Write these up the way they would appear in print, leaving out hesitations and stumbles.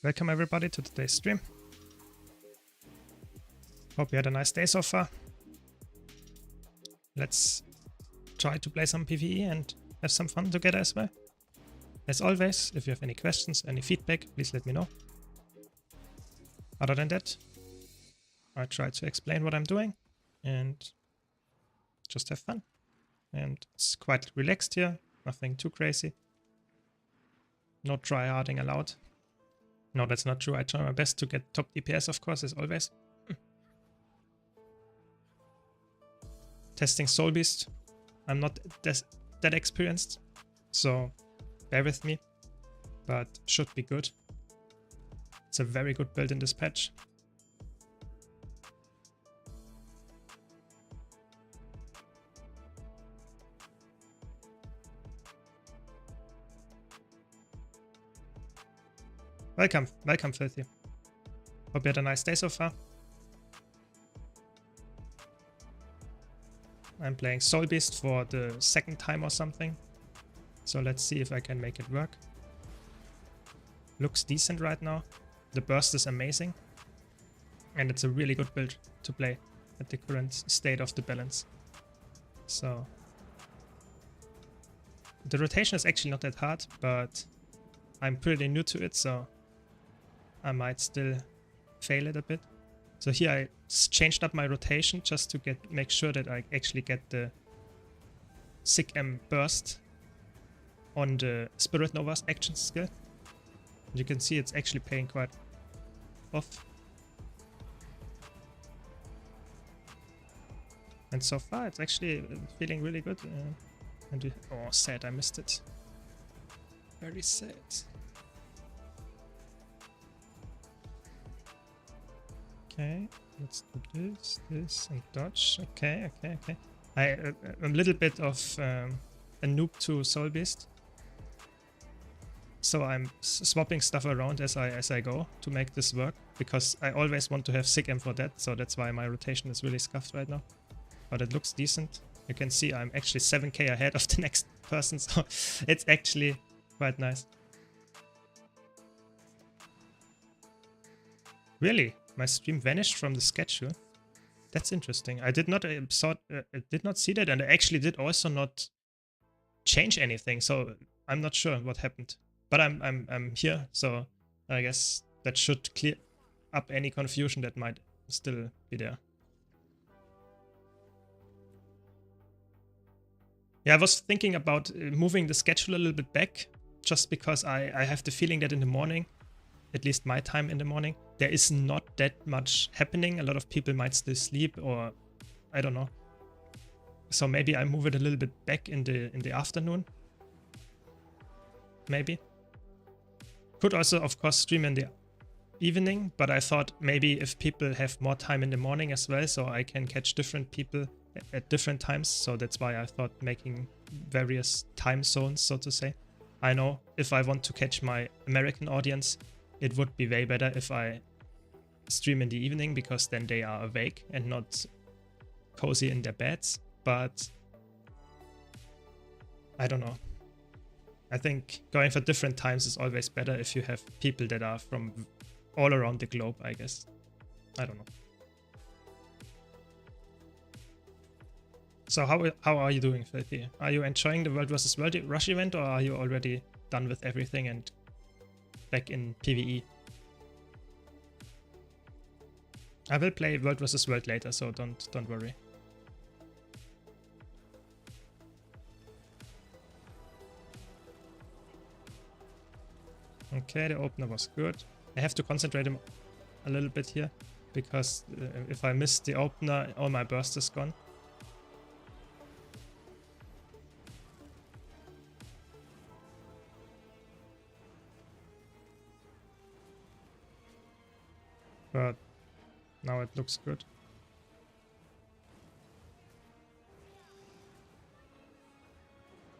Welcome everybody to today's stream. Hope you had a nice day so far. Let's try to play some PvE and have some fun together as well. As always, if you have any questions, any feedback, please let me know. Other than that, I try to explain what I'm doing and just have fun. And it's quite relaxed here, nothing too crazy. No tryharding allowed. No, that's not true. I try my best to get top DPS, of course, as always. Testing Soul Beast. I'm not that experienced, so bear with me, but should be good. It's a very good build in this patch. Welcome Filthy. Hope you had a nice day so far. I'm playing Soul Beast for the second time or something. So let's see if I can make it work. Looks decent right now. The burst is amazing. And it's a really good build to play at the current state of the balance. So the rotation is actually not that hard, but I'm pretty new to it, so I might still fail it a bit. So here I changed up my rotation just to make sure that I actually get the Sig M burst on the Spirit Nova's action skill. You can see it's actually paying quite off. And so far it's actually feeling really good. Oh, sad, I missed it. Very sad. Okay, let's do this, and dodge. Okay. I'm a little bit of a noob to Soul Beast, so I'm swapping stuff around as I go to make this work, because I always want to have Sig M for that, so that's why my rotation is really scuffed right now. But it looks decent. You can see I'm actually 7k ahead of the next person, so it's actually quite nice. Really? My stream vanished from the schedule? That's interesting. I did not see that, and I actually did also not change anything, so I'm not sure what happened. But I'm here, so I guess that should clear up any confusion that might still be there. Yeah, I was thinking about moving the schedule a little bit back, just because I have the feeling that in the morning, at least my time in the morning, there is not that much happening. A lot of people might still sleep, or I don't know. So maybe I move it a little bit back in the afternoon. Maybe. Could also, of course, stream in the evening, but I thought maybe if people have more time in the morning as well, so I can catch different people at different times. So that's why I thought making various time zones, so to say. I know if I want to catch my American audience, it would be way better if I stream in the evening, because then they are awake and not cozy in their beds. But I don't know. I think going for different times is always better if you have people that are from all around the globe, I guess. I don't know. So how are you doing, Filthy? Are you enjoying the World vs. World Rush event, or are you already done with everything and back in PvE? I will play World vs. World later, so don't worry. Okay, the opener was good. I have to concentrate him a little bit here, because if I miss the opener, all my burst is gone. But now it looks good.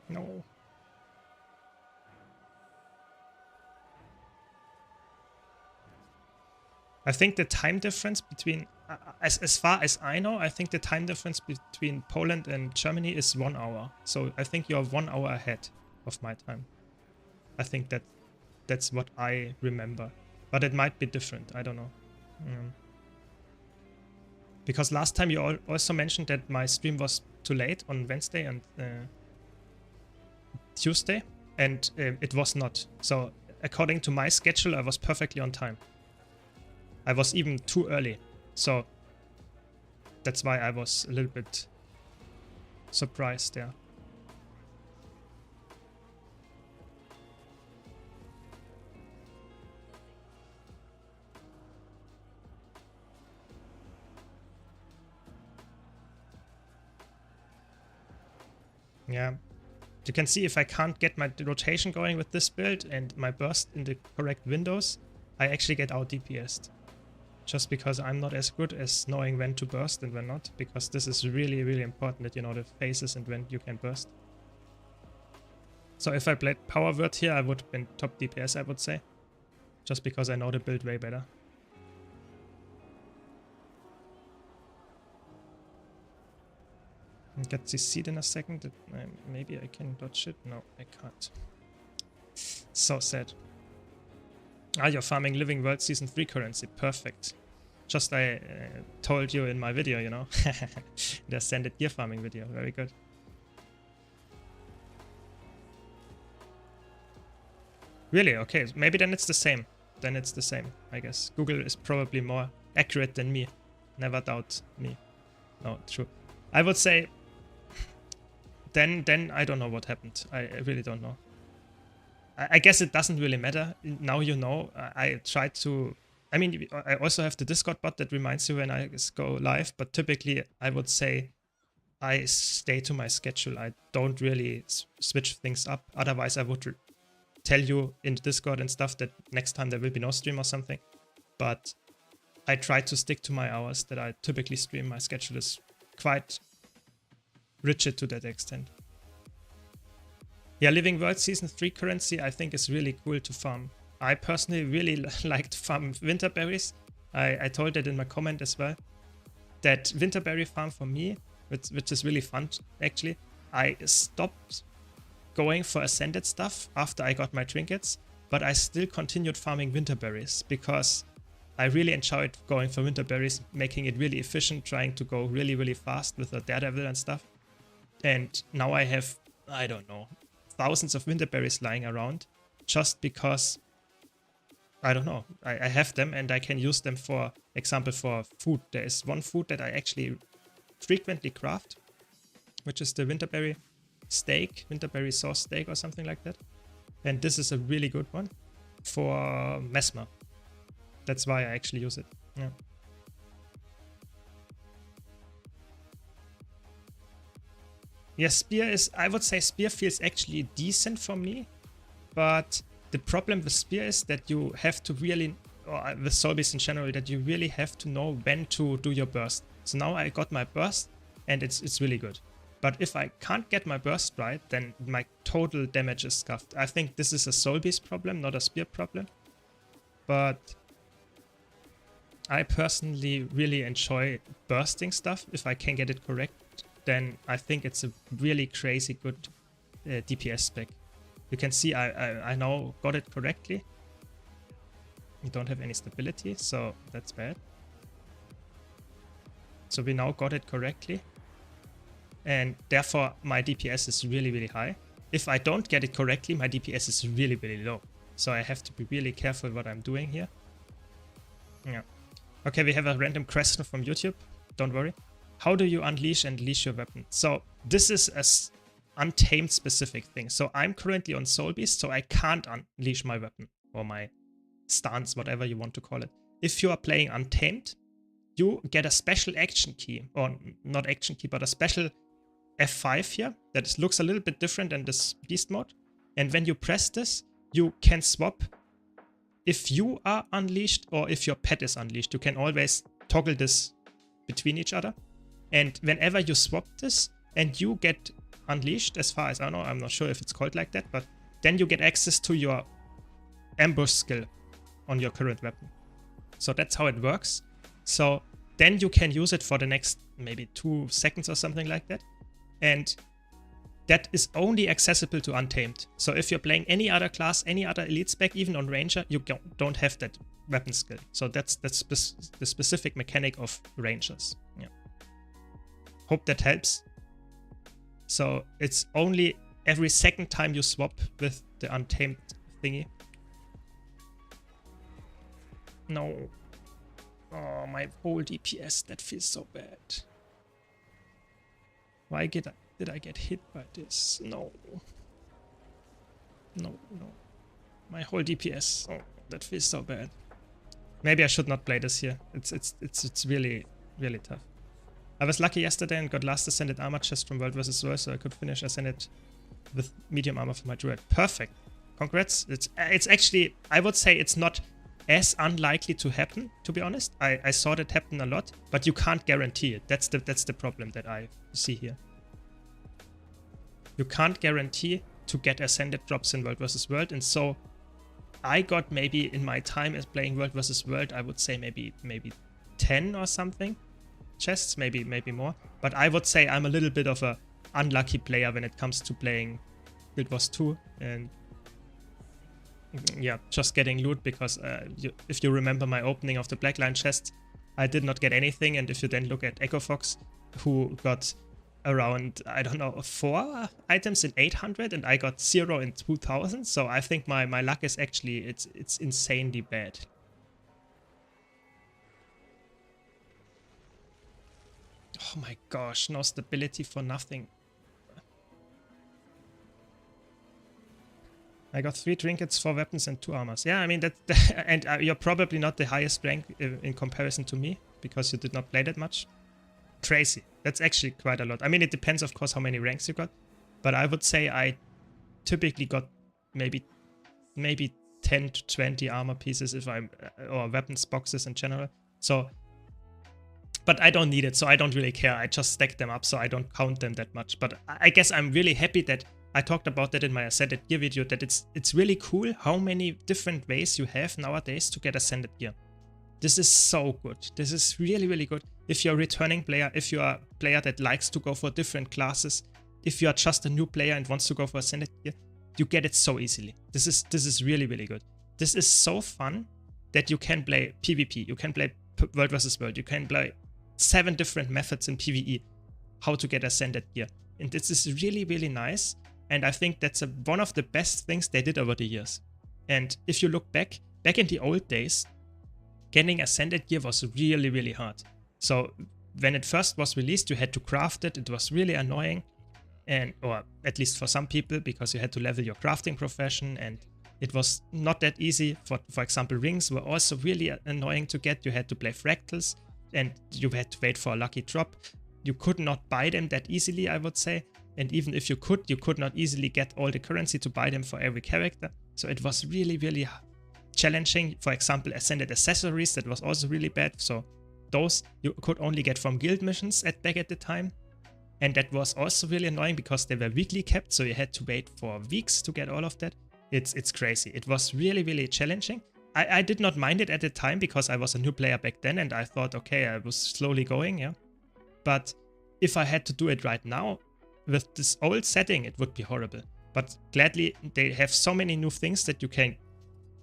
No. I think the time difference between, as far as I know, I think the time difference between Poland and Germany is 1 hour. So I think you're 1 hour ahead of my time. I think that's what I remember. But it might be different, I don't know. Because last time you also mentioned that my stream was too late on Wednesday and Tuesday, and it was not. So according to my schedule, I was perfectly on time. I was even too early. So that's why I was a little bit surprised there. Yeah, you can see if I can't get my rotation going with this build and my burst in the correct windows, I actually get out DPS'd. Just because I'm not as good as knowing when to burst and when not, because this is really, really important that you know the phases and when you can burst. So if I played Power Word here, I would have been top DPS, I would say. Just because I know the build way better. I'll get the seed in a second. Maybe I can dodge it. No, I can't. So sad. Ah, you're farming Living World Season 3 currency. Perfect. Just I told you in my video, you know. The Ascended Gear farming video. Very good. Really? Okay, maybe then it's the same. Then it's the same, I guess. Google is probably more accurate than me. Never doubt me. No, true. I would say... Then I don't know what happened. I really don't know. I guess it doesn't really matter. Now you know. I tried to... I mean, I also have the Discord bot that reminds you when I go live, but typically I would say I stay to my schedule. I don't really switch things up. Otherwise, I would tell you in the Discord and stuff that next time there will be no stream or something. But I try to stick to my hours that I typically stream. My schedule is quite rigid to that extent. Yeah, Living World Season 3 currency I think is really cool to farm. I personally really like to farm winter berries. I told that in my comment as well. That winterberry farm for me, which is really fun actually, I stopped going for ascended stuff after I got my trinkets, but I still continued farming winterberries because I really enjoyed going for winterberries, making it really efficient, trying to go really, really fast with a daredevil and stuff. And now I have, I don't know, thousands of winterberries lying around just because, I don't know, I have them and I can use them for example for food. There is one food that I actually frequently craft, which is the winterberry steak, winterberry sauce steak or something like that. And this is a really good one for mesmer. That's why I actually use it. Yeah. Yeah, spear is, I would say spear feels actually decent for me, but the problem with spear is that you have to really, or with soul beast in general, that you really have to know when to do your burst. So now I got my burst and it's really good. But if I can't get my burst right, then my total damage is scuffed. I think this is a soul beast problem, not a spear problem. But I personally really enjoy bursting stuff. If I can get it correct, then I think it's a really crazy good DPS spec. You can see I now got it correctly. We don't have any stability, so that's bad. So we now got it correctly. And therefore my DPS is really, really high. If I don't get it correctly, my DPS is really, really low. So I have to be really careful what I'm doing here. Yeah. Okay, we have a random question from YouTube. Don't worry. How do you unleash and leash your weapon? So this is a untamed specific thing. So I'm currently on Soul Beast, so I can't unleash my weapon or my stance, whatever you want to call it. If you are playing untamed, you get a special action key, or not action key, but a special F5 here that looks a little bit different than this beast mode. And when you press this, you can swap if you are unleashed or if your pet is unleashed. You can always toggle this between each other. And whenever you swap this and you get unleashed, as far as I know, I'm not sure if it's called like that, but then you get access to your ambush skill on your current weapon. So that's how it works. So then you can use it for the next maybe 2 seconds or something like that. And that is only accessible to Untamed. So if you're playing any other class, any other elite spec, even on Ranger, you don't have that weapon skill. So that's the specific mechanic of rangers. Yeah. Hope that helps. So it's only every second time you swap with the untamed thingy. No. Oh, my whole DPS, that feels so bad. Why did I get hit by this? No. No. My whole DPS. Oh, that feels so bad. Maybe I should not play this here. It's really, really tough. I was lucky yesterday and got last Ascended Armor chest from World vs. World, so I could finish Ascended with medium armor for my druid. Perfect. Congrats. It's actually, I would say it's not as unlikely to happen, to be honest. I saw that happen a lot, but you can't guarantee it. That's the problem that I see here. You can't guarantee to get Ascended drops in World vs. World, and so I got maybe in my time as playing World vs. World, I would say maybe 10 or something chests, maybe more. But I would say I'm a little bit of a unlucky player when it comes to playing Guild Wars 2 and yeah, just getting loot, because if you remember my opening of the Blackline chest, I did not get anything. And if you then look at Echo Fox, who got around, I don't know, 4 items in 800 and I got 0 in 2000. So I think my luck is actually, it's insanely bad. Oh my gosh, no stability for nothing. I got 3 trinkets, 4 weapons, and 2 armors. Yeah, I mean, and you're probably not the highest rank in comparison to me, because you did not play that much. Crazy. That's actually quite a lot. I mean, it depends, of course, how many ranks you got. But I would say I typically got maybe 10 to 20 armor pieces if I'm, or weapons boxes in general. So, but I don't need it, so I don't really care. I just stack them up, so I don't count them that much. But I guess I'm really happy that I talked about that in my Ascended Gear video, that it's really cool how many different ways you have nowadays to get Ascended Gear. This is so good. This is really, really good. If you're a returning player, if you're a player that likes to go for different classes, if you're just a new player and wants to go for Ascended Gear, you get it so easily. This is really, really good. This is so fun that you can play PvP, you can play World vs. World, you can play 7 different methods in PvE, how to get Ascended Gear. And this is really, really nice. And I think that's one of the best things they did over the years. And if you look back in the old days, getting Ascended Gear was really, really hard. So when it first was released, you had to craft it. It was really annoying, or at least for some people, because you had to level your crafting profession, and it was not that easy. For example, rings were also really annoying to get. You had to play fractals, and you had to wait for a lucky drop. You could not buy them that easily, I would say. And even if you could not easily get all the currency to buy them for every character. So it was really, really challenging. For example, Ascended accessories, that was also really bad. So those you could only get from guild missions back at the time. And that was also really annoying because they were weekly kept. So you had to wait for weeks to get all of that. It's crazy. It was really, really challenging. I did not mind it at the time because I was a new player back then. And I thought, okay, I was slowly going, yeah. But if I had to do it right now, with this old setting, it would be horrible. But gladly, they have so many new things that you can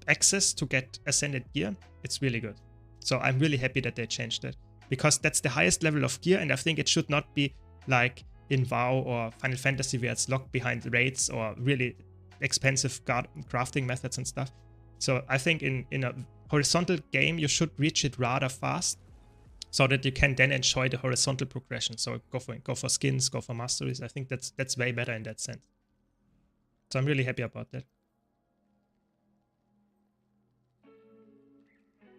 access to get Ascended Gear. It's really good. So I'm really happy that they changed it, because that's the highest level of gear, and I think it should not be like in WoW or Final Fantasy where it's locked behind raids or really expensive crafting methods and stuff. So I think in a horizontal game, you should reach it rather fast, so that you can then enjoy the horizontal progression. So go for skins, go for masteries. I think that's way better in that sense. So I'm really happy about that.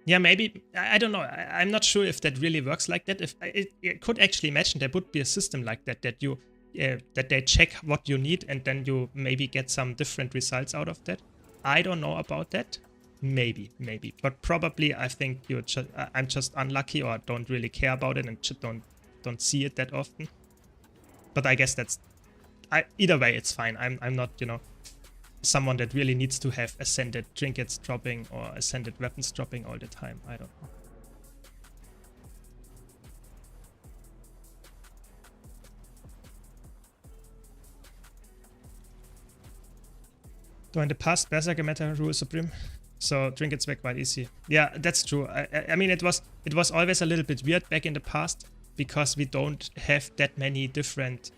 Yeah, maybe, I don't know. I'm not sure if that really works like that. If it could actually imagine there would be a system like that, that you that they check what you need and then you maybe get some different results out of that. I don't know about that. Maybe, but probably I think I'm just unlucky or don't really care about it and don't see it that often. But I guess either way it's fine. I'm not, someone that really needs to have Ascended trinkets dropping or Ascended weapons dropping all the time. I don't know. Though in the past, Berserker meta rule supreme. So trinkets were quite easy. Yeah, that's true. I mean, it was always a little bit weird back in the past because we don't have that many different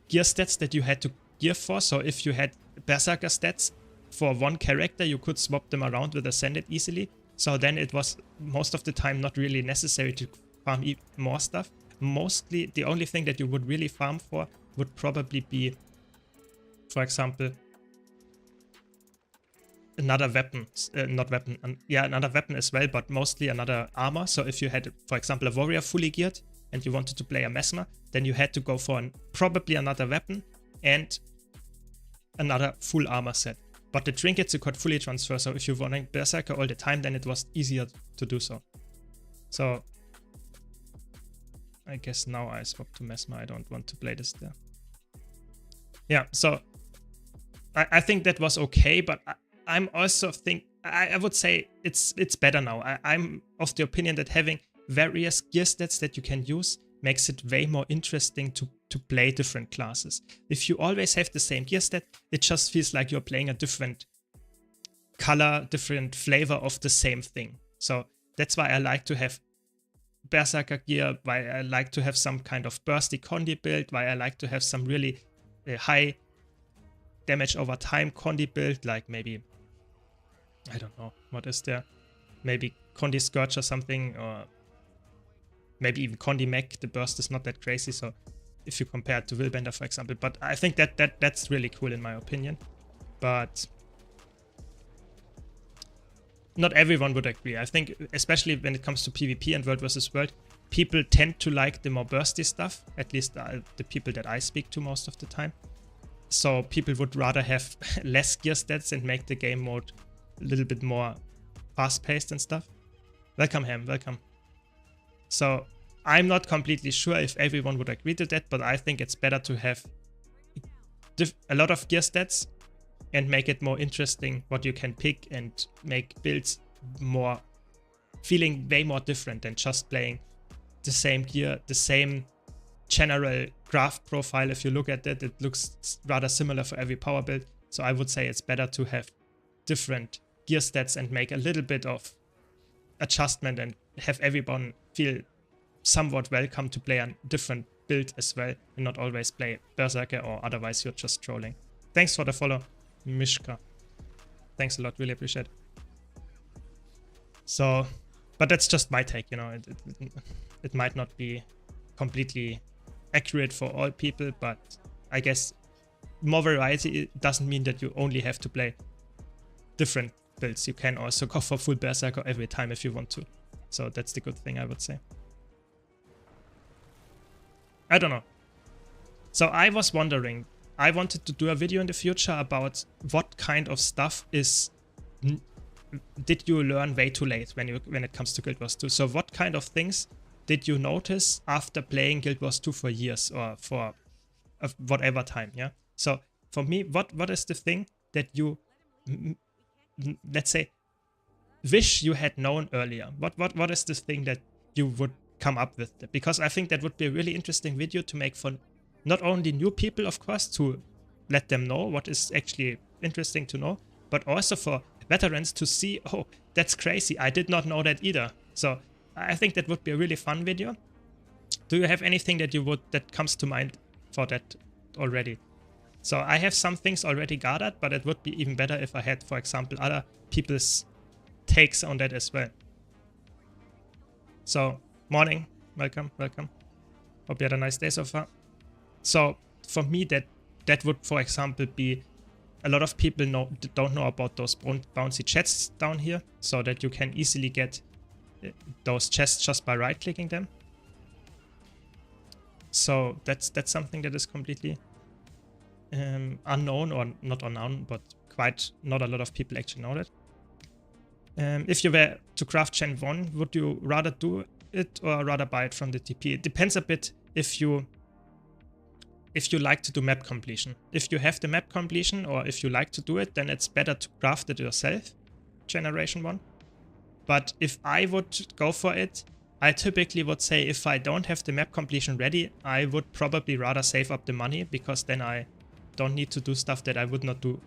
gear stats that you had to gear for. So if you had Berserker stats for one character, you could swap them around with Ascended easily. So then it was most of the time not really necessary to farm more stuff. Mostly the only thing that you would really farm for would probably be, for example, another weapon, another weapon as well, but mostly another armor. So if you had, for example, a warrior fully geared and you wanted to play a Mesmer, then you had to go for probably another weapon and another full armor set. But the trinkets you could fully transfer, so if you're running Berserker all the time, then it was easier to do so. So I guess now I swap to Mesmer. I don't want to play this there. Yeah, so I think that was okay, but I'm also I would say it's better now. I'm of the opinion that having various gear stats that you can use makes it way more interesting to play different classes. If you always have the same gear stat, it just feels like you're playing a different color, different flavor of the same thing. So that's why I like to have Berserker gear, why I like to have some kind of bursty Condi build, why I like to have some really high damage over time Condi build, like maybe, I don't know, what is there? Maybe Condi Scourge or something, or maybe even Condi Mech. The burst is not that crazy, so if you compare it to Willbender, for example. But I think that's really cool in my opinion. But not everyone would agree. I think, especially when it comes to PvP and World vs. World, people tend to like the more bursty stuff, at least the people that I speak to most of the time. So people would rather have less gear stats and make the game mode a little bit more fast-paced and stuff. Welcome, Ham, welcome. So I'm not completely sure if everyone would agree to that, but I think it's better to have a lot of gear stats and make it more interesting what you can pick and make builds more, feeling way more different than just playing the same gear, the same general craft profile. If you look at it, it looks rather similar for every power build. So I would say it's better to have different gear stats and make a little bit of adjustment and have everyone feel somewhat welcome to play a different build as well and not always play Berserker, or otherwise you're just trolling. Thanks for the follow, Mishka. Thanks a lot, really appreciate it. So, but that's just my take, you know, it might not be completely accurate for all people, but I guess more variety doesn't mean that you only have to play different builds. You can also go for full Berserker every time if you want to. So that's the good thing, I would say. I don't know. So I was wondering, I wanted to do a video in the future about what kind of stuff did you learn way too late when it comes to Guild Wars 2. So what kind of things did you notice after playing Guild Wars 2 for years or for whatever time, yeah? So for me, what is the thing that you, let's say, wish you had known earlier? What is this thing that you would come up with? Because I think that would be a really interesting video to make for not only new people, of course, to let them know what is actually interesting to know, but also for veterans to see, oh, that's crazy, I did not know that either. So I think that would be a really fun video. Do you have anything that comes to mind for that already? So I have some things already gathered, but it would be even better if I had, for example, other people's takes on that as well. So, morning, welcome. Hope you had a nice day so far. So for me, that would, for example, be, a lot of people don't know about those bouncy chests down here, so that you can easily get those chests just by right-clicking them. So that's something that is completely unknown, or not unknown, but quite not a lot of people actually know that. If you were to craft Gen 1, would you rather do it or rather buy it from the TP? It depends a bit if you like to do map completion. If you have the map completion, or if you like to do it, then it's better to craft it yourself, Generation 1. But if I would go for it, I typically would say if I don't have the map completion ready, I would probably rather save up the money, because then I don't need to do stuff that I would not do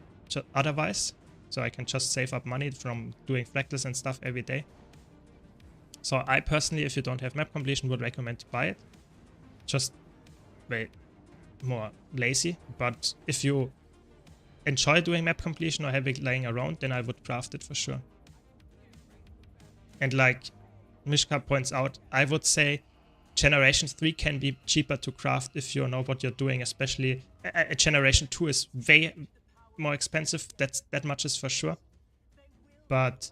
otherwise. So I can just save up money from doing fractals and stuff every day. So I personally, if you don't have map completion, would recommend to buy it. Just way more lazy. But if you enjoy doing map completion or have it laying around, then I would craft it for sure. And like Mishka points out, I would say Generation 3 can be cheaper to craft if you know what you're doing, especially a Generation 2 is way more expensive, that much is for sure. But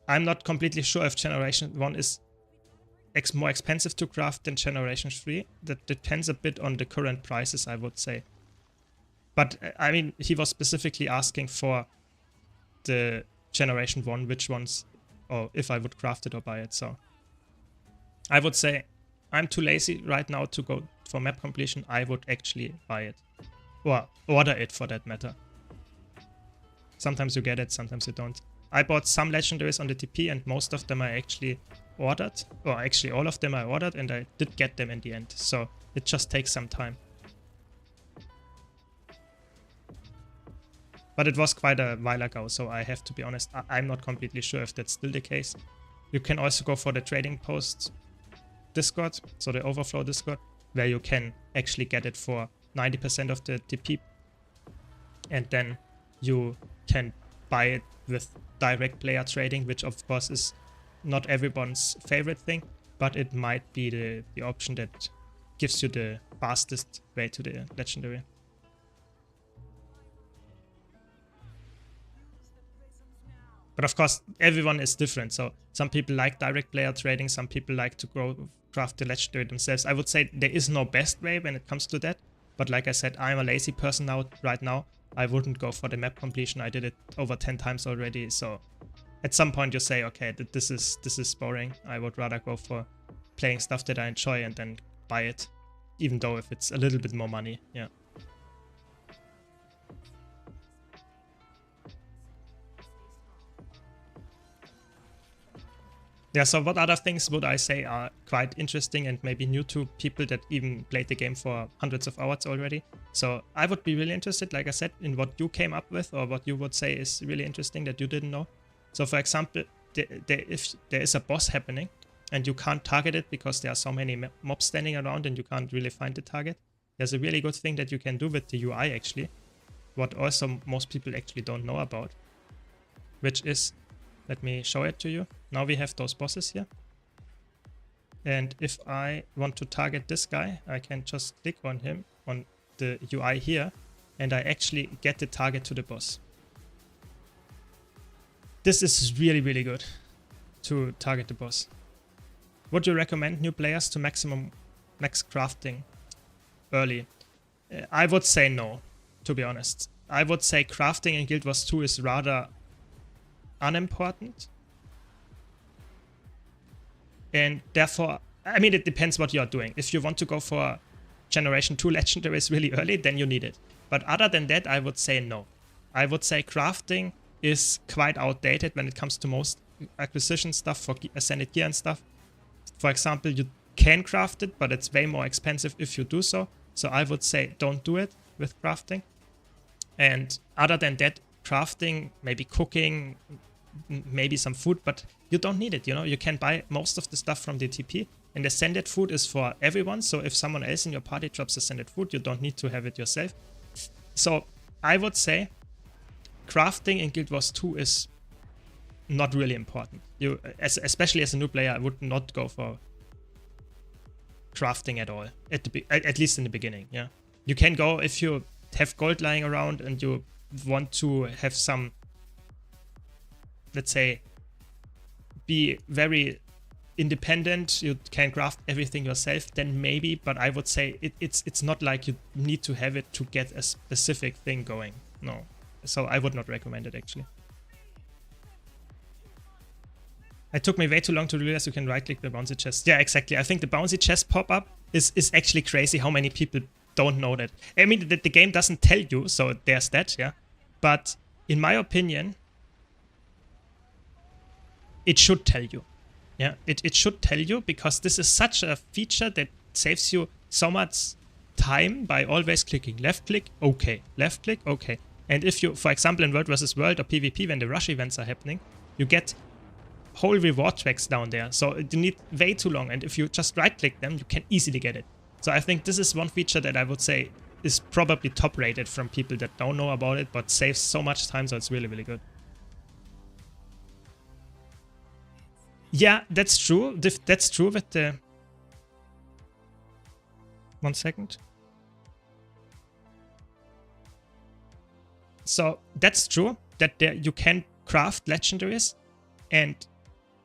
I'm not completely sure if Generation 1 is more expensive to craft than Generation 3. That depends a bit on the current prices, I would say. But I mean, he was specifically asking for the Generation 1, which ones, or if I would craft it or buy it. So I would say I'm too lazy right now to go for map completion. I would actually buy it. Or order it for that matter. Sometimes you get it, sometimes you don't. I bought some legendaries on the TP and most of them I actually ordered. Or actually all of them I ordered and I did get them in the end. So it just takes some time. But it was quite a while ago, so I have to be honest, I'm not completely sure if that's still the case. You can also go for the trading post Discord, so the overflow Discord, where you can actually get it for 90% of the TP. And then you can buy it with direct player trading, which of course is not everyone's favorite thing, but it might be the option that gives you the fastest way to the legendary. But of course, everyone is different. So some people like direct player trading, some people like to craft the legendary themselves. I would say there is no best way when it comes to that. But like I said, I'm a lazy person right now. I wouldn't go for the map completion. I did it over 10 times already. So at some point you say, okay, this is boring. I would rather go for playing stuff that I enjoy and then buy it, even though if it's a little bit more money. Yeah. Yeah, so what other things would I say are quite interesting and maybe new to people that even played the game for hundreds of hours already? So I would be really interested, like I said, in what you came up with or what you would say is really interesting that you didn't know. So for example, if there is a boss happening and you can't target it because there are so many mobs standing around and you can't really find the target, there's a really good thing that you can do with the UI actually, what also most people actually don't know about, which is, let me show it to you. Now we have those bosses here. And if I want to target this guy, I can just click on him on the UI here, and I actually get the target to the boss. This is really, really good to target the boss. Would you recommend new players to max crafting early? I would say no, to be honest. I would say crafting in Guild Wars 2 is rather unimportant. And therefore, I mean, it depends what you're doing. If you want to go for Generation 2 legendaries really early, then you need it. But other than that, I would say no. I would say crafting is quite outdated when it comes to most acquisition stuff for Ascended Gear and stuff. For example, you can craft it, but it's way more expensive if you do so. So I would say don't do it with crafting. And other than that, crafting, maybe cooking, maybe some food, but you don't need it, you know. You can buy most of the stuff from the TP, and Ascended food is for everyone. So if someone else in your party drops Ascended food, you don't need to have it yourself. So I would say crafting in Guild Wars 2 is not really important. You, especially as a new player, I would not go for crafting at all, at least in the beginning. Yeah, you can go if you have gold lying around and you want to have some, let's say, be very independent, you can craft everything yourself, then maybe, but I would say it's not like you need to have it to get a specific thing going. No. So I would not recommend it actually. It took me way too long to realize you can right click the bouncy chest. Yeah, exactly. I think the bouncy chest pop-up is actually crazy how many people don't know that. I mean, the game doesn't tell you, so there's that, yeah. But in my opinion, it should tell you. Yeah, it should tell you, because this is such a feature that saves you so much time by always clicking left click, okay, left click, okay. And if you, for example, in World vs. World or PvP, when the rush events are happening, you get whole reward tracks down there. So you need way too long. And if you just right-click them, you can easily get it. So I think this is one feature that I would say is probably top rated from people that don't know about it, but saves so much time. So it's really, really good. Yeah, that's true. That's true with the... 1 second. So that's true that you can craft legendaries and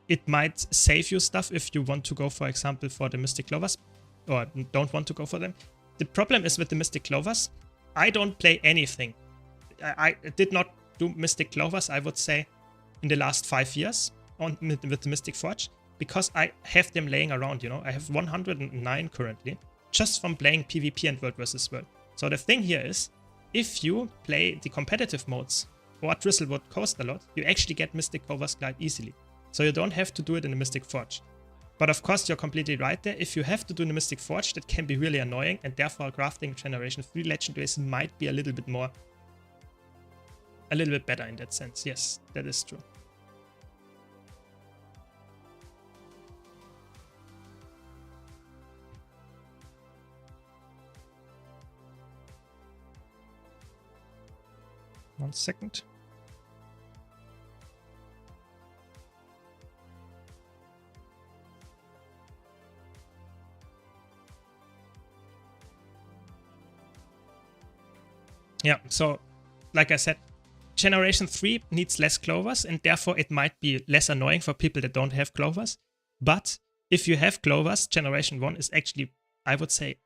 it might save you stuff if you want to go, for example, for the Mystic Clovers or don't want to go for them. The problem is with the Mystic Clovers, I don't play anything. I did not do Mystic Clovers, I would say, in the last 5 years with the Mystic Forge because I have them laying around, you know. I have 109 currently just from playing PvP and World vs. World. So the thing here is, if you play the competitive modes or Drizzlewood Coast a lot, you actually get Mystic Clovers quite easily. So you don't have to do it in the Mystic Forge. But of course, you're completely right there. If you have to do the Mystic Forge, that can be really annoying, and therefore crafting Generation 3 legendaries might be a little bit better in that sense. Yes, that is true. One second. Yeah, so like I said, Generation 3 needs less clovers and therefore it might be less annoying for people that don't have clovers. But if you have clovers, Generation 1 is actually, I would say,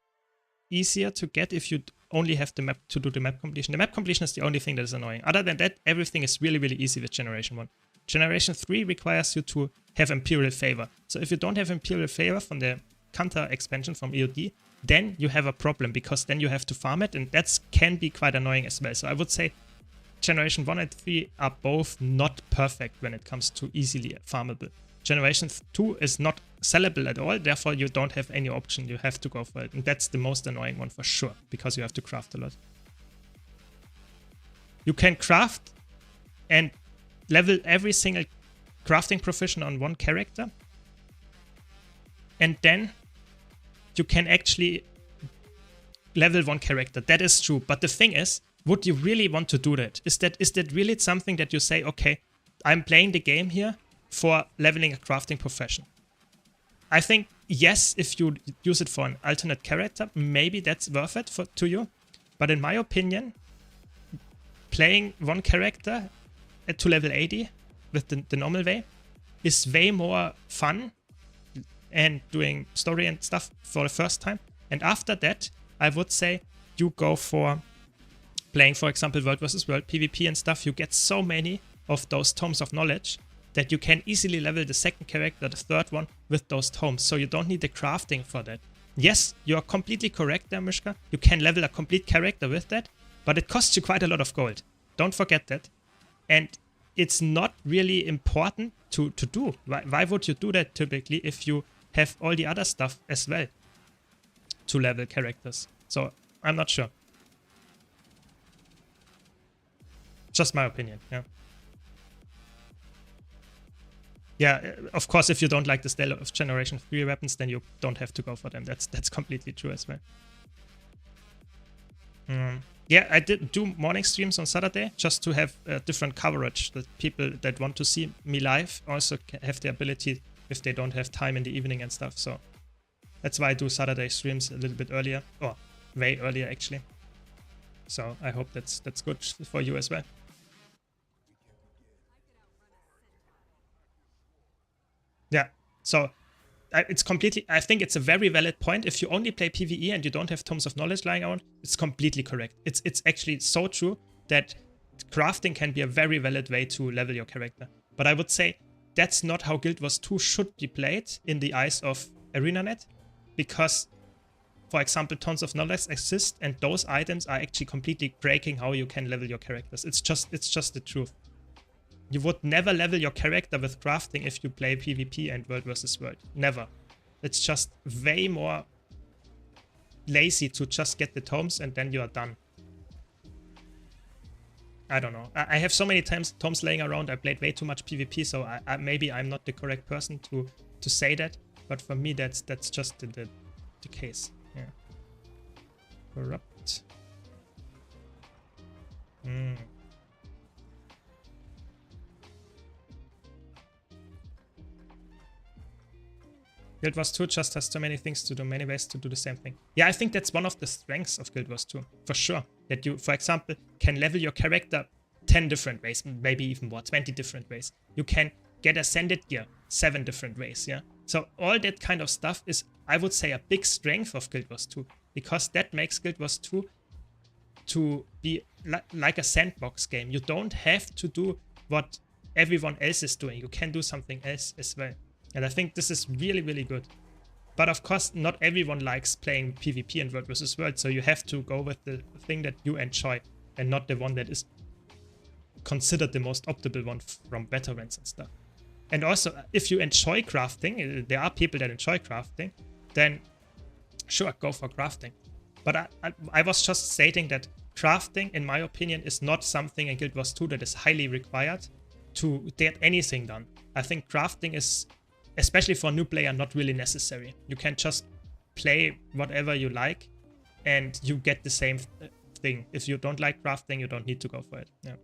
easier to get if you only have the map to do the map completion. The map completion is the only thing that is annoying. Other than that, everything is really, really easy with Generation 1. Generation 3 requires you to have Imperial Favor. So if you don't have Imperial Favor from the Counter expansion from EOD, then you have a problem because then you have to farm it and that can be quite annoying as well. So I would say Generation 1 and 3 are both not perfect when it comes to easily farmable. Generation 2 is not sellable at all, therefore you don't have any option, you have to go for it. And that's the most annoying one for sure, because you have to craft a lot. You can craft and level every single crafting proficient on one character. And then you can actually level one character. That is true. But the thing is, would you really want to do that? Is that really something that you say, okay, I'm playing the game here for leveling a crafting profession? I think, yes, if you use it for an alternate character, maybe that's worth it to you. But in my opinion, playing one character to level 80 with the normal way is way more fun and doing story and stuff for the first time. And after that, I would say you go for playing, for example, World vs. World, PvP and stuff. You get so many of those tomes of knowledge that you can easily level the second character, the third one, with those tomes. So you don't need the crafting for that. Yes, you are completely correct there, Mishka. You can level a complete character with that, but it costs you quite a lot of gold. Don't forget that. And it's not really important to do. Why would you do that typically if you have all the other stuff as well to level characters? So I'm not sure. Just my opinion, yeah. Yeah, of course, if you don't like the style of Generation 3 weapons, then you don't have to go for them. That's completely true as well. Yeah, I did do morning streams on Saturday just to have different coverage. That people that want to see me live also have the ability if they don't have time in the evening and stuff. So that's why I do Saturday streams a little bit earlier, or way earlier actually. So I hope that's good for you as well. Yeah, so it's completely, I think it's a very valid point. If you only play PvE and you don't have tomes of knowledge lying around, it's completely correct. It's actually so true that crafting can be a very valid way to level your character. But I would say that's not how Guild Wars 2 should be played in the eyes of ArenaNet, because, for example, tons of knowledge exist and those items are actually completely breaking how you can level your characters. It's just the truth. You would never level your character with crafting if you play PvP and World vs. World. Never. It's just way more lazy to just get the tomes and then you are done. I don't know. I have so many tomes laying around. I played way too much PvP, so maybe I'm not the correct person to say that. But for me, that's just the case. Yeah. Corrupt. Guild Wars 2 just has so many things to do, many ways to do the same thing. Yeah, I think that's one of the strengths of Guild Wars 2, for sure. That you, for example, can level your character 10 different ways, maybe even more, 20 different ways. You can get ascended gear 7 different ways, yeah? So all that kind of stuff is, I would say, a big strength of Guild Wars 2, because that makes Guild Wars 2 to be like a sandbox game. You don't have to do what everyone else is doing. You can do something else as well. And I think this is really, really good. But of course, not everyone likes playing PvP and World vs. World, so you have to go with the thing that you enjoy and not the one that is considered the most optimal one from veterans and stuff. And also, if you enjoy crafting, there are people that enjoy crafting, then sure, go for crafting. But I was just stating that crafting, in my opinion, is not something in Guild Wars 2 that is highly required to get anything done. I think crafting is, especially for a new player, not really necessary. You can just play whatever you like and you get the same thing. If you don't like crafting, you don't need to go for it. Yeah.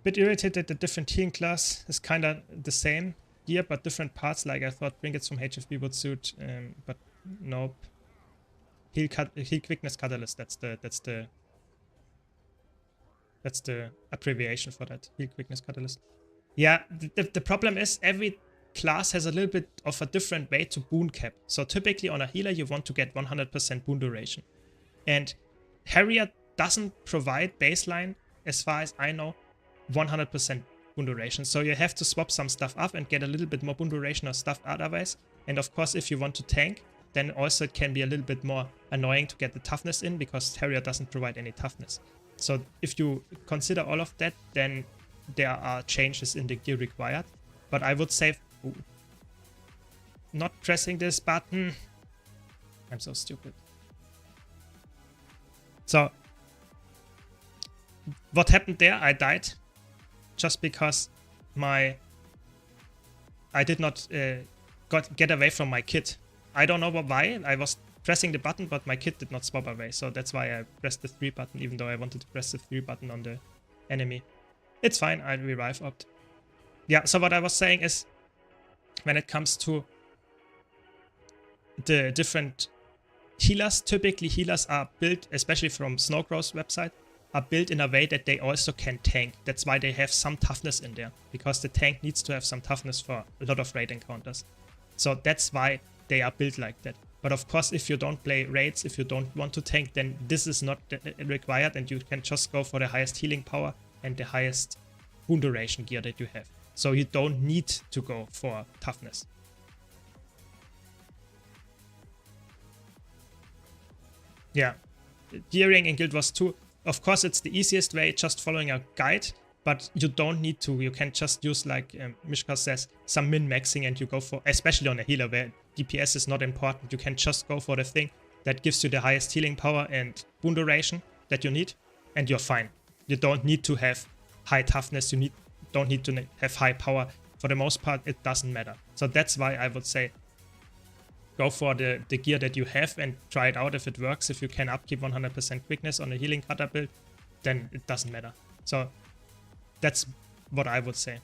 Bit irritated that the different healing class is kind of the same gear, but different parts. Like I thought Trinkets from HFB would suit, but nope. Heal quickness catalyst. That's the abbreviation for that. Heal quickness catalyst. Yeah, the problem is every class has a little bit of a different way to boon cap. So typically on a healer you want to get 100% boon duration, and Harrier doesn't provide baseline, as far as I know, 100% boon duration. So you have to swap some stuff up and get a little bit more boon duration or stuff otherwise. And of course, if you want to tank, then also it can be a little bit more annoying to get the toughness in, because Harrier doesn't provide any toughness. So if you consider all of that, then there are changes in the gear required. But I would say, not pressing this button. I'm so stupid. So what happened there? I died just because I did not get away from my kit. I don't know why. I was pressing the button, but my kit did not swap away. So that's why I pressed the 3 button, even though I wanted to press the 3 button on the enemy. It's fine. I revive opt. Yeah, so what I was saying is, when it comes to the different healers, typically healers are built, especially from Snowcrow's website, are built in a way that they also can tank. That's why they have some toughness in there, because the tank needs to have some toughness for a lot of raid encounters. So that's why they are built like that. But of course, if you don't play raids, if you don't want to tank, then this is not required, and you can just go for the highest healing power and the highest boon duration gear that you have. So you don't need to go for toughness. Yeah, gearing in Guild Wars 2, of course it's the easiest way, just following a guide, but you don't need to. You can just use, like Mishka says, some min-maxing, and you go for, especially on a healer where DPS is not important, you can just go for the thing that gives you the highest healing power and boon duration that you need, and you're fine. You don't need to have high toughness, don't need to have high power. For the most part, it doesn't matter. So that's why I would say, go for the gear that you have and try it out if it works. If you can upkeep 100% quickness on a healing cutter build, then it doesn't matter. So that's what I would say.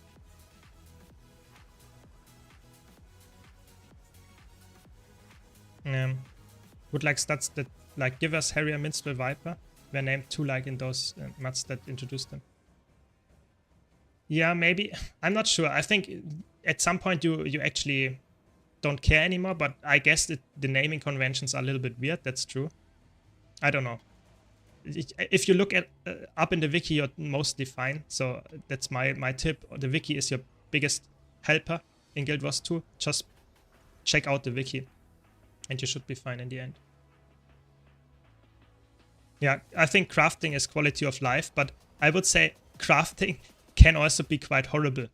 Would like stats that like give us Harrier, Minstrel, Viper were named too, like in those mods that introduced them. Yeah, maybe. I'm not sure. I think at some point you actually don't care anymore, but I guess the naming conventions are a little bit weird. That's true. I don't know. If you look at up in the wiki, you're mostly fine. So that's my tip. The wiki is your biggest helper in Guild Wars 2. Just check out the wiki and you should be fine in the end. Yeah, I think crafting is quality of life, but I would say crafting can also be quite horrible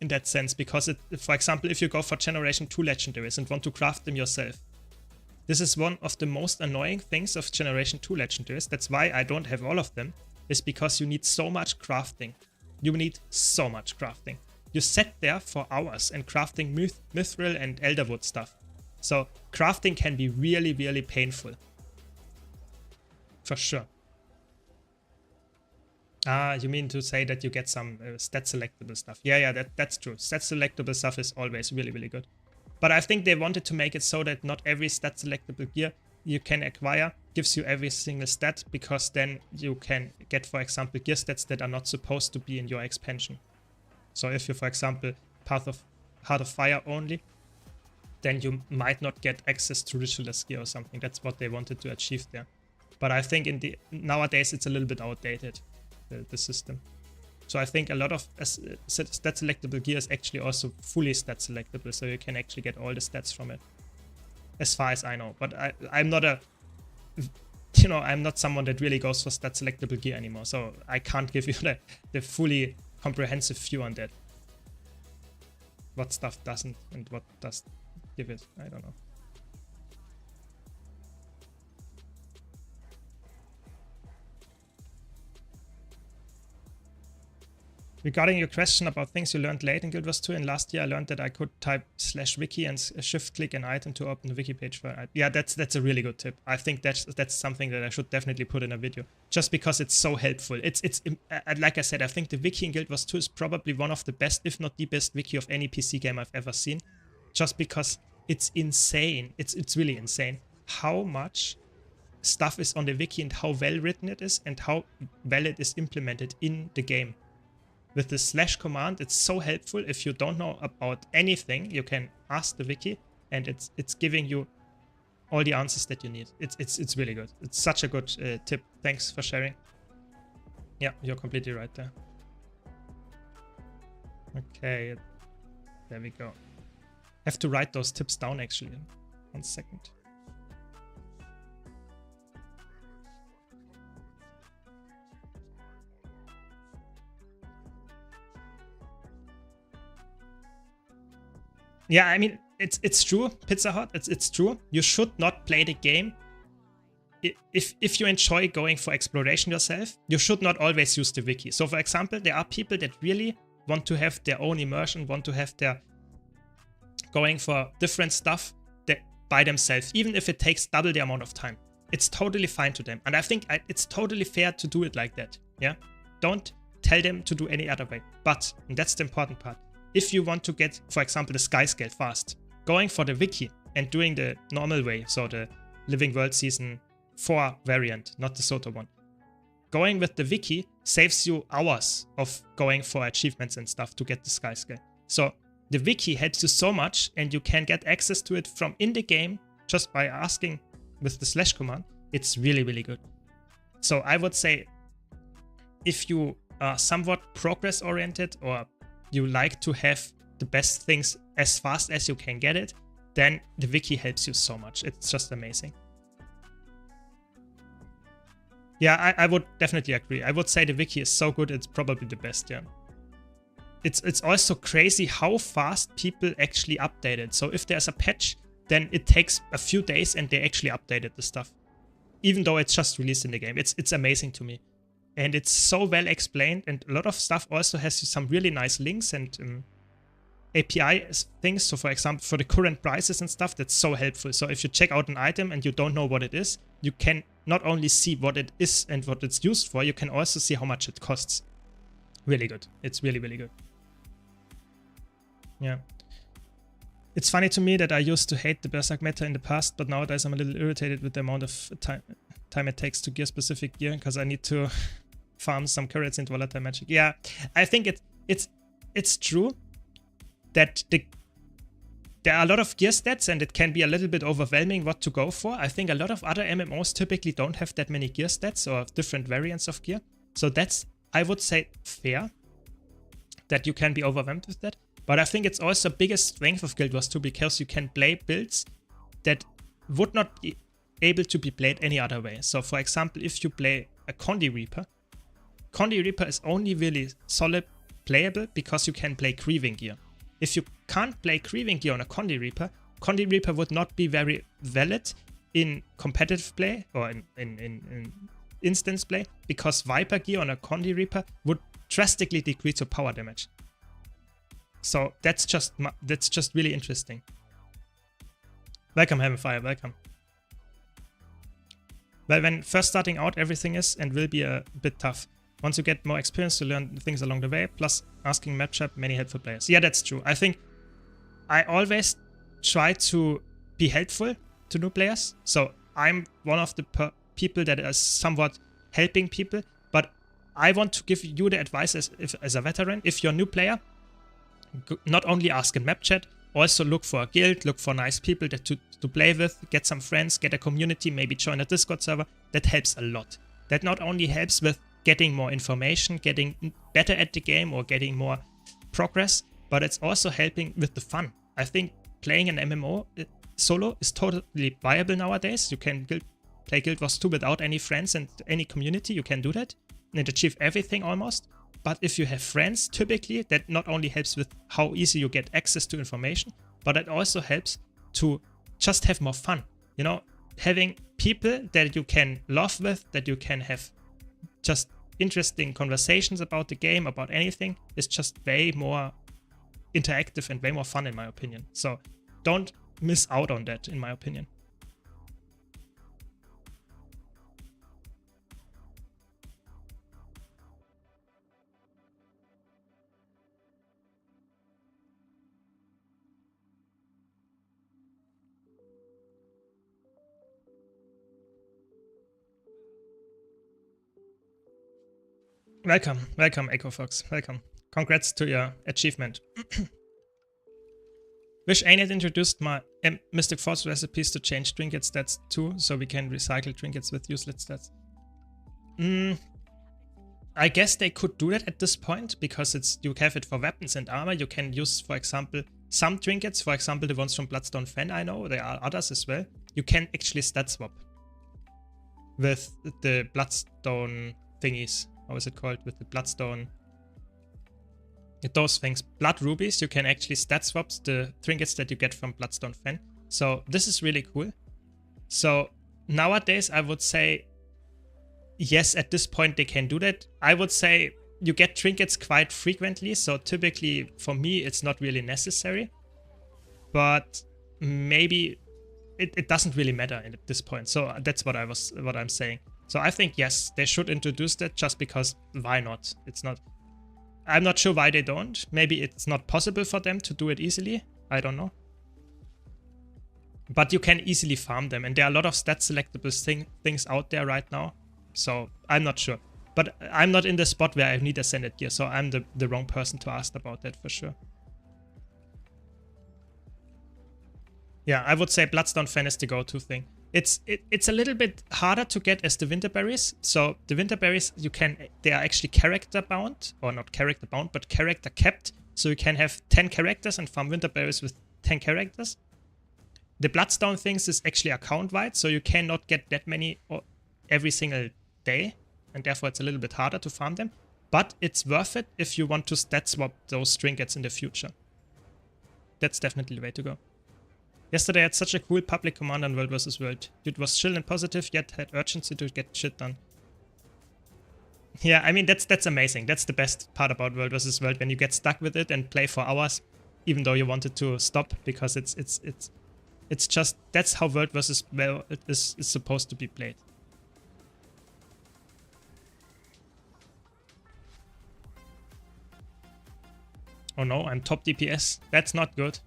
in that sense, because for example, if you go for Generation 2 legendaries and want to craft them yourself, This is one of the most annoying things of Generation 2 Legendaries. That's why I don't have all of them, is because you need so much crafting. You need so much crafting. You sit there for hours and crafting mithril and elderwood stuff. So crafting can be really, really painful. For sure. Ah, you mean to say that you get some stat selectable stuff. Yeah, that's true. Stat selectable stuff is always really, really good. But I think they wanted to make it so that not every stat selectable gear you can acquire gives you every single stat, because then you can get, for example, gear stats that are not supposed to be in your expansion. So if you, for example, Heart of Fire only, then you might not get access to Ritualist gear or something. That's what they wanted to achieve there. But I think nowadays it's a little bit outdated, the system. So I think a lot of stat selectable gear is actually also fully stat selectable, so you can actually get all the stats from it, as far as I know. But I'm not I'm not someone that really goes for stat selectable gear anymore, so I can't give you the fully comprehensive view on that. What stuff doesn't and what does give it, I don't know. Regarding your question about things you learned late in Guild Wars 2, and last year I learned that I could type /wiki and shift-click an item to open the wiki page for it. Yeah, that's a really good tip. I think that's something that I should definitely put in a video, just because it's so helpful. It's like I said, I think the wiki in Guild Wars 2 is probably one of the best, if not the best, wiki of any PC game I've ever seen, just because it's insane. It's really insane how much stuff is on the wiki and how well written it is and how well it is implemented in the game. With the / command, it's so helpful. If you don't know about anything, you can ask the wiki, and it's giving you all the answers that you need. It's really good. It's such a good tip. Thanks for sharing. Yeah, you're completely right there. Okay, there we go. Have to write those tips down actually. 1 second. Yeah, I mean, it's true, Pizza Hut, it's true. You should not play the game. If you enjoy going for exploration yourself, you should not always use the wiki. So for example, there are people that really want to have their own immersion, want to have their going for different stuff by themselves, even if it takes double the amount of time. It's totally fine to them. And I think it's totally fair to do it like that. Yeah, don't tell them to do any other way. But, and that's the important part, if you want to get, for example, the sky scale fast, going for the wiki and doing the normal way, so the Living World Season 4 variant, not the Soto one, going with the wiki saves you hours of going for achievements and stuff to get the sky scale. So the wiki helps you so much, and you can get access to it from in the game just by asking with the / command. It's really, really good. So I would say, if you are somewhat progress oriented, or you like to have the best things as fast as you can get it, then the wiki helps you so much. It's just amazing. Yeah, I would definitely agree. I would say the wiki is so good, it's probably the best, yeah. It's also crazy how fast people actually update it. So if there's a patch, then it takes a few days and they actually updated the stuff, even though it's just released in the game. It's amazing to me. And it's so well explained, and a lot of stuff also has some really nice links and API things. So for example, for the current prices and stuff, that's so helpful. So if you check out an item and you don't know what it is, you can not only see what it is and what it's used for, you can also see how much it costs. Really good. It's really, really good. Yeah. It's funny to me that I used to hate the Berserk meta in the past, but nowadays I'm a little irritated with the amount of time it takes to gear specific gear, because I need to farm some currents into volatile magic. Yeah, I think it's true that there are a lot of gear stats, and it can be a little bit overwhelming what to go for. I think a lot of other MMOs typically don't have that many gear stats or different variants of gear. So that's, I would say, fair that you can be overwhelmed with that. But I think it's also biggest strength of Guild Wars 2, because you can play builds that would not be able to be played any other way. So for example, if you play a Condi Reaper is only really solid playable because you can play Grieving gear. If you can't play Grieving gear on a Condi Reaper would not be very valid in competitive play or in instance play, because Viper gear on a Condi Reaper would drastically decrease your power damage. So that's just really interesting. Welcome, Heavenfire, welcome. Well, when first starting out, everything is and will be a bit tough. Once you get more experience, to learn things along the way, plus asking matchup, many helpful players. Yeah, that's true. I think I always try to be helpful to new players. So I'm one of the people that is somewhat helping people, but I want to give you the advice as a veteran. If you're a new player, not only ask in map chat, also look for a guild, look for nice people to play with, get some friends, get a community, maybe join a Discord server. That helps a lot. That not only helps with getting more information, getting better at the game or getting more progress, but it's also helping with the fun. I think playing an MMO solo is totally viable nowadays. You can play Guild Wars 2 without any friends and any community. You can do that and achieve everything almost. But if you have friends, typically that not only helps with how easy you get access to information, but it also helps to just have more fun. You know, having people that you can laugh with, that you can have just interesting conversations about the game, about anything, is just way more interactive and way more fun in my opinion. So don't miss out on that in my opinion. Welcome, welcome, Echo Fox, welcome. Congrats to your achievement. Wish Ain had introduced my Mystic Force recipes to change trinket stats too, so we can recycle trinkets with useless stats. I guess they could do that at this point, because you have it for weapons and armor. You can use, for example, some trinkets, for example, the ones from Bloodstone Fen, I know, there are others as well. You can actually stat swap with the Bloodstone thingies. How is it called? With the Bloodstone. Those things. Blood Rubies, you can actually stat swap the trinkets that you get from Bloodstone Fen. So this is really cool. So nowadays I would say, yes, at this point they can do that. I would say you get trinkets quite frequently. So typically for me it's not really necessary. But maybe it doesn't really matter at this point. So that's what I'm saying. So I think, yes, they should introduce that, just because why not? I'm not sure why they don't. Maybe it's not possible for them to do it easily. I don't know. But you can easily farm them, and there are a lot of stat selectable things out there right now. So I'm not sure. But I'm not in the spot where I need Ascended Gear, so I'm the wrong person to ask about that for sure. Yeah, I would say Bloodstone Fen is the go-to thing. It's a little bit harder to get as the Winterberries. So the Winterberries, they are actually character bound, or not character bound, but character capped. So you can have 10 characters and farm Winterberries with 10 characters. The Bloodstone things is actually account wide, so you cannot get that many every single day, and therefore it's a little bit harder to farm them. But it's worth it if you want to stat swap those trinkets in the future. That's definitely the way to go. Yesterday I had such a cool public commander in World vs. World. It was chill and positive, yet had urgency to get shit done. Yeah, I mean, that's amazing. That's the best part about World vs. World, when you get stuck with it and play for hours, even though you wanted to stop, because it's just, that's how World vs. World is supposed to be played. Oh no, I'm top DPS. That's not good.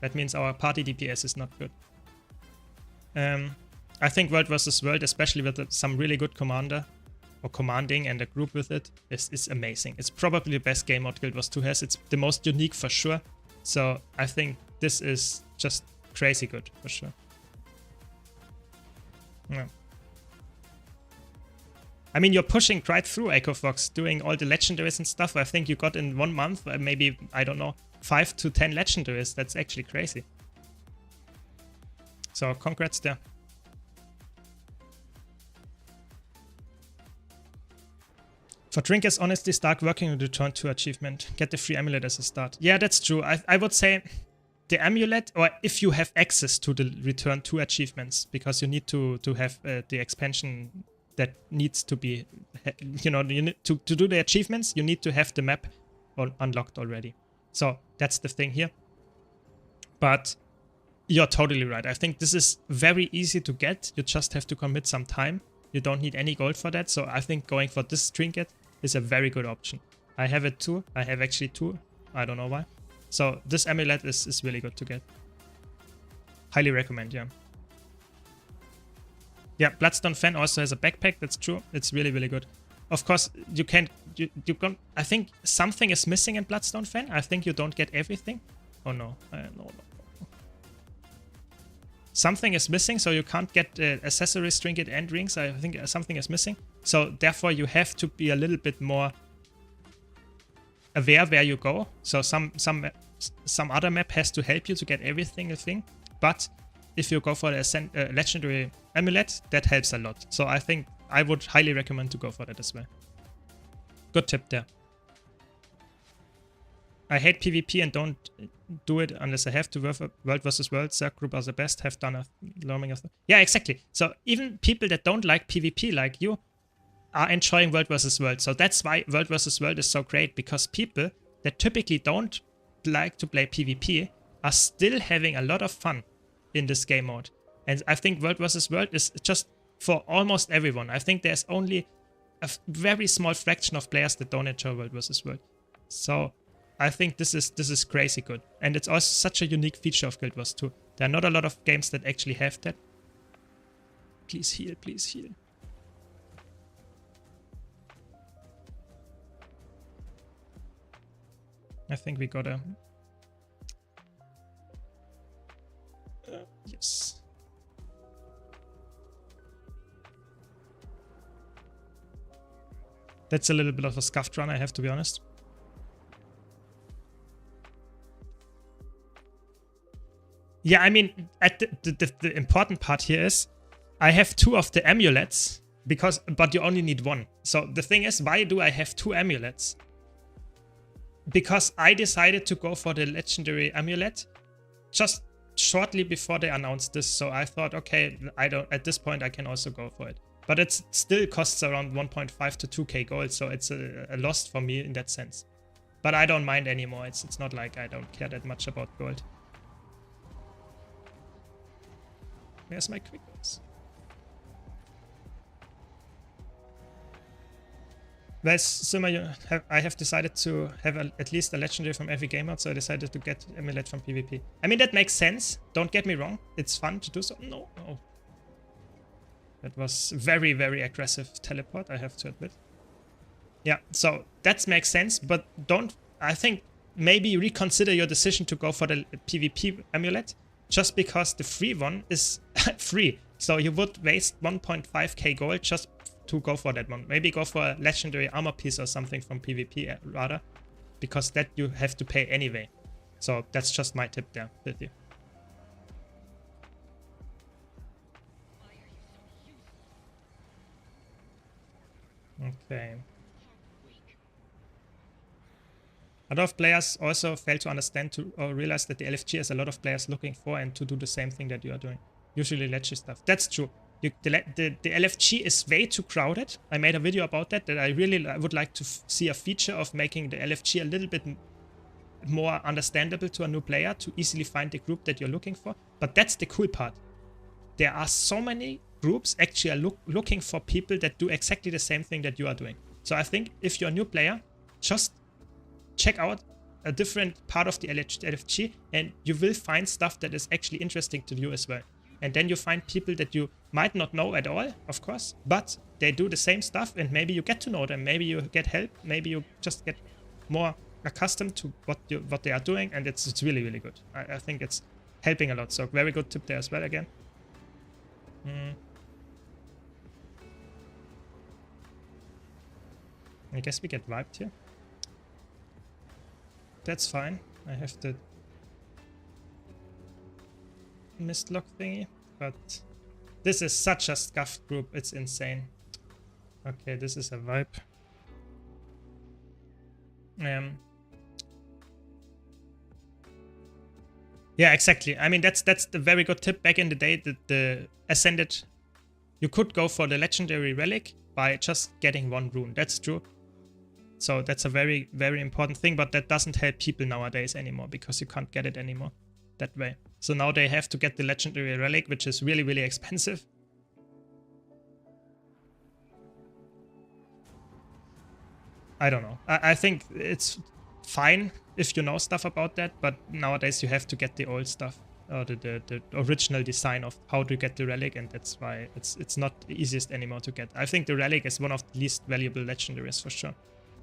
That means our party DPS is not good. I think World vs. World, especially with some really good commander or commanding and a group with it, is amazing. It's probably the best game mode Guild Wars 2 has. It's the most unique for sure. So I think this is just crazy good for sure. Yeah. I mean, you're pushing right through Echo Fox, doing all the legendaries and stuff. I think you got in 1 month, maybe, I don't know, 5 to 10 legendaries. That's actually crazy. So congrats there. For trinkets, honestly, start working on the Return to achievement. Get the free amulet as a start. Yeah, that's true. I would say the amulet, or if you have access to the return to achievements, because you need to have the expansion that needs to be, you need to do the achievements, you need to have the map unlocked already. So that's the thing here. But you're totally right. I think this is very easy to get. You just have to commit some time. You don't need any gold for that. So I think going for this trinket is a very good option. I have it too. I have actually two. I don't know why. So this amulet is really good to get. Highly recommend, yeah. Yeah, Bloodstone Fan also has a backpack. That's true. It's really, really good. Of course, you can't... You can't, I think something is missing in Bloodstone Fan. I think you don't get everything. Oh no. No. Something is missing, so you can't get accessories, trinket, and rings. I think something is missing. So therefore, you have to be a little bit more aware where you go. So some other map has to help you to get everything. But if you go for the legendary amulet, that helps a lot. So I think I would highly recommend to go for that as well. Good tip there. I hate PvP and don't do it unless I have to. World vs. World, Circ Group are the best, have done a learning of... Yeah, exactly. So even people that don't like PvP like you are enjoying World vs. World. So that's why World vs. World is so great, because people that typically don't like to play PvP are still having a lot of fun in this game mode. And I think World vs. World is just for almost everyone. I think there's only a very small fraction of players that don't enjoy World vs. World. So I think this is crazy good. And it's also such a unique feature of Guild Wars 2. There are not a lot of games that actually have that. Please heal, please heal. I think we got a... yes. That's a little bit of a scuffed run, I have to be honest. Yeah, I mean, the important part here is I have two of the amulets, but you only need one. So the thing is, why do I have two amulets? Because I decided to go for the legendary amulet just shortly before they announced this. So I thought, okay, at this point I can also go for it. But it still costs around 1.5 to 2k gold, so it's a loss for me in that sense. But I don't mind anymore. It's not like I don't care that much about gold. Where's my quick ones? Well, Simmer, I have decided to have at least a legendary from every game mode, so I decided to get amulet from PvP. I mean, that makes sense. Don't get me wrong. It's fun to do so. No. That was very, very aggressive teleport, I have to admit. Yeah, so that makes sense, but I think maybe reconsider your decision to go for the PvP amulet, just because the free one is free. So you would waste 1.5k gold just to go for that one. Maybe go for a legendary armor piece or something from PvP rather, because that you have to pay anyway. So that's just my tip there with you. Okay. A lot of players also fail to understand or realize that the LFG has a lot of players looking for and to do the same thing that you are doing. Usually ledgy stuff. That's true. The LFG is way too crowded. I made a video about that I really would like to see a feature of making the LFG a little bit more understandable to a new player to easily find the group that you're looking for. But that's the cool part. There are so many groups actually looking for people that do exactly the same thing that you are doing. So I think if you're a new player, just check out a different part of the LFG and you will find stuff that is actually interesting to you as well. And then you find people that you might not know at all, of course, but they do the same stuff and maybe you get to know them, maybe you get help, maybe you just get more accustomed to what they are doing, and it's really, really good. I think it's helping a lot, so very good tip there as well again. I guess we get wiped here. That's fine. I have the mistlock thingy, but this is such a scuffed group, it's insane. Okay, this is a vibe. Yeah, exactly. I mean, that's the very good tip. Back in the day, the Ascended, you could go for the Legendary Relic by just getting one rune. That's true. So that's a very, very important thing, but that doesn't help people nowadays anymore because you can't get it anymore that way. So now they have to get the Legendary Relic, which is really, really expensive. I don't know. I think it's fine if you know stuff about that, but nowadays you have to get the old stuff, or the original design of how to get the relic, and that's why it's not the easiest anymore to get. I think the relic is one of the least valuable legendaries for sure.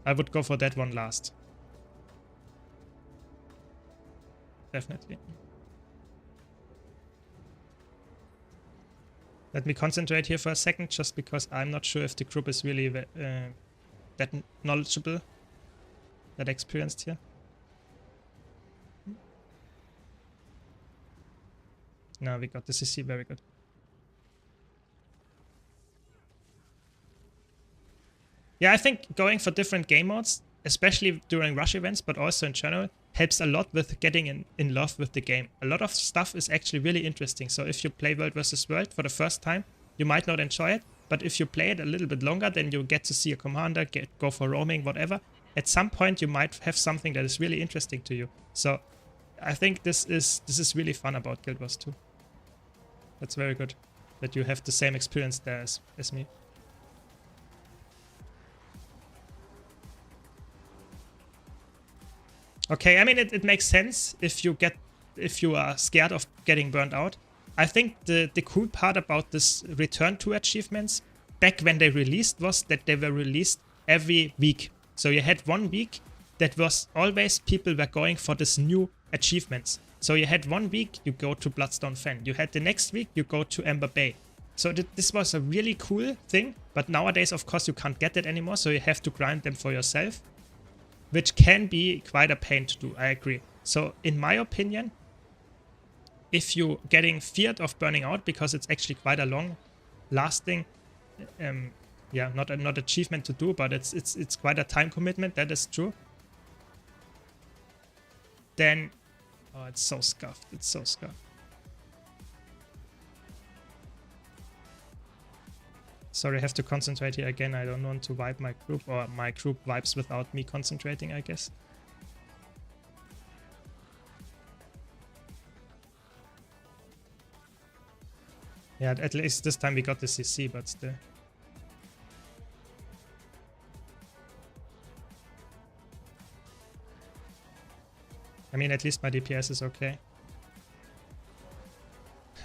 I would go for that one last. Definitely. Let me concentrate here for a second, just because I'm not sure if the group is really that knowledgeable, that experienced here. No, we got the CC, very good. Yeah, I think going for different game modes, especially during rush events, but also in general, helps a lot with getting in love with the game. A lot of stuff is actually really interesting. So if you play World vs. World for the first time, you might not enjoy it, but if you play it a little bit longer, then you get to see a commander, go for roaming, whatever. At some point, you might have something that is really interesting to you. So I think this is really fun about Guild Wars 2. That's very good that you have the same experience there as me. Okay, I mean it makes sense if you are scared of getting burned out. I think the cool part about this return to achievements back when they released was that they were released every week. So you had 1 week that was always people were going for this new achievements. So you had 1 week, you go to Bloodstone Fen. You had the next week, you go to Ember Bay. So this was a really cool thing, but nowadays, of course, you can't get it anymore, so you have to grind them for yourself, which can be quite a pain to do, I agree. So in my opinion, if you're getting feared of burning out, because it's actually quite a long lasting, yeah, not achievement to do, but it's quite a time commitment, that is true. Then, oh, it's so scuffed, it's so scuffed. Sorry, I have to concentrate here again. I don't want to wipe my group, or my group wipes without me concentrating, I guess. Yeah, at least this time we got the CC, but still. I mean, at least my DPS is okay.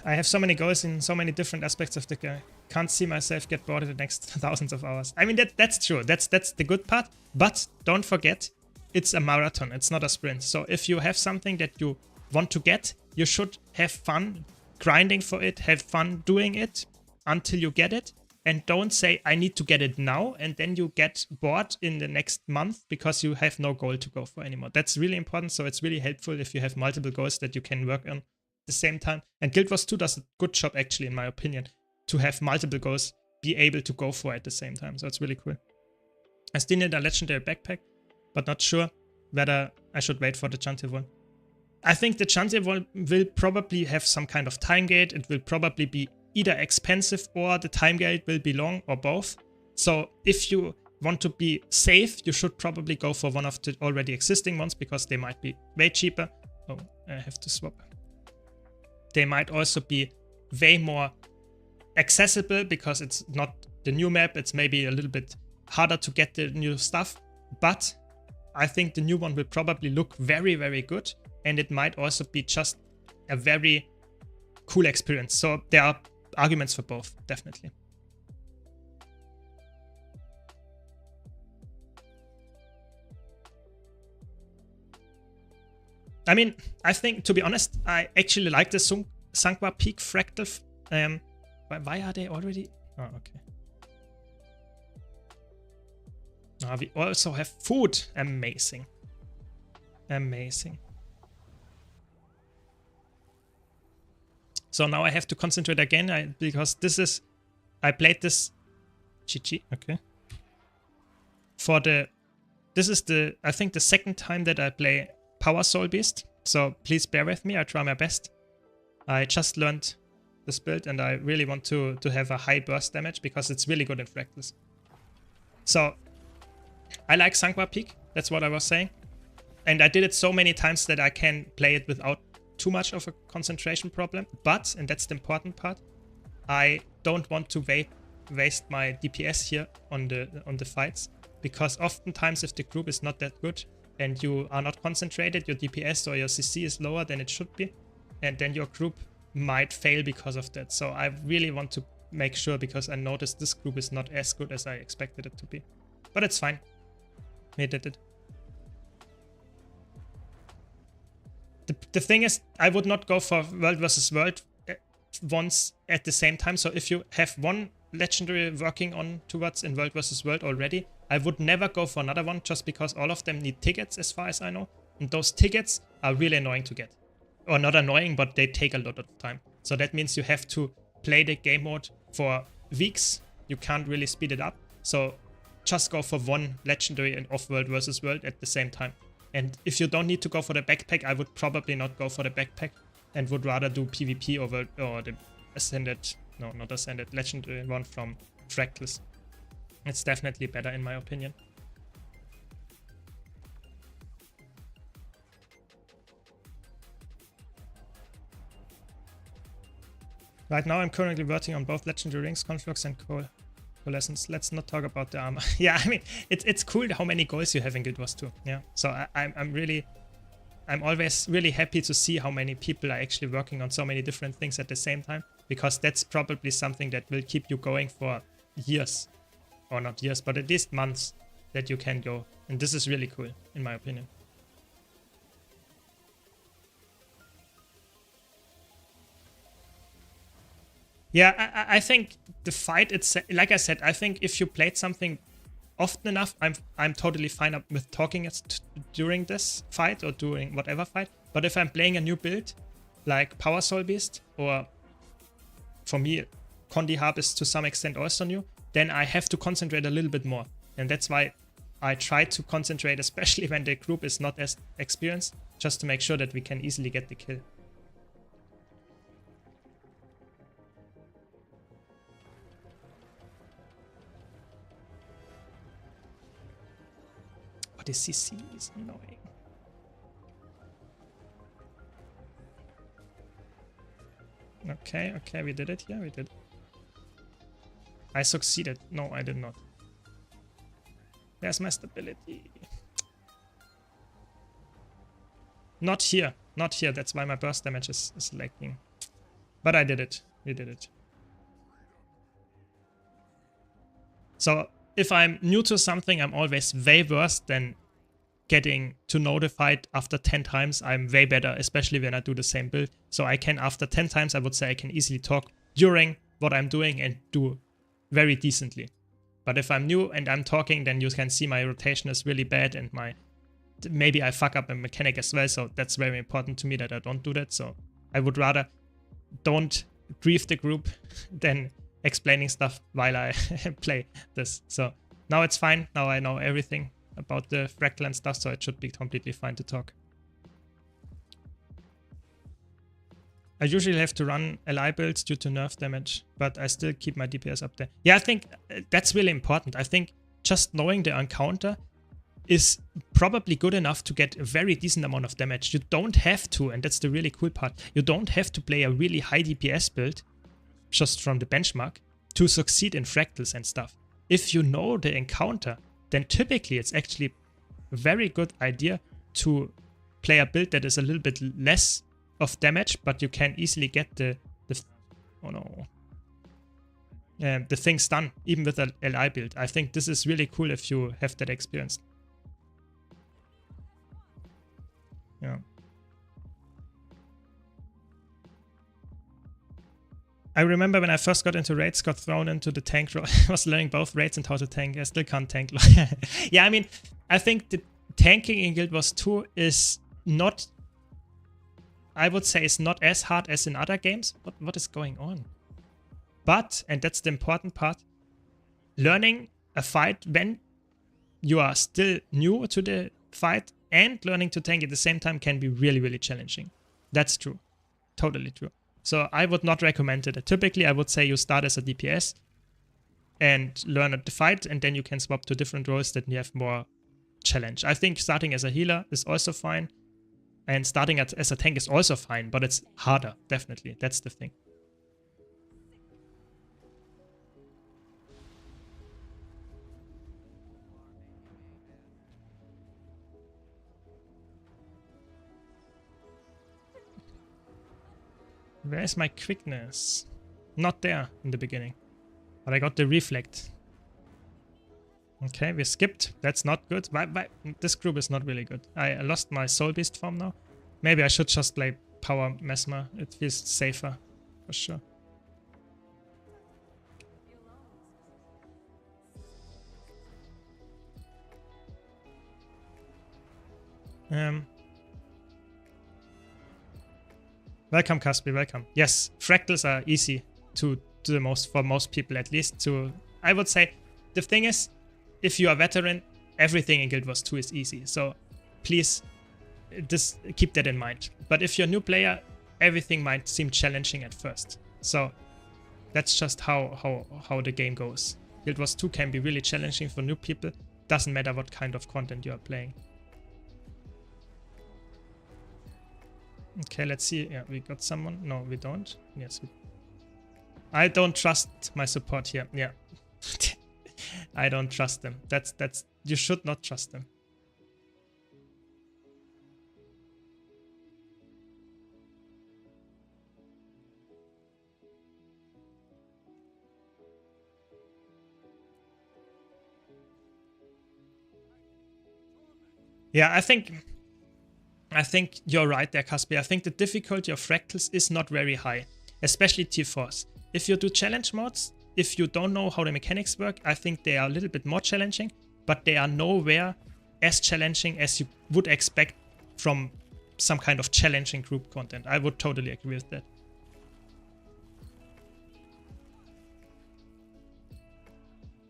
I have so many goals in so many different aspects of the game. Can't see myself get bored in the next thousands of hours. I mean, that's true. That's the good part. But don't forget, it's a marathon. It's not a sprint. So if you have something that you want to get, you should have fun grinding for it, have fun doing it until you get it. And don't say, I need to get it now, and then you get bored in the next month because you have no goal to go for anymore. That's really important. So it's really helpful if you have multiple goals that you can work on at the same time. And Guild Wars 2 does a good job, actually, in my opinion, to have multiple goals, be able to go for at the same time. So it's really cool. I still need a legendary backpack, but not sure whether I should wait for the Chantier one. I think the Chantier one will probably have some kind of time gate. It will probably be either expensive or the time gate will be long, or both. So if you want to be safe, you should probably go for one of the already existing ones, because they might be way cheaper. Oh, I have to swap. They might also be way more accessible because it's not the new map. It's maybe a little bit harder to get the new stuff, but I think the new one will probably look very, very good, and it might also be just a very cool experience. So there are arguments for both, definitely. I mean, I think, to be honest, I actually like the Sankwa Peak Fractal. Why are they already? Oh, okay. We also have food. Amazing. Amazing. So now I have to concentrate again, because I played this GG, okay. This is I think the second time that I play Power Soul Beast. So please bear with me, I try my best. I just learned this build and I really want to have a high burst damage because it's really good in fractals. So I like Sangwa Peak, that's what I was saying. And I did it so many times that I can play it without too much of a concentration problem. But, and that's the important part, I don't want to waste my DPS here on the fights. Because oftentimes if the group is not that good and you are not concentrated, your DPS or your CC is lower than it should be. And then your group might fail because of that. So I really want to make sure, because I noticed this group is not as good as I expected it to be. But it's fine. We did it. The thing is, I would not go for World versus World once at the same time. So if you have one legendary working on towards in World versus World already, I would never go for another one just because all of them need tickets as far as I know. And those tickets are really annoying to get. Or not annoying, but they take a lot of time. So that means you have to play the game mode for weeks. You can't really speed it up. So just go for one legendary and off World versus World at the same time. And if you don't need to go for the backpack, I would probably not go for the backpack and would rather do PvP or the Ascended, no, not Ascended, legendary one from Fractals. It's definitely better in my opinion. Right now I'm currently working on both legendary rings, conflux and coalescence. Let's not talk about the armor. Yeah, I mean, it's cool how many goals you have in Guild Wars 2. Yeah, so I'm always really happy to see how many people are actually working on so many different things at the same time, because that's probably something that will keep you going for years, or not years, but at least months that you can go. And this is really cool, in my opinion. Yeah, I think the fight, it's like I said, I think if you played something often enough, I'm totally fine with talking during this fight or during whatever fight. But if I'm playing a new build, like Power Soul Beast, or for me, Condi Harp is to some extent also new, then I have to concentrate a little bit more. And that's why I try to concentrate, especially when the group is not as experienced, just to make sure that we can easily get the kill. The CC is annoying. Okay, we did it. Yeah, we did. I succeeded. No, I did not. There's my stability. Not here. Not here. That's why my burst damage is lacking. But I did it. We did it. So if I'm new to something, I'm always way worse than getting to know the fight after 10 times. I'm way better, especially when I do the same build. So I can, after 10 times, I would say I can easily talk during what I'm doing and do very decently. But if I'm new and I'm talking, then you can see my rotation is really bad and maybe I fuck up a mechanic as well. So that's very important to me that I don't do that. So I would rather don't grief the group than explaining stuff while I play this. So now it's fine. Now I know everything about the fractal and stuff, so it should be completely fine to talk. I usually have to run LI builds due to nerf damage, but I still keep my DPS up there. Yeah, I think that's really important. I think just knowing the encounter is probably good enough to get a very decent amount of damage. You don't have to, and that's the really cool part, you don't have to play a really high DPS build just from the benchmark to succeed in fractals and stuff. If you know the encounter, then typically it's actually a very good idea to play a build that is a little bit less of damage, but you can easily get the things done, even with a LI build. I think this is really cool if you have that experience. Yeah. I remember when I first got into raids, got thrown into the tank role. I was learning both raids and how to tank. I still can't tank. Yeah, I mean, I think the tanking in Guild Wars 2 is not, I would say, it's not as hard as in other games. What is going on? But, and that's the important part, learning a fight when you are still new to the fight and learning to tank at the same time can be really, really challenging. That's true. Totally true. So I would not recommend it. Typically, I would say you start as a DPS and learn at the fight, and then you can swap to different roles that you have more challenge. I think starting as a healer is also fine, and starting as a tank is also fine, but it's harder, definitely. That's the thing. Where is my quickness? Not there in the beginning. But I got the reflect. Okay, we skipped. That's not good. This group is not really good. I lost my soul beast form now. Maybe I should just play power mesmer. It feels safer, for sure. Welcome, Caspi, welcome. Yes, fractals are easy to do the most, for most people at least. I would say, the thing is, if you are a veteran, everything in Guild Wars 2 is easy. So please just keep that in mind. But if you're a new player, everything might seem challenging at first. So that's just how the game goes. Guild Wars 2 can be really challenging for new people. Doesn't matter what kind of content you are playing. Okay, let's see. Yeah, we got someone. No, we don't. Yes, I don't trust my support here. Yeah. I don't trust them. That's you should not trust them. Yeah, I think you're right there, Caspi. I think the difficulty of fractals is not very high, especially T4s. If you do challenge modes, if you don't know how the mechanics work, I think they are a little bit more challenging, but they are nowhere as challenging as you would expect from some kind of challenging group content. I would totally agree with that.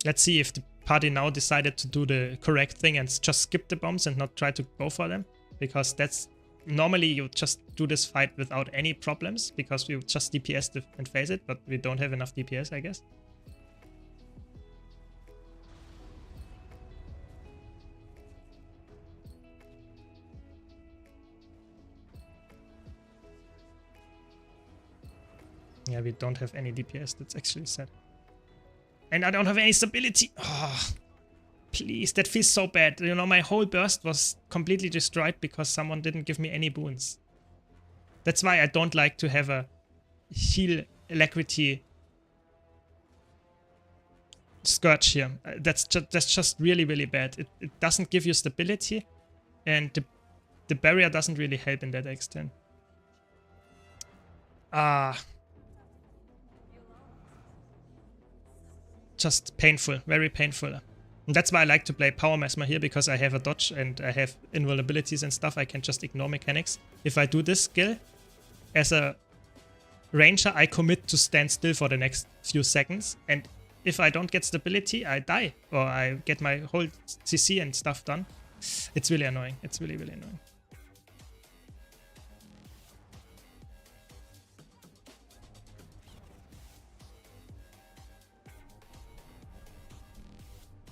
Let's see if the party now decided to do the correct thing and just skip the bombs and not try to go for them. Because that's normally you just do this fight without any problems, because we just DPS and phase it, but we don't have enough DPS, I guess. Yeah, we don't have any DPS, that's actually sad. And I don't have any stability. Oh. Please, that feels so bad. You know, my whole burst was completely destroyed because someone didn't give me any boons. That's why I don't like to have a heal alacrity scourge here. That's just really, really bad. It doesn't give you stability, and the barrier doesn't really help in that extent. Just painful, very painful. And that's why I like to play Power Mesmer here, because I have a dodge and I have invulnerabilities and stuff. I can just ignore mechanics. If I do this skill as a ranger, I commit to stand still for the next few seconds. And if I don't get stability, I die. Or I get my whole CC and stuff done. It's really annoying. It's really, really annoying.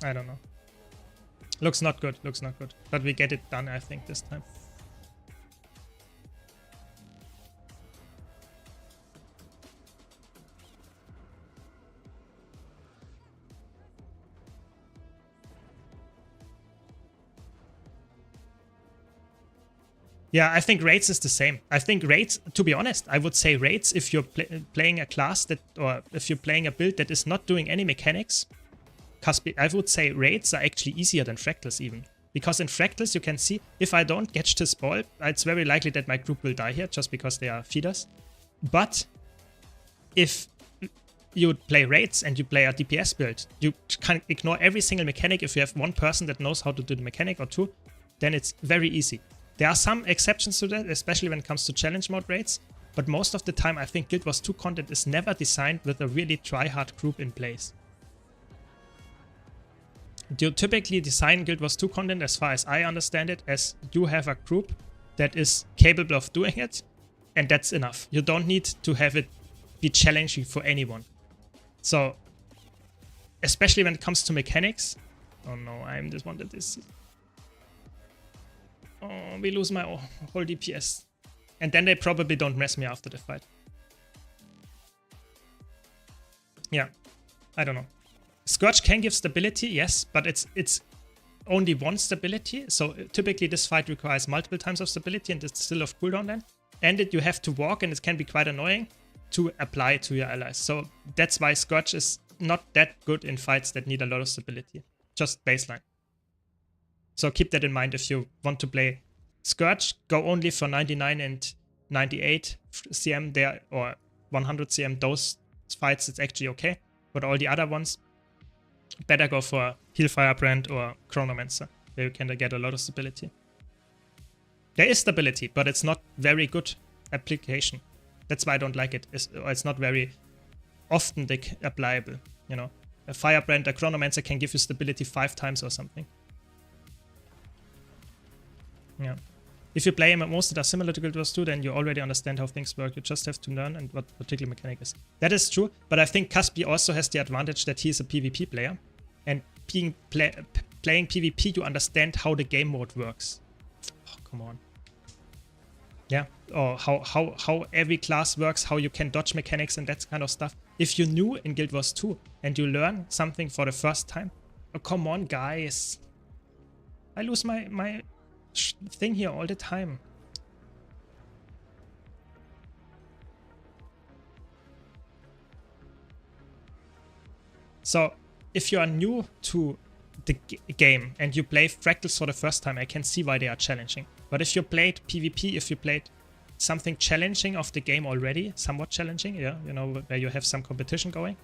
I don't know. Looks not good, looks not good. But we get it done, I think, this time. Yeah, I think raids is the same. I think raids, to be honest, I would say raids, if you're playing a class that, or if you're playing a build that is not doing any mechanics, I would say raids are actually easier than fractals even. Because in fractals you can see, if I don't catch this ball, it's very likely that my group will die here just because they are feeders. But if you play raids and you play a DPS build, you can ignore every single mechanic. If you have one person that knows how to do the mechanic or two, then it's very easy. There are some exceptions to that, especially when it comes to challenge mode raids. But most of the time I think Guild Wars 2 content is never designed with a really try-hard group in place. You typically design Guild Wars 2 content, as far as I understand it, as you have a group that is capable of doing it, and that's enough. You don't need to have it be challenging for anyone. So, especially when it comes to mechanics. Oh no, I'm this one that is... Oh, we lose my whole DPS. And then they probably don't mess me after the fight. Yeah, I don't know. Scourge can give stability, yes, but it's only one stability. So typically this fight requires multiple times of stability and it's still off cooldown then. And you have to walk, and it can be quite annoying to apply to your allies. So that's why Scourge is not that good in fights that need a lot of stability. Just baseline. So keep that in mind if you want to play Scourge. Go only for 99 and 98 CM there, or 100 CM. Those fights, it's actually okay. But all the other ones, better go for Heal Firebrand or Chronomancer, where you can get a lot of stability. There is stability, but it's not very good application. That's why I don't like it. It's not very often applicable, you know. A Firebrand, a Chronomancer can give you stability 5 times or something. Yeah. If you play MMOs that are similar to Guild Wars 2, then you already understand how things work. You just have to learn and what particular mechanic is. That is true, but I think Caspi also has the advantage that he is a PvP player. And playing PvP, you understand how the game mode works. Oh, come on. Yeah, or how every class works, how you can dodge mechanics and that kind of stuff. If you're new in Guild Wars 2 and you learn something for the first time, oh, come on, guys. I lose my thing here all the time. So, if you are new to the game and you play Fractals for the first time, I can see why they are challenging. But if you played PvP, if you played something challenging of the game already, somewhat challenging, yeah, you know, where you have some competition going,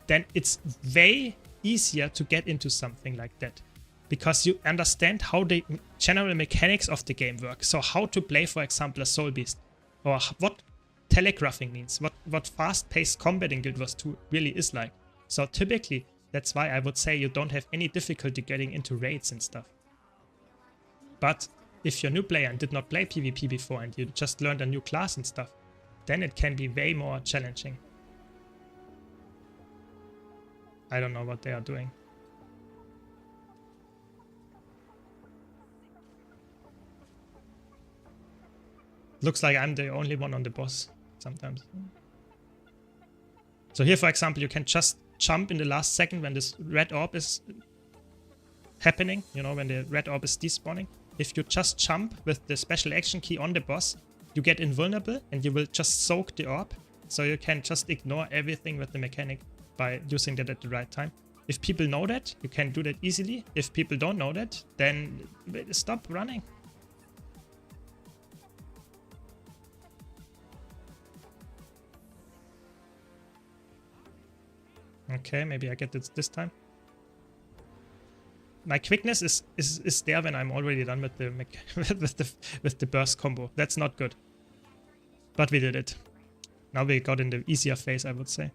then it's way easier to get into something like that. Because you understand how the general mechanics of the game work. So how to play, for example, a Soul Beast. Or what telegraphing means. What fast-paced combat in Guild Wars 2 really is like. So typically, that's why I would say you don't have any difficulty getting into raids and stuff. But if you're a new player and did not play PvP before and you just learned a new class and stuff, then it can be way more challenging. I don't know what they are doing. Looks like I'm the only one on the boss sometimes. So here, for example, you can just jump in the last second when this red orb is happening, you know, when the red orb is despawning. If you just jump with the special action key on the boss, you get invulnerable and you will just soak the orb. So you can just ignore everything with the mechanic by using that at the right time. If people know that, you can do that easily. If people don't know that, then stop running. Okay, maybe I get it this time. My quickness is there when I'm already done with the with the burst combo. That's not good. But we did it. Now we got in the easier phase, I would say.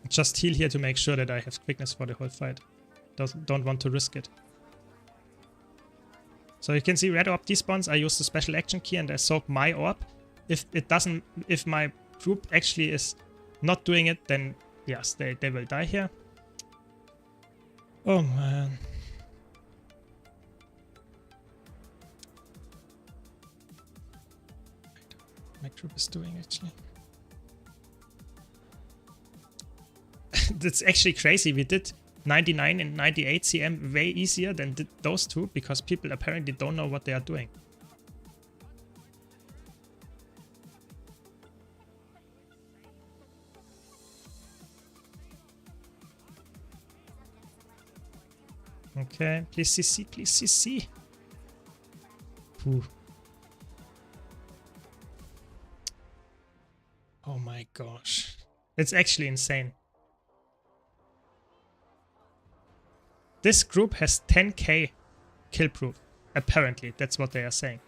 Just heal here to make sure that I have quickness for the whole fight. Don't want to risk it. So you can see red orb despawns. I use the special action key and I soak my orb. If my group actually is not doing it, then yes, they will die here. Oh man. My group is doing actually. That's actually crazy. We did 99 and 98 CM way easier than those two because people apparently don't know what they are doing. Okay, please CC, please CC. Whew. Oh my gosh. It's actually insane. This group has 10k kill proof. Apparently, that's what they are saying.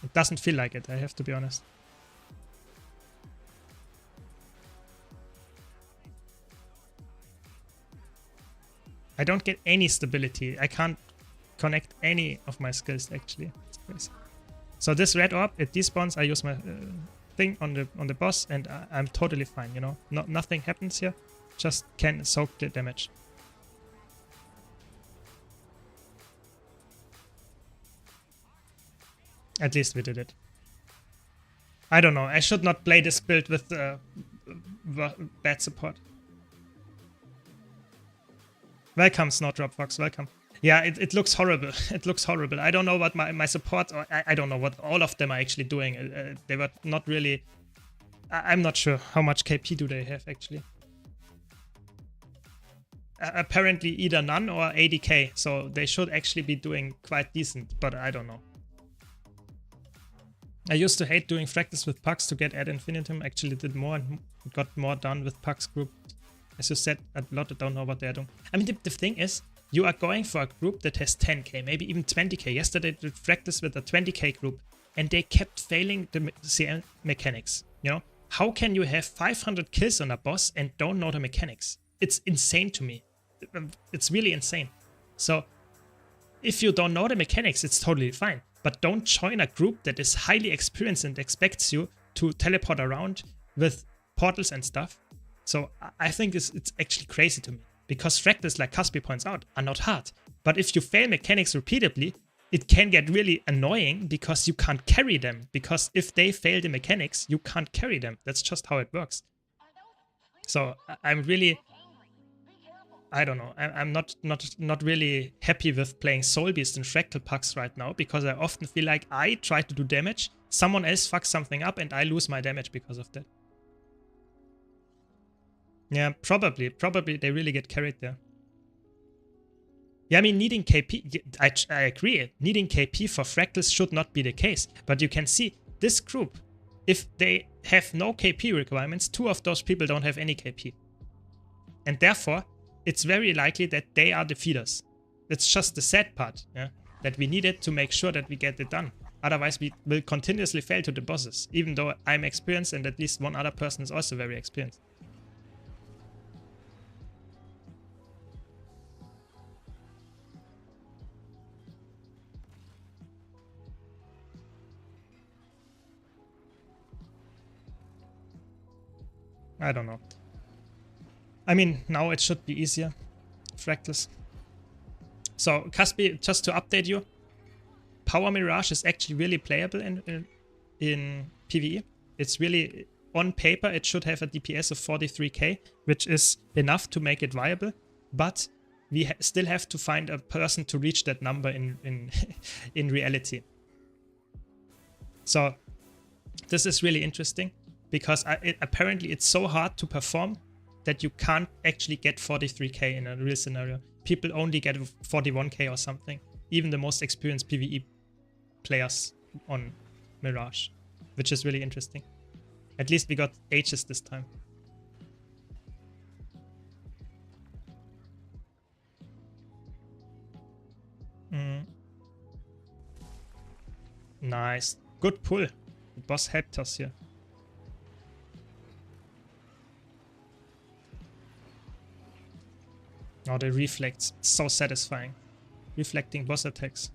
It doesn't feel like it, I have to be honest. I don't get any stability. I can't connect any of my skills actually. It's crazy. So this red orb, it despawns. I use my thing on the boss, and I'm totally fine. You know, nothing happens here. Just can soak the damage. At least we did it. I don't know. I should not play this build with bad support. Welcome, Snowdrop Fox. Welcome. Yeah, it looks horrible. It looks horrible. I don't know what my support, or I don't know what all of them are actually doing. They were not really... I'm not sure how much KP do they have, actually. Apparently either none or 80k, so they should actually be doing quite decent, but I don't know. I used to hate doing fractals with pucks to get ad infinitum. Actually did more and got more done with pucks group. As you said, a lot of don't know what they're doing. I mean, the thing is, you are going for a group that has 10k, maybe even 20k. Yesterday did fractals with a 20k group, and they kept failing the CL mechanics. You know, how can you have 500 kills on a boss and don't know the mechanics? It's insane to me. It's really insane. So, if you don't know the mechanics, it's totally fine. But don't join a group that is highly experienced and expects you to teleport around with portals and stuff. So I think it's actually crazy to me. Because fractals, like Caspi points out, are not hard. But if you fail mechanics repeatedly, it can get really annoying because you can't carry them. Because if they fail the mechanics, you can't carry them. That's just how it works. So I'm really... I don't know. I'm not really happy with playing Soul Beast and Fractal Pucks right now, because I often feel like I try to do damage, someone else fucks something up, and I lose my damage because of that. Yeah, probably they really get carried there. Yeah, I mean, needing KP, I agree. Needing KP for Fractals should not be the case, but you can see this group, if they have no KP requirements, 2 of those people don't have any KP. And therefore, it's very likely that they are the feeders. That's just the sad part, yeah? That we needed to make sure that we get it done. Otherwise, we will continuously fail to the bosses, even though I'm experienced and at least one other person is also very experienced. I don't know. I mean, now it should be easier. Fractals. So, Caspi, just to update you, Power Mirage is actually really playable in PvE. It's really, on paper, it should have a DPS of 43k, which is enough to make it viable, but we still have to find a person to reach that number in reality. So, this is really interesting, because apparently it's so hard to perform that you can't actually get 43k in a real scenario. People only get 41k or something. Even the most experienced PvE players on Mirage, which is really interesting. At least we got H's this time. Nice. Good pull. The boss helped us here. Oh, the reflects. It's so satisfying. Reflecting boss attacks.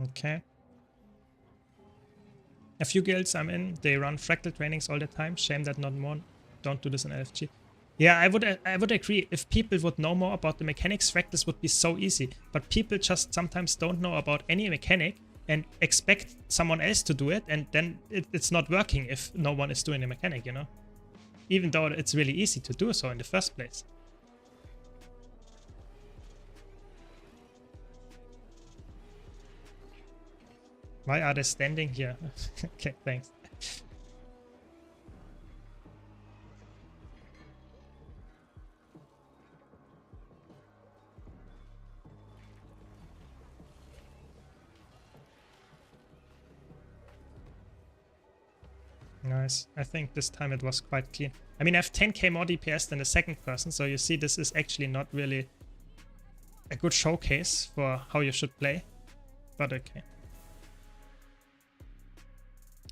Okay. A few guilds I'm in, they run fractal trainings all the time. Shame that not more don't do this in LFG. Yeah, I would agree. If people would know more about the mechanics, fractals would be so easy. But people just sometimes don't know about any mechanic and expect someone else to do it, and then it's not working if no one is doing the mechanic, you know? Even though it's really easy to do so in the first place. Why are they standing here? Okay, thanks. Nice. I think this time it was quite clean. I mean, I have 10k more DPS than the second person, so you see this is actually not really a good showcase for how you should play. But okay.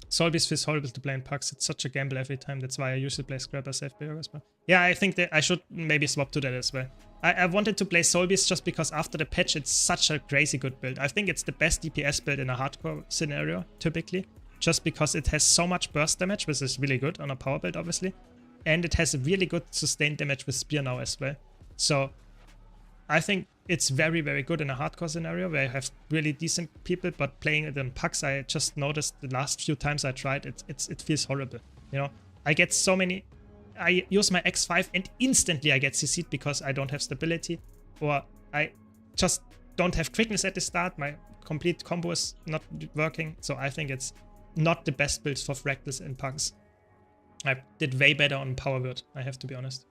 Solbis feels horrible to play in pucks. It's such a gamble every time. That's why I usually play Scrapper safe PvX as well. Yeah, I think that I should maybe swap to that as well. I wanted to play Solbis just because after the patch it's such a crazy good build. I think it's the best DPS build in a hardcore scenario, typically. Just because it has so much burst damage, which is really good on a power build, obviously. And it has a really good sustained damage with Spear now as well. So I think it's very, very good in a hardcore scenario where you have really decent people, but playing it in pucks, I just noticed the last few times I tried, it feels horrible. You know, I get so many, I use my X5 and instantly I get CC'd because I don't have stability, or I just don't have quickness at the start, my complete combo is not working, so I think it's not the best build for fractals in pucks. I did way better on power word, I have to be honest.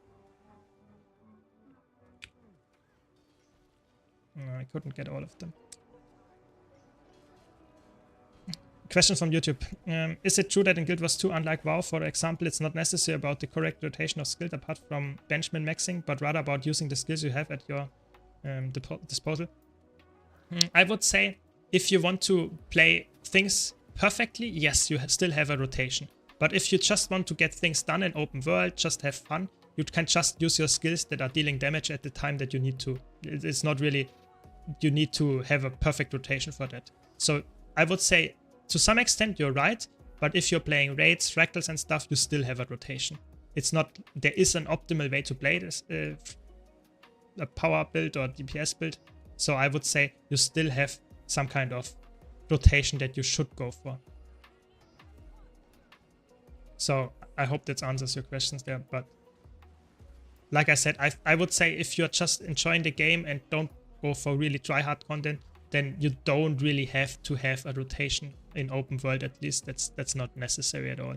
I couldn't get all of them. Question from YouTube. Is it true that in Guild Wars 2, unlike WoW, for example, it's not necessary about the correct rotation of skills apart from benchman maxing, but rather about using the skills you have at your disposal? I would say if you want to play things perfectly, yes, you still have a rotation. But if you just want to get things done in open world, just have fun, you can just use your skills that are dealing damage at the time that you need to. It's not really, you need to have a perfect rotation for that. So I would say to some extent you're right, but if you're playing raids, fractals and stuff, you still have a rotation. It's not, there is an optimal way to play this, a power build or DPS build. So I would say you still have some kind of rotation that you should go for. So I hope that answers your questions there, but like I said, I would say if you're just enjoying the game and don't go for really try-hard content, then you don't really have to have a rotation in open world, at least. That's not necessary at all.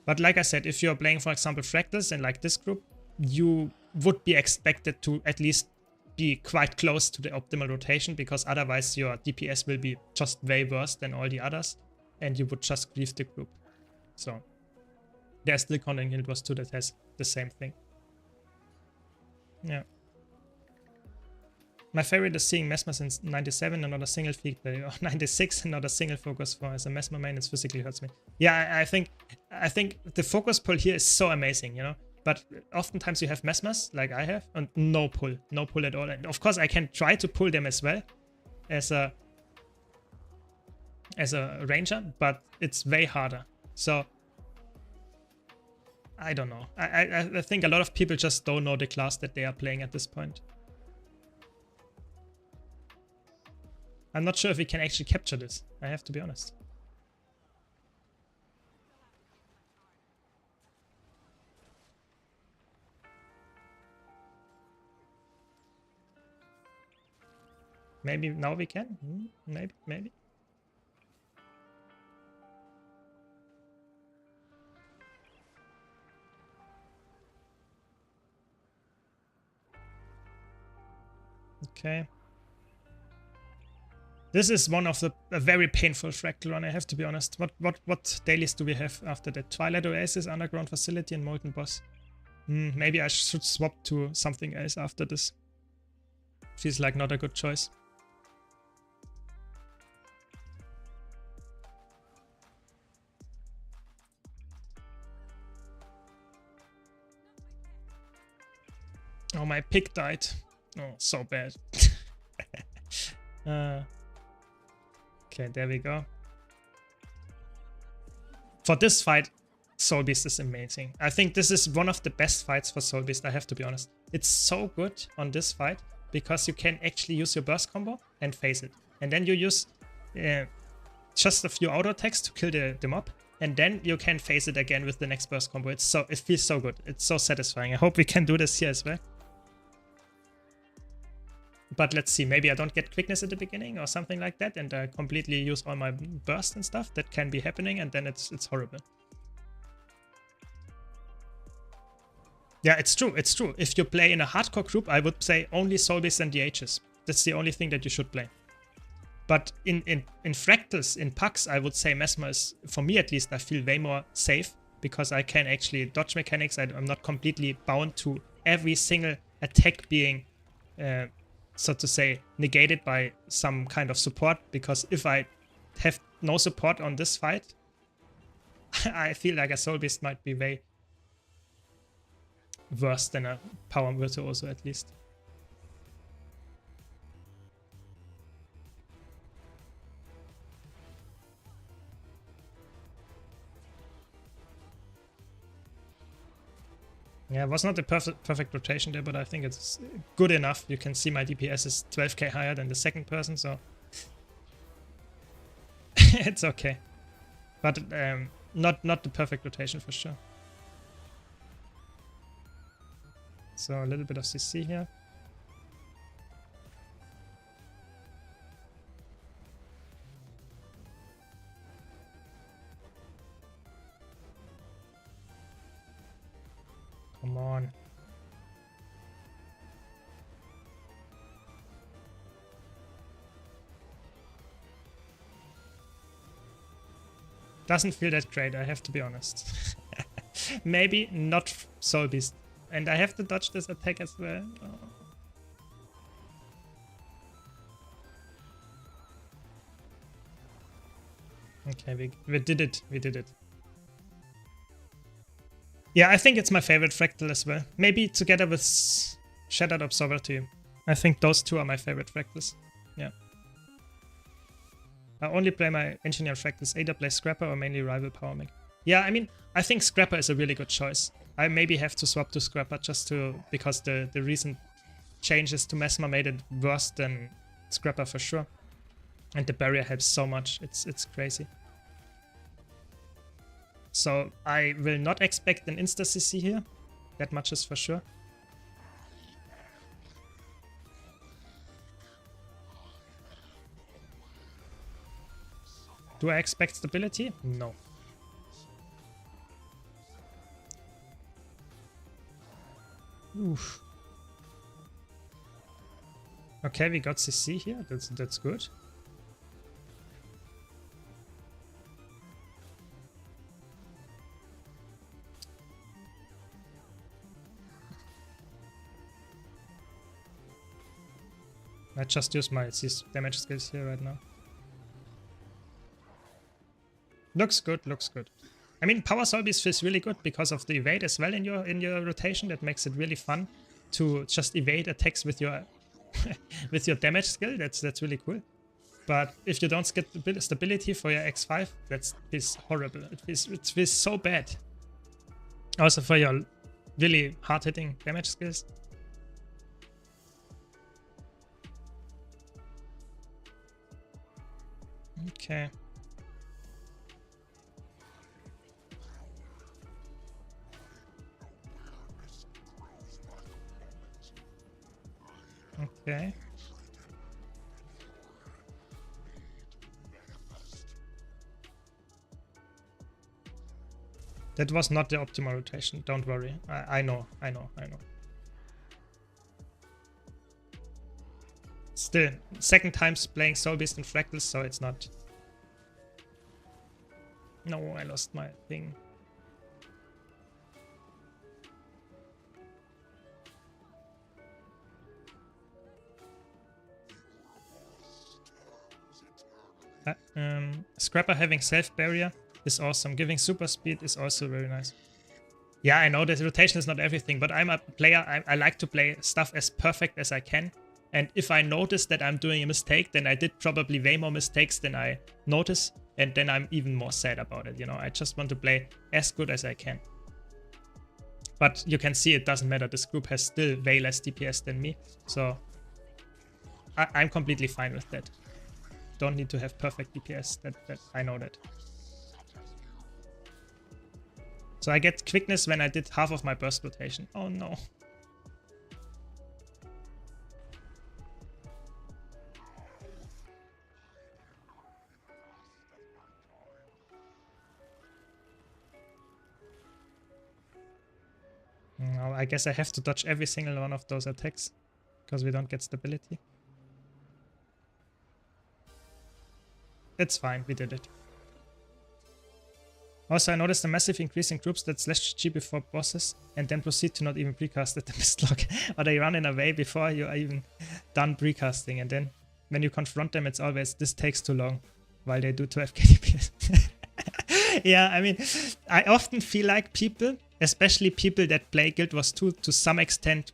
But like I said, if you're playing, for example, fractals and like this group, you would be expected to at least be quite close to the optimal rotation, because otherwise your DPS will be just way worse than all the others, and you would just grief the group. So there's still content in Guild Wars 2 that has the same thing. Yeah. My favorite is seeing Mesmer since 97 and not a single feed play, or 96 and not a single focus for. As a Mesmer main, it physically hurts me. Yeah, I think the focus pull here is so amazing, you know. But oftentimes you have Mesmers, like I have, and no pull at all. And of course I can try to pull them as well as a ranger, but it's way harder. So I don't know. I think a lot of people just don't know the class that they are playing at this point. I'm not sure if we can actually capture this, I have to be honest. Maybe now we can? Maybe. Okay. This is one of a very painful fractal run, I have to be honest. What dailies do we have after that? Twilight Oasis, Underground Facility, and Molten Boss. Maybe I should swap to something else after this. Feels like not a good choice. Oh, my pick died. Oh, so bad. Okay, there we go. For this fight, Soul Beast is amazing. I think this is one of the best fights for Soul Beast, I have to be honest. It's so good on this fight because you can actually use your burst combo and phase it. And then you use just a few auto attacks to kill the mob. And then you can phase it again with the next burst combo. It feels so good. It's so satisfying. I hope we can do this here as well. But let's see, maybe I don't get quickness at the beginning or something like that, and I completely use all my burst and stuff. That can be happening, and then it's horrible. Yeah, it's true, it's true. If you play in a hardcore group, I would say only Soul Beast and DHs. That's the only thing that you should play. But in fractals, in pucks, I would say Mesmer is, for me at least, I feel way more safe because I can actually dodge mechanics. I'm not completely bound to every single attack being, so to say, negated by some kind of support. Because if I have no support on this fight, I feel like a Soul Beast might be way worse than a Power Virtuoso at least. Yeah, it was not the perfect rotation there, but I think it's good enough. You can see my DPS is 12k higher than the second person, so it's okay. But not the perfect rotation for sure. So a little bit of CC here. Come on. Doesn't feel that great, I have to be honest. Maybe not Soul Beast. And I have to dodge this attack as well. Oh. Okay, we did it. We did it. Yeah, I think it's my favorite fractal as well. Maybe together with Shattered Observatory. I think those two are my favorite fractals. Yeah. I only play my engineer fractals. Either play Scrapper or mainly rival Power Mech. Yeah, I mean, I think Scrapper is a really good choice. I maybe have to swap to Scrapper just because the recent changes to Mesmer made it worse than Scrapper for sure. And the barrier helps so much. It's crazy. So I will not expect an insta CC here. That much is for sure. Do I expect stability? No. Oof. Okay, we got CC here. That's good. I just use my damage skills here right now. Looks good, looks good. I mean, Power Soul Beast feels really good because of the evade as well in your rotation. That makes it really fun to just evade attacks with your with your damage skill. That's really cool. But if you don't get stability for your X5, that feels horrible. It feels so bad. Also for your really hard-hitting damage skills. Okay. Okay. That was not the optimal rotation, don't worry. I know. Still, second time playing Soul Beast and Fractals, so it's not... No, I lost my thing. Scrapper having self-barrier is awesome. Giving super speed is also very nice. Yeah, I know that rotation is not everything, but I'm a player. I like to play stuff as perfect as I can. And if I notice that I'm doing a mistake, then I did probably way more mistakes than I notice. And then I'm even more sad about it, you know. I just want to play as good as I can. But you can see it doesn't matter. This group has still way less DPS than me. So I'm completely fine with that. Don't need to have perfect DPS. That I know that. So I get quickness when I did half of my burst rotation. Oh no. Now I guess I have to dodge every single one of those attacks because we don't get stability. it's fine, we did it. Also, I noticed a massive increase in groups that slash GG before bosses and then proceed to not even precast at the mistlog. Or they run in a way before you are even done precasting, and then when you confront them, it's always, this takes too long, while they do 12 KDPS. Yeah, I mean, I often feel like people, especially people that play Guild Wars 2 to some extent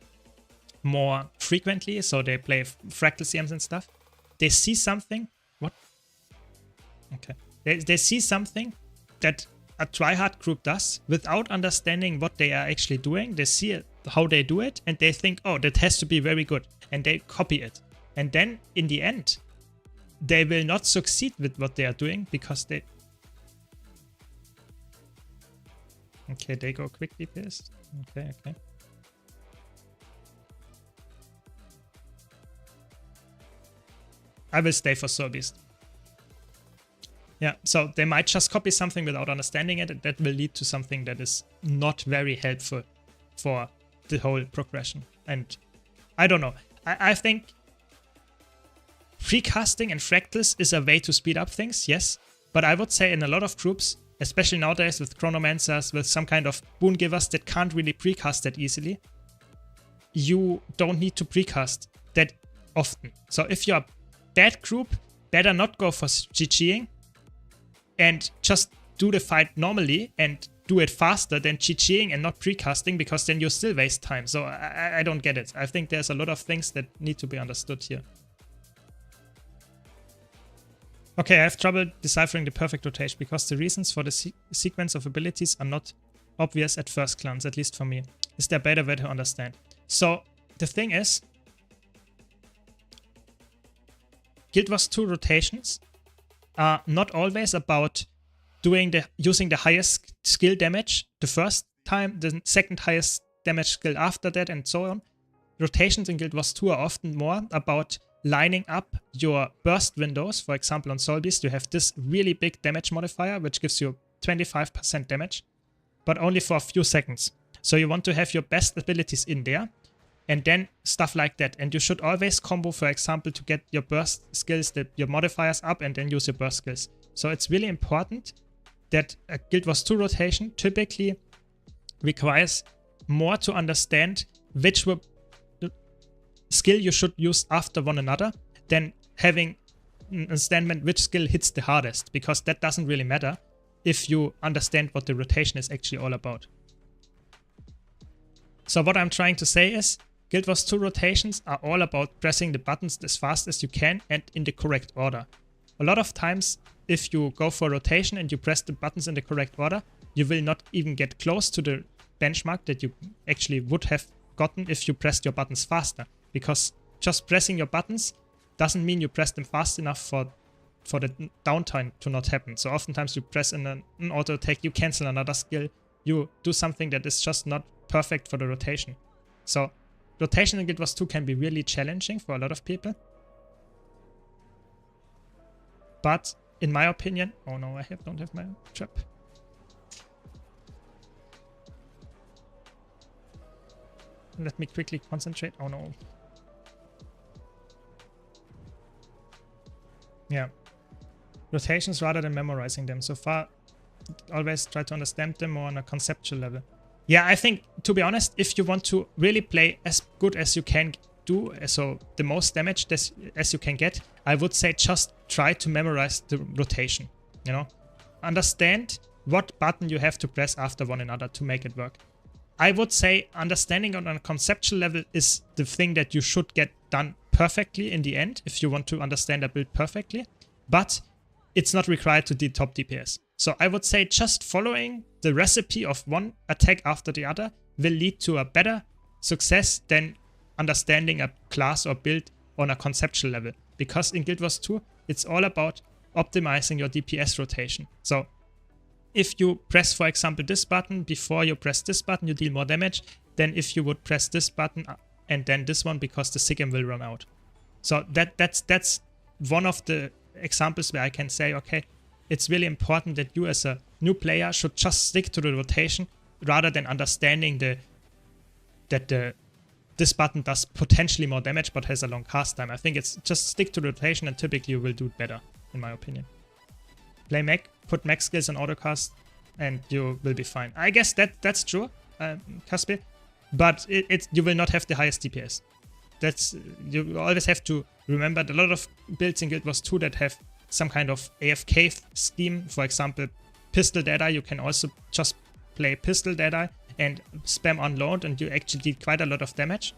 more frequently, so they play Fractal CMs and stuff, they see something, what? Okay. They see something that a tryhard group does without understanding what they are actually doing. They see how they do it and they think, oh, that has to be very good, and they copy it. And then in the end, they will not succeed with what they are doing because they... Okay, they go quick DPS. Okay, okay. I will stay for Soul Beast. Yeah, so they might just copy something without understanding it, and that will lead to something that is not very helpful for the whole progression. And I don't know. I think precasting and fractals is a way to speed up things, yes. But I would say in a lot of groups, especially nowadays with chronomancers, with some kind of boon givers that can't really precast that easily, you don't need to precast that often. So if you're a bad group, better not go for GGing and just do the fight normally and do it faster than GGing and not precasting, because then you still waste time. So I don't get it. I think there's a lot of things that need to be understood here. Okay, I have trouble deciphering the perfect rotation because the reasons for the sequence of abilities are not obvious at first glance, at least for me. Is there a better way to understand? So the thing is, Guild Wars 2 rotations are not always about using the highest skill damage the first time, the second highest damage skill after that, and so on. Rotations in Guild Wars 2 are often more about lining up your burst windows. For example, on Soul Beast, you have this really big damage modifier, which gives you 25% damage, but only for a few seconds. So you want to have your best abilities in there, and then stuff like that. And you should always combo, for example, to get your burst skills, your modifiers up, and then use your burst skills. So it's really important that a Guild Wars 2 rotation typically requires more to understand which skill you should use after one another than having understanding which skill hits the hardest, because that doesn't really matter if you understand what the rotation is actually all about. So what I'm trying to say is, Guild Wars 2 rotations are all about pressing the buttons as fast as you can and in the correct order. A lot of times, if you go for a rotation and you press the buttons in the correct order, you will not even get close to the benchmark that you actually would have gotten if you pressed your buttons faster. Because just pressing your buttons doesn't mean you press them fast enough for the downtime to not happen. So oftentimes you press in an auto attack, you cancel another skill, you do something that is just not perfect for the rotation. So rotation in Guild Wars 2 can be really challenging for a lot of people. But in my opinion, oh no, I don't have my trap. Let me quickly concentrate. Oh no. Yeah. Rotations rather than memorizing them. So far, always try to understand them more on a conceptual level. Yeah, I think, to be honest, if you want to really play as good as you can do, so the most damage as you can get, I would say just try to memorize the rotation, you know? Understand what button you have to press after one another to make it work. I would say understanding on a conceptual level is the thing that you should get done perfectly in the end if you want to understand a build perfectly, but it's not required to do top DPS. So I would say just following the recipe of one attack after the other will lead to a better success than understanding a class or build on a conceptual level. Because in Guild Wars 2, it's all about optimizing your DPS rotation. So if you press, for example, this button before you press this button, you deal more damage than if you would press this button and then this one, because the Sigam will run out. So that's one of the examples where I can say, okay, it's really important that you as a new player should just stick to the rotation rather than understanding that this button does potentially more damage but has a long cast time. I think it's just stick to the rotation and typically you will do it better, in my opinion. play mech, put mech skills on autocast, and you will be fine. I guess that's true, Casper, but you will not have the highest DPS. You always have to remember that a lot of builds in Guild Wars 2 that have some kind of AFK scheme. For example, Pistol Deadeye, you can also just play Pistol Deadeye and spam unload, and you actually did quite a lot of damage.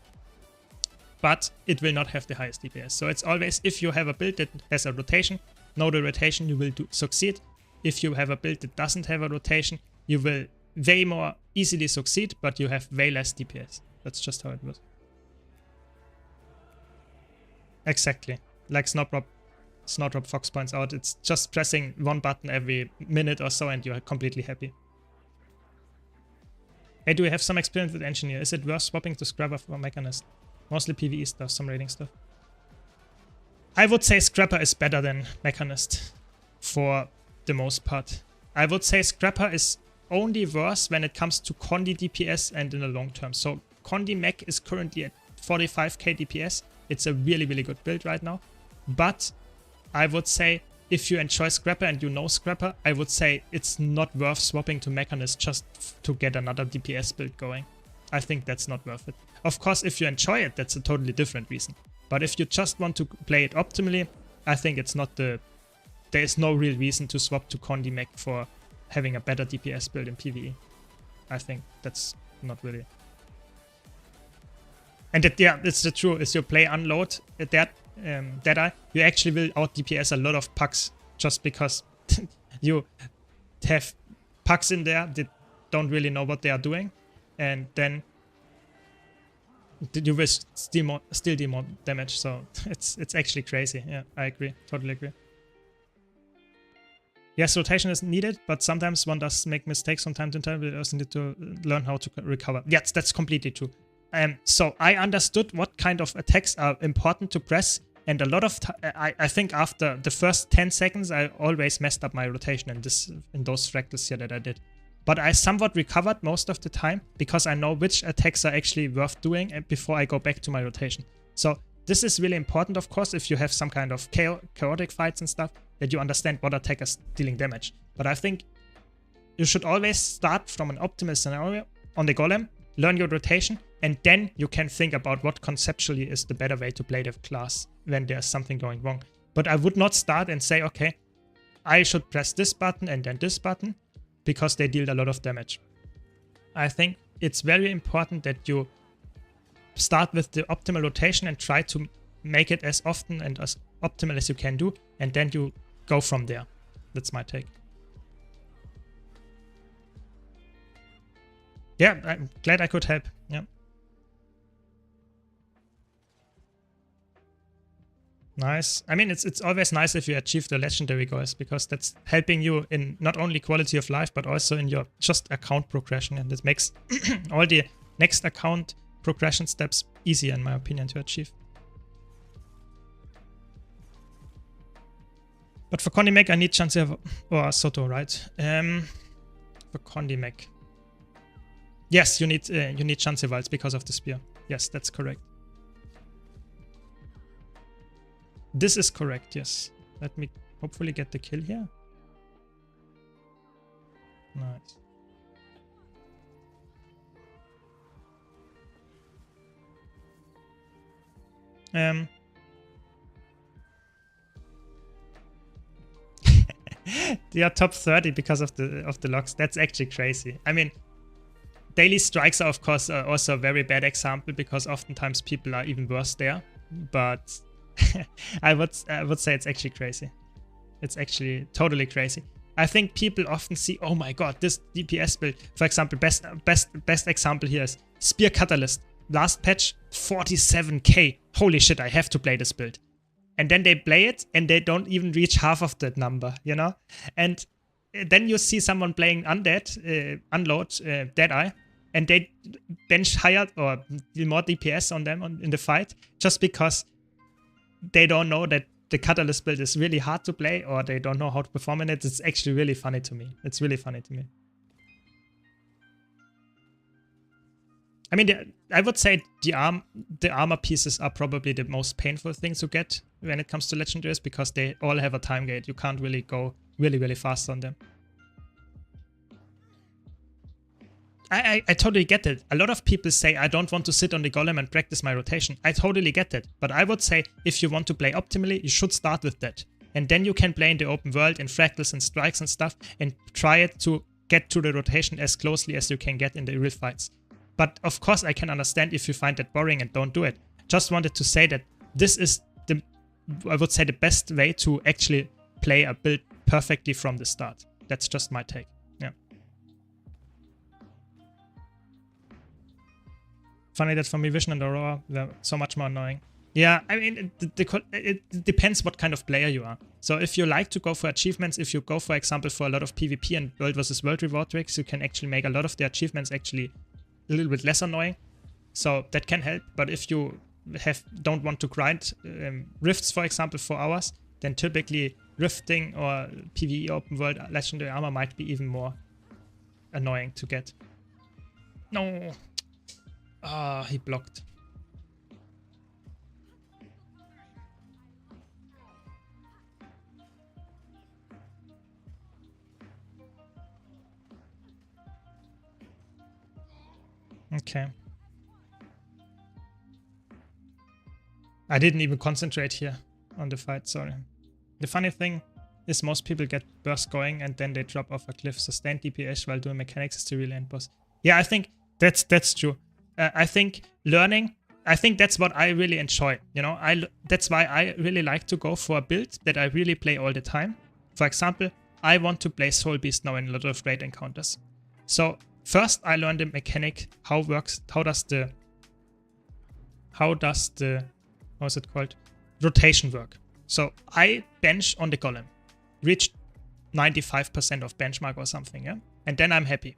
But it will not have the highest DPS. So it's always, if you have a build that has a rotation, know the rotation, you will succeed. If you have a build that doesn't have a rotation, you will way more easily succeed, but you have way less DPS. That's just how it was. Exactly. Like Snowdrop Fox points out, it's just pressing one button every minute or so and you're completely happy. Hey, do we have some experience with Engineer? Is it worth swapping to Scrapper for Mechanist? Mostly PvE stuff, some raiding stuff. I would say Scrapper is better than Mechanist for the most part. I would say Scrapper is only worse when it comes to Condi DPS and in the long term. So Condi Mech is currently at 45k DPS. It's a really, really good build right now. But I would say if you enjoy Scrapper and you know Scrapper, I would say it's not worth swapping to Mechanist just to get another DPS build going. I think that's not worth it. Of course, if you enjoy it, that's a totally different reason. But if you just want to play it optimally, I think it's not there is no real reason to swap to Condi Mech for having a better DPS build in PvE. I think that's not really. And it's the truth. Is you play unload Deadeye, you actually will out DPS a lot of pucks just because you have pucks in there that don't really know what they are doing, and then you will still do more damage. So it's actually crazy. Yeah, I agree. Totally agree. Yes, rotation is needed, but sometimes one does make mistakes from time to time. We also need to learn how to recover. Yes, that's completely true. So I understood what kind of attacks are important to press, and a lot of I think after the first 10 seconds I always messed up my rotation in those fractals here that I did. But I somewhat recovered most of the time because I know which attacks are actually worth doing and before I go back to my rotation. So this is really important, of course, if you have some kind of chaotic fights and stuff, that you understand what attack is dealing damage. But I think you should always start from an optimal scenario on the golem, learn your rotation, and then you can think about what conceptually is the better way to play the class when there's something going wrong. But I would not start and say, okay, I should press this button and then this button because they deal a lot of damage. I think it's very important that you start with the optimal rotation and try to make it as often and as optimal as you can do, and then you go from there. That's my take. Yeah, I'm glad I could help. Yeah. Nice. I mean, it's always nice if you achieve the legendary goals, because that's helping you in not only quality of life, but also in your just account progression. And it makes all the next account progression steps easier, in my opinion, to achieve. But for Condi Mech, I need Chancellor or Soto, right? For Condi Mech. Yes, you need Chancellor because of the spear. Yes, that's correct. This is correct, yes. Let me hopefully get the kill here. Nice. They are top 30 because of the logs. That's actually crazy. I mean, daily strikes are of course also a very bad example because oftentimes people are even worse there. But I would say it's actually crazy. It's actually totally crazy. I think people often see, oh my god, this DPS build. For example, best example here is Spear Catalyst. Last patch, 47k. Holy shit, I have to play this build. And then they play it and they don't even reach half of that number, you know? And then you see someone playing Undead, Unload, Deadeye, and they bench higher or more DPS on them in the fight just because they don't know that the Catalyst build is really hard to play, or they don't know how to perform in it. It's actually really funny to me. It's really funny to me. I mean, I would say the armor pieces are probably the most painful thing to get when it comes to legendaries because they all have a time gate. You can't really go really fast on them. I totally get it. A lot of people say I don't want to sit on the golem and practice my rotation. I totally get it. But I would say if you want to play optimally, you should start with that. And then you can play in the open world in fractals and strikes and stuff and try it to get to the rotation as closely as you can get in the real fights. But of course I can understand if you find that boring and don't do it. Just wanted to say that this is the, I would say, the best way to actually play a build perfectly from the start. That's just my take. Yeah. Funny that for me, Vision and Aurora were so much more annoying. Yeah, I mean, it depends what kind of player you are. So if you like to go for achievements, if you go, for example, for a lot of PvP and world versus world reward tricks, you can actually make a lot of the achievements actually a little bit less annoying. So that can help. But if you don't want to grind rifts, for example, for hours, then typically rifting or PvE open world legendary armor might be even more annoying to get. No. Ah, he blocked. Okay. I didn't even concentrate here on the fight, sorry. The funny thing is most people get burst going and then they drop off a cliff. Sustained DPS while doing mechanics is the real end boss. Yeah, I think that's true. I think learning, I think that's what I really enjoy. You know, that's why I really like to go for a build that I really play all the time. For example, I want to play Soul Beast now in a lot of raid encounters. So first I learn the mechanic, how does the how's it called? Rotation work. So I bench on the golem, reach 95% of benchmark or something, yeah? And then I'm happy.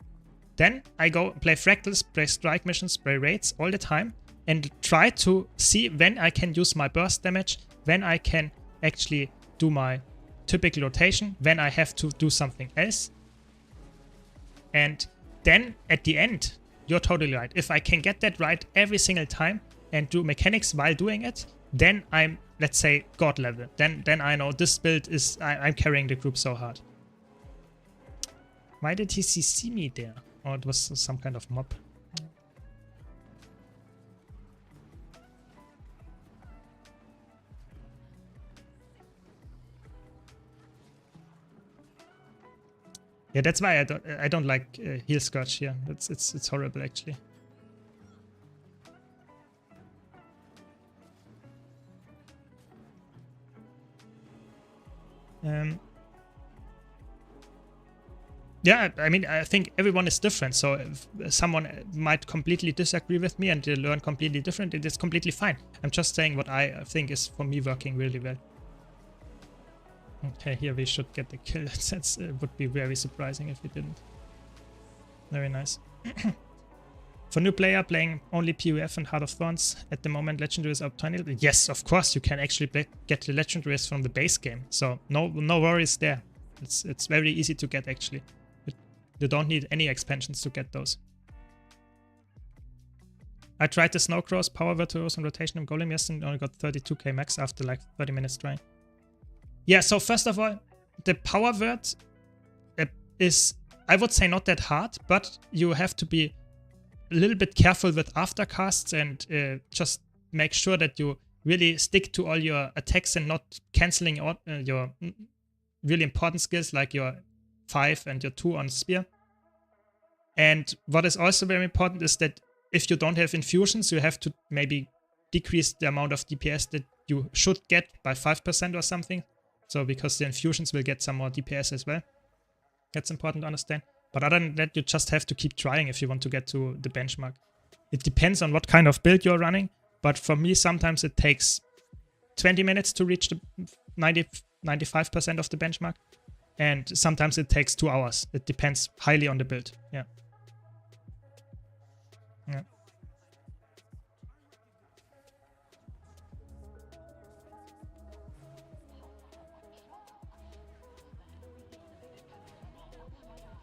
Then I go play fractals, play strike missions, play raids all the time and try to see when I can use my burst damage, when I can actually do my typical rotation, when I have to do something else. And then at the end, you're totally right. If I can get that right every single time and do mechanics while doing it, then I'm, let's say, god level. Then I know this build is, I'm carrying the group so hard. Why did he see me there? Or it was some kind of mob. Yeah, that's why I don't like heal Scourge here. It's horrible actually. Yeah, I mean, I think everyone is different. So if someone might completely disagree with me and they learn completely different, it is completely fine. I'm just saying what I think is for me working really well. Okay, here we should get the kill. That would be very surprising if we didn't. Very nice. For new player playing only PvF and Heart of Thorns, at the moment legendaries up 20. Yes, of course you can actually get the legendaries from the base game. So no worries there. It's very easy to get actually. You don't need any expansions to get those. I tried the Snowcrows, Power Virtuos and Rotation of Golem yesterday and only got 32k max after like 30 minutes trying. Yeah, so first of all, the Power Vert is, I would say, not that hard, but you have to be a little bit careful with aftercasts and just make sure that you really stick to all your attacks and not cancelling your really important skills like your 5 and your 2 on Spear. And what is also very important is that if you don't have infusions, you have to maybe decrease the amount of DPS that you should get by 5% or something. So because the infusions will get some more DPS as well. That's important to understand. But other than that, you just have to keep trying if you want to get to the benchmark. It depends on what kind of build you're running. But for me, sometimes it takes 20 minutes to reach the 95% of the benchmark. And sometimes it takes 2 hours. It depends highly on the build. Yeah.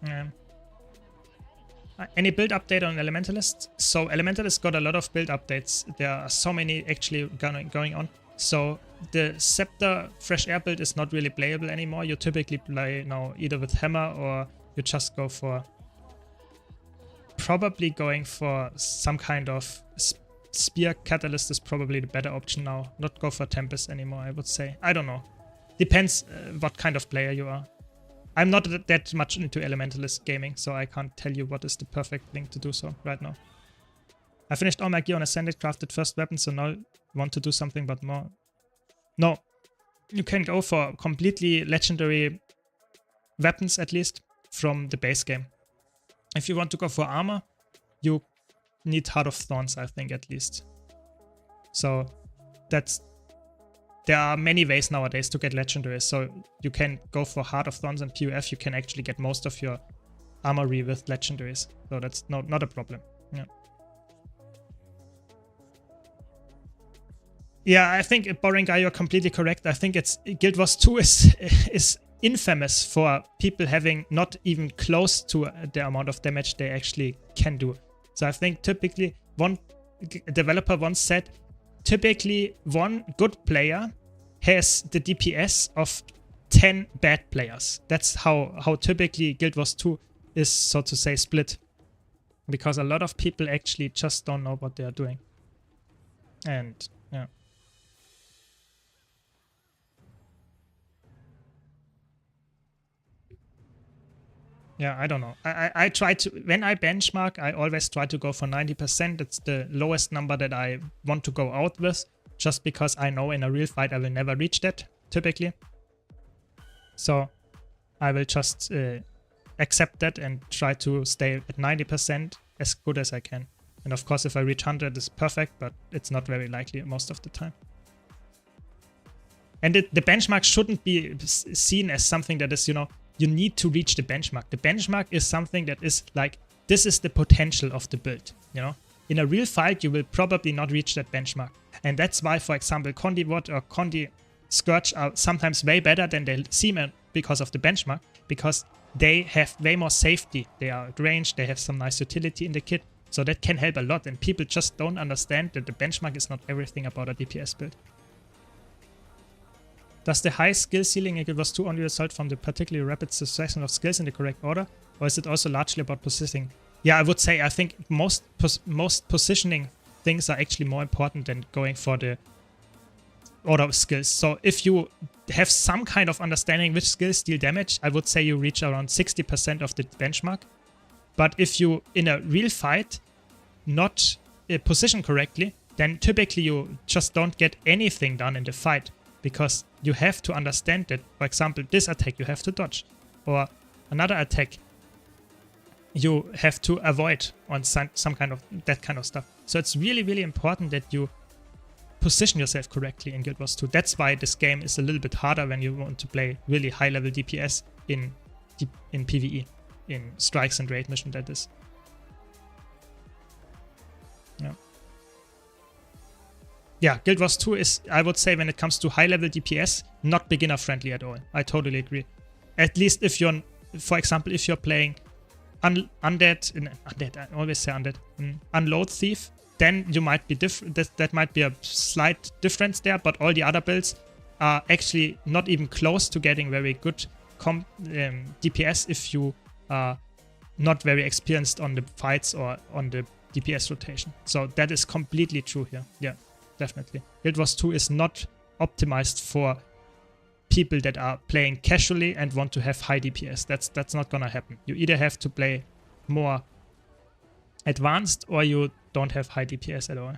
Yeah. Any build update on Elementalist? So Elementalist got a lot of build updates. There are so many actually going on. So the Scepter Fresh Air build is not really playable anymore. You typically play now either with Hammer or you just go for... Probably going for some kind of Spear Catalyst is probably the better option now. Not go for Tempest anymore, I would say. I don't know. Depends what kind of player you are. I'm not that much into Elementalist gaming, so I can't tell you what is the perfect thing to do so right now. I finished all my gear on Ascended, crafted first weapon, so now want to do something but more. No, you can go for completely legendary weapons at least from the base game. If you want to go for armor, you need Heart of Thorns, I think, at least. So there are many ways nowadays to get legendaries. So you can go for Heart of Thorns and PvF. You can actually get most of your armory with legendaries. So that's not a problem. Yeah. Yeah, I think, Boring Guy, you're completely correct. I think it's Guild Wars 2 is infamous for people having not even close to the amount of damage they actually can do. So I think typically one developer once said, typically one good player has the DPS of 10 bad players. That's how typically Guild Wars 2 is, so to say, split. Because a lot of people actually just don't know what they are doing. And yeah. Yeah, I don't know. I try to, when I benchmark, I always try to go for 90%. It's the lowest number that I want to go out with, just because I know in a real fight I will never reach that, typically. So I will just accept that and try to stay at 90% as good as I can. And of course, if I reach 100, it's perfect, but it's not very likely most of the time. And the benchmark shouldn't be seen as something that is, you know, you need to reach the benchmark. The benchmark is something that is like, this is the potential of the build, you know? In a real fight, you will probably not reach that benchmark. And that's why, for example, Condi Watt or Condi Scourge are sometimes way better than they seem because of the benchmark, because they have way more safety. They are ranged, they have some nice utility in the kit, so that can help a lot. And people just don't understand that the benchmark is not everything about a DPS build. Does the high skill ceiling in Guild Wars 2 only result from the particularly rapid succession of skills in the correct order, or is it also largely about positioning? Yeah, I would say I think most positioning things are actually more important than going for the order of skills. So if you have some kind of understanding which skills deal damage, I would say you reach around 60% of the benchmark. But if you, in a real fight, not position correctly, then typically you just don't get anything done in the fight. Because you have to understand that, for example, this attack you have to dodge, or another attack you have to avoid on some kind of that kind of stuff. So it's really, really important that you position yourself correctly in Guild Wars 2. That's why this game is a little bit harder when you want to play really high-level DPS in PvE, in strikes and raid mission, that is. Yeah. Yeah, Guild Wars 2 is, I would say, when it comes to high-level DPS, not beginner-friendly at all. I totally agree. At least if you're, for example, if you're playing Undead, I always say Undead, Unload Thief, then you might be different. That might be a slight difference there, but all the other builds are actually not even close to getting very good DPS if you are not very experienced on the fights or on the DPS rotation. So that is completely true here. Yeah. Definitely. Guild Wars 2 is not optimized for people that are playing casually and want to have high DPS. That's not gonna happen. You either have to play more advanced or you don't have high DPS at all.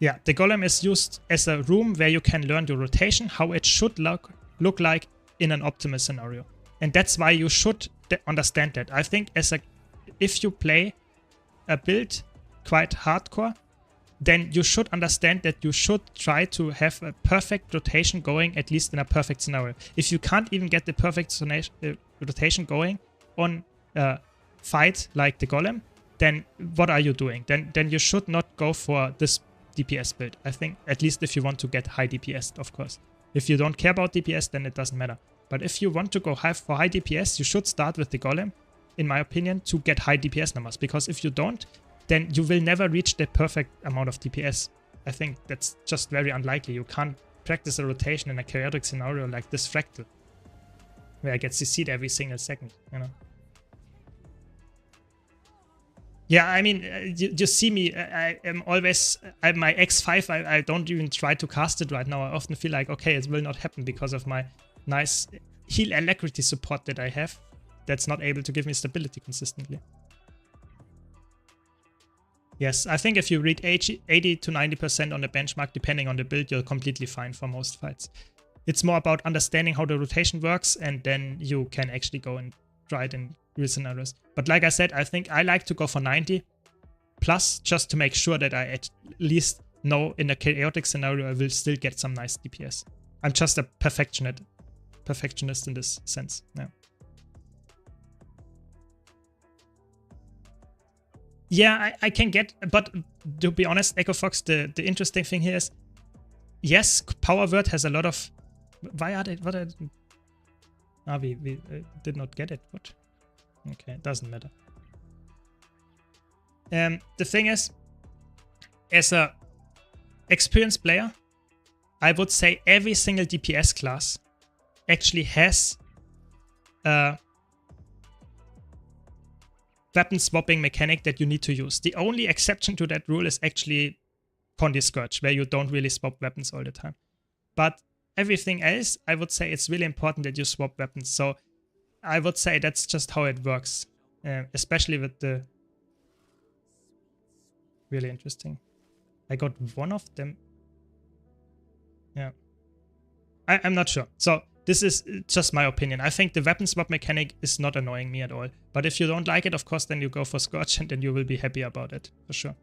Yeah, the Golem is used as a room where you can learn the rotation, how it should look like in an optimal scenario. And that's why you should understand that. I think if you play a build quite hardcore, then you should understand that you should try to have a perfect rotation going, at least in a perfect scenario. If you can't even get the perfect rotation going on a fight like the Golem, then what are you doing? Then you should not go for this DPS build. I think, at least if you want to get high DPS, of course. If you don't care about DPS, then it doesn't matter. But if you want to go for high DPS, you should start with the Golem in my opinion, to get high DPS numbers. Because if you don't, then you will never reach the perfect amount of DPS. I think that's just very unlikely. You can't practice a rotation in a chaotic scenario like this fractal, where I get CC'd every single second, you know. Yeah, I mean, you see me, I am always, my X5, I don't even try to cast it right now. I often feel like, okay, it will not happen because of my nice heal alacrity support that I have that's not able to give me stability consistently. Yes, I think if you read 80 to 90% on the benchmark, depending on the build, you're completely fine for most fights. It's more about understanding how the rotation works, and then you can actually go and try it in real scenarios. But like I said, I think I like to go for 90 plus, just to make sure that I at least know in a chaotic scenario I will still get some nice DPS. I'm just a perfectionist in this sense. Yeah. Yeah, I can get, but to be honest, Echo Fox, the interesting thing here is, yes, Power Word has a lot of. Why are they? What are? Ah, we did not get it. What? Okay, it doesn't matter. The thing is, as a experienced player, I would say every single DPS class actually has a weapon swapping mechanic that you need to use. The only exception to that rule is actually Condi Scourge, where you don't really swap weapons all the time. But everything else, I would say it's really important that you swap weapons. So I would say that's just how it works, especially with the... Really interesting. I got one of them. Yeah. I'm not sure. So this is just my opinion. I think the weapon swap mechanic is not annoying me at all. But if you don't like it, of course, then you go for Scourge and then you will be happy about it, for sure.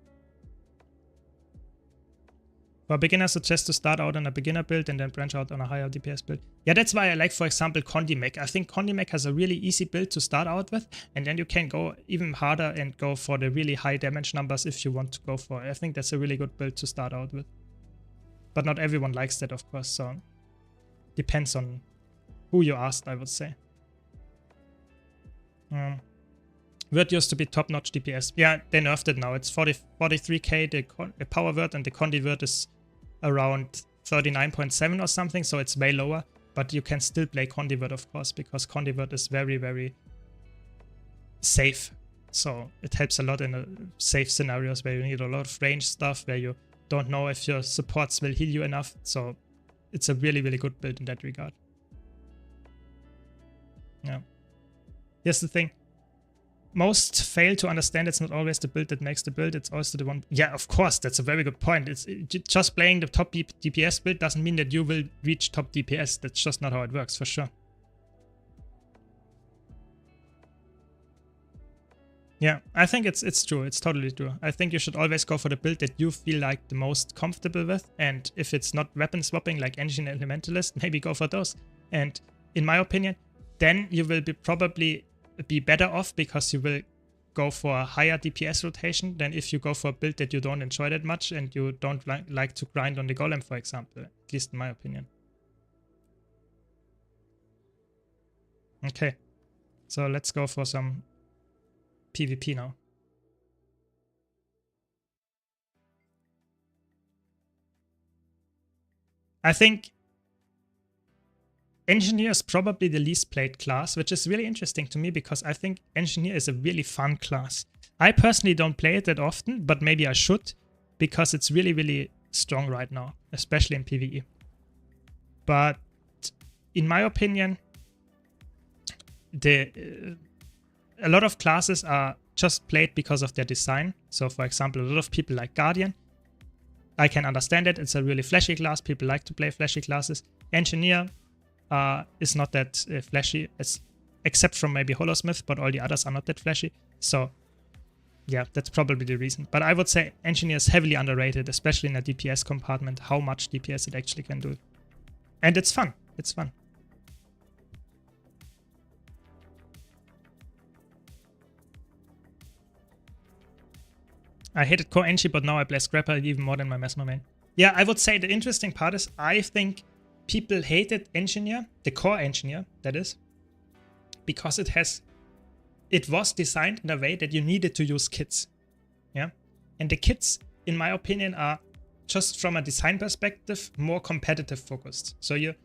For beginners, suggest to start out on a beginner build and then branch out on a higher DPS build. Yeah, that's why I like, for example, Condi Mech. I think Condi Mech has a really easy build to start out with, and then you can go even harder and go for the really high damage numbers if you want to go for it. I think that's a really good build to start out with. But not everyone likes that, of course, so depends on who you asked, I would say. Word used to be top-notch DPS. Yeah, they nerfed it now. It's 43k, the Power Word, and the Condi Word is around 39.7 or something, so it's way lower. But you can still play Condi Word, of course, because Condi Word is very, very safe. So it helps a lot in safe scenarios where you need a lot of range stuff, where you don't know if your supports will heal you enough. So it's a really, really good build in that regard. Yeah. Here's the thing. Most fail to understand it's not always the build that makes the build, it's also the one... Yeah, of course, that's a very good point. It's just playing the top DPS build doesn't mean that you will reach top DPS. That's just not how it works, for sure. Yeah, I think it's true. It's totally true. I think you should always go for the build that you feel like the most comfortable with. And if it's not weapon swapping like Engineer Elementalist, maybe go for those. And in my opinion, then you will probably be better off because you will go for a higher DPS rotation than if you go for a build that you don't enjoy that much and you don't like to grind on the golem, for example, at least in my opinion. Okay, so let's go for some PvP now. I think Engineer is probably the least played class, which is really interesting to me because I think Engineer is a really fun class. I personally don't play it that often, but maybe I should because it's really, really strong right now, especially in PvE. But in my opinion, a lot of classes are just played because of their design. So for example, a lot of people like Guardian. I can understand it. It's a really flashy class. People like to play flashy classes. Engineer is not that flashy, except from maybe Holosmith, but all the others are not that flashy. So yeah, that's probably the reason. But I would say Engineer is heavily underrated, especially in a DPS compartment, how much DPS it actually can do. And it's fun. It's fun. I hated core Engi, but now I play Scrapper even more than my Mesmer main. Yeah, I would say the interesting part is I think people hated Engineer, the core Engineer, that is, because it has it was designed in a way that you needed to use kits. Yeah. And the kits, in my opinion, are just from a design perspective, more competitive focused. So you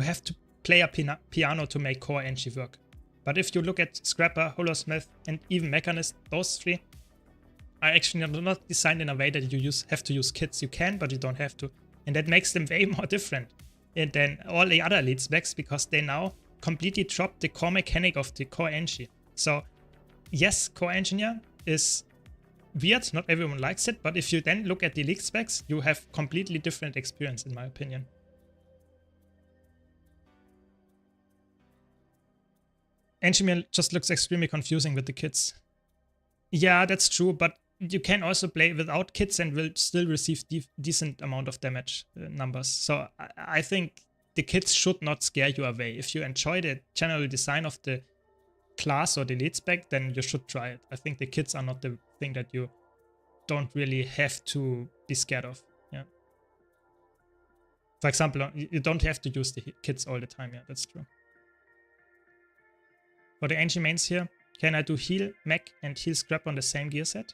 have to play a piano to make core NG work. But if you look at Scrapper, Holosmith, and even Mechanist, those three are actually not designed in a way that you have to use kits. You can, but you don't have to. And that makes them way more different than all the other elite specs, because they now completely drop the core mechanic of the core NG. So yes, core engineer is weird, not everyone likes it, but if you then look at the elite specs, you have completely different experience, in my opinion. Engineer just looks extremely confusing with the kits. Yeah, that's true, but you can also play without kits and will still receive decent amount of damage numbers. So I think the kits should not scare you away. If you enjoy the general design of the class or the elite spec, then you should try it. I think the kits are not the thing that you don't really have to be scared of. Yeah. For example, you don't have to use the kits all the time. Yeah, that's true. For the NG mains here, can I do heal mech and heal scrap on the same gear set?